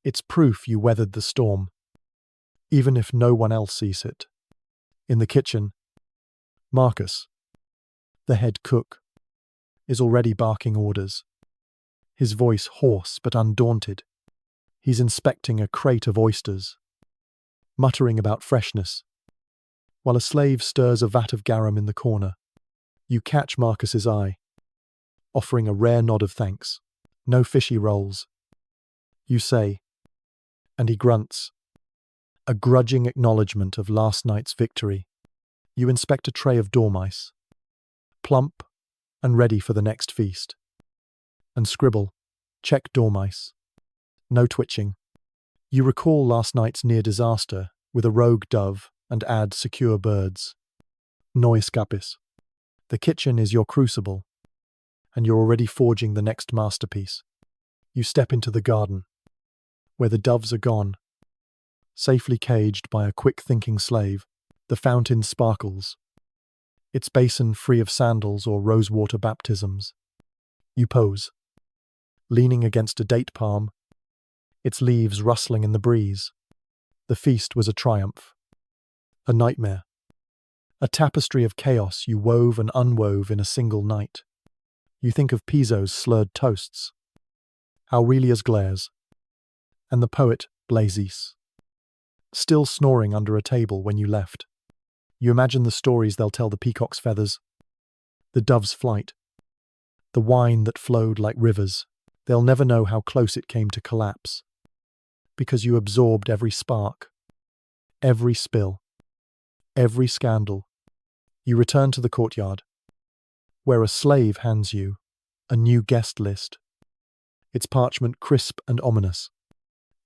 it's proof you weathered the storm, even if no one else sees it. In the kitchen, Marcus, the head cook, is already barking orders, his voice hoarse but undaunted. He's inspecting a crate of oysters, muttering about freshness, while a slave stirs a vat of garum in the corner. You catch Marcus's eye, offering a rare nod of thanks. No fishy rolls, you say, and he grunts, a grudging acknowledgement of last night's victory. You inspect a tray of dormice, plump and ready for the next feast, and scribble, check dormice. No twitching. You recall last night's near disaster with a rogue dove and add secure birds. No escapis. The kitchen is your crucible, and you're already forging the next masterpiece. You step into the garden, where the doves are gone, safely caged by a quick-thinking slave. The fountain sparkles, its basin free of sandals or rosewater baptisms. You pose, leaning against a date palm, its leaves rustling in the breeze. The feast was a triumph, a nightmare, a tapestry of chaos you wove and unwove in a single night. You think of Piso's slurred toasts, Aurelia's glares, and the poet Blazes, still snoring under a table when you left. You imagine the stories they'll tell the peacock's feathers, the dove's flight, the wine that flowed like rivers. They'll never know how close it came to collapse, because you absorbed every spark, every spill, every scandal. You return to the courtyard, where a slave hands you a new guest list, its parchment crisp and ominous.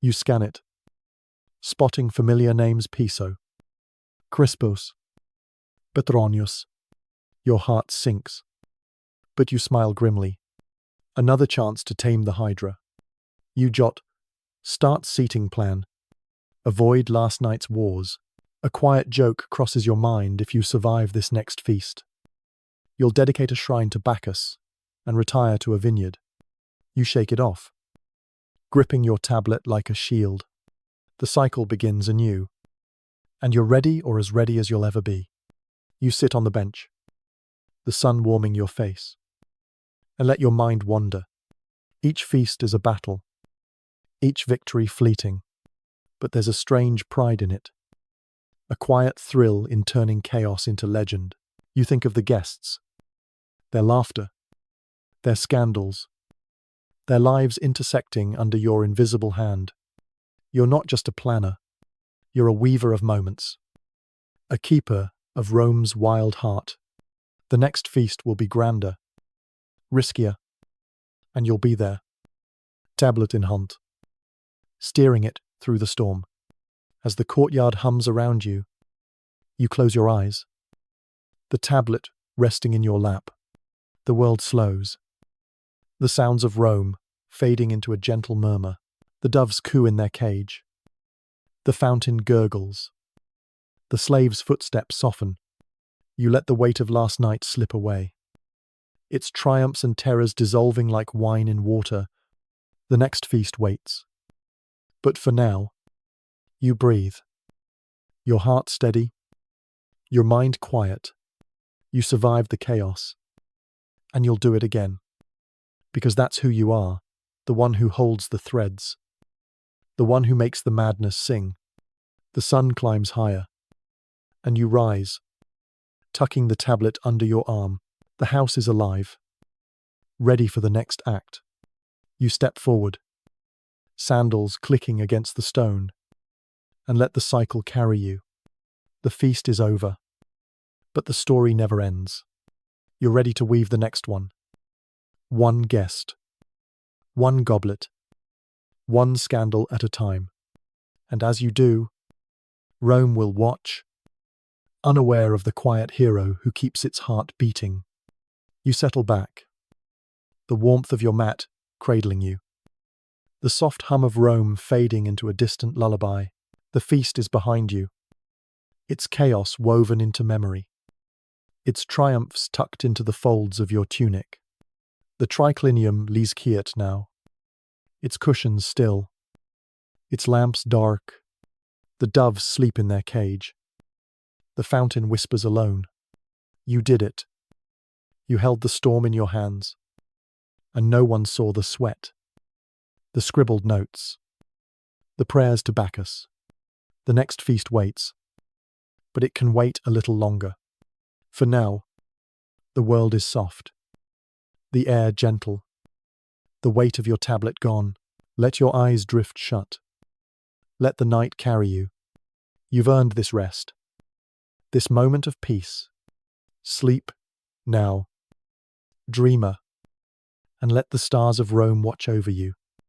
You scan it, spotting familiar names: Piso, Crispus, Petronius. Your heart sinks, but you smile grimly. Another chance to tame the Hydra. You jot, start seating plan, avoid last night's wars. A quiet joke crosses your mind: if you survive this next feast, you'll dedicate a shrine to Bacchus and retire to a vineyard. You shake it off, gripping your tablet like a shield. The cycle begins anew, and you're ready, or as ready as you'll ever be. You sit on the bench, the sun warming your face, and let your mind wander. Each feast is a battle, each victory fleeting, but there's a strange pride in it, a quiet thrill in turning chaos into legend. You think of the guests, their laughter, their scandals, their lives intersecting under your invisible hand. You're not just a planner, you're a weaver of moments, a keeper of Rome's wild heart. The next feast will be grander, riskier, and you'll be there, tablet in hand, steering it through the storm. As the courtyard hums around you, you close your eyes, the tablet resting in your lap. The world slows, the sounds of Rome fading into a gentle murmur. The doves coo in their cage, the fountain gurgles, the slave's footsteps soften. You let the weight of last night slip away, its triumphs and terrors dissolving like wine in water. The next feast waits. But for now, you breathe, your heart steady, your mind quiet. You survived the chaos, and you'll do it again, because that's who you are, the one who holds the threads, the one who makes the madness sing. The sun climbs higher, and you rise, tucking the tablet under your arm. The house is alive, ready for the next act. You step forward, sandals clicking against the stone, and let the cycle carry you. The feast is over, but the story never ends. You're ready to weave the next one. One guest, one goblet, one scandal at a time. And as you do, Rome will watch, unaware of the quiet hero who keeps its heart beating. You settle back, the warmth of your mat cradling you, the soft hum of Rome fading into a distant lullaby. The feast is behind you, its chaos woven into memory, its triumphs tucked into the folds of your tunic. The triclinium lies quiet now, its cushions still, its lamps dark. The doves sleep in their cage. The fountain whispers alone. You did it. You held the storm in your hands, and no one saw the sweat, the scribbled notes, the prayers to Bacchus. The next feast waits, but it can wait a little longer. For now, the world is soft, the air gentle, the weight of your tablet gone. Let your eyes drift shut. Let the night carry you. You've earned this rest, this moment of peace. Sleep now, dreamer, and let the stars of Rome watch over you.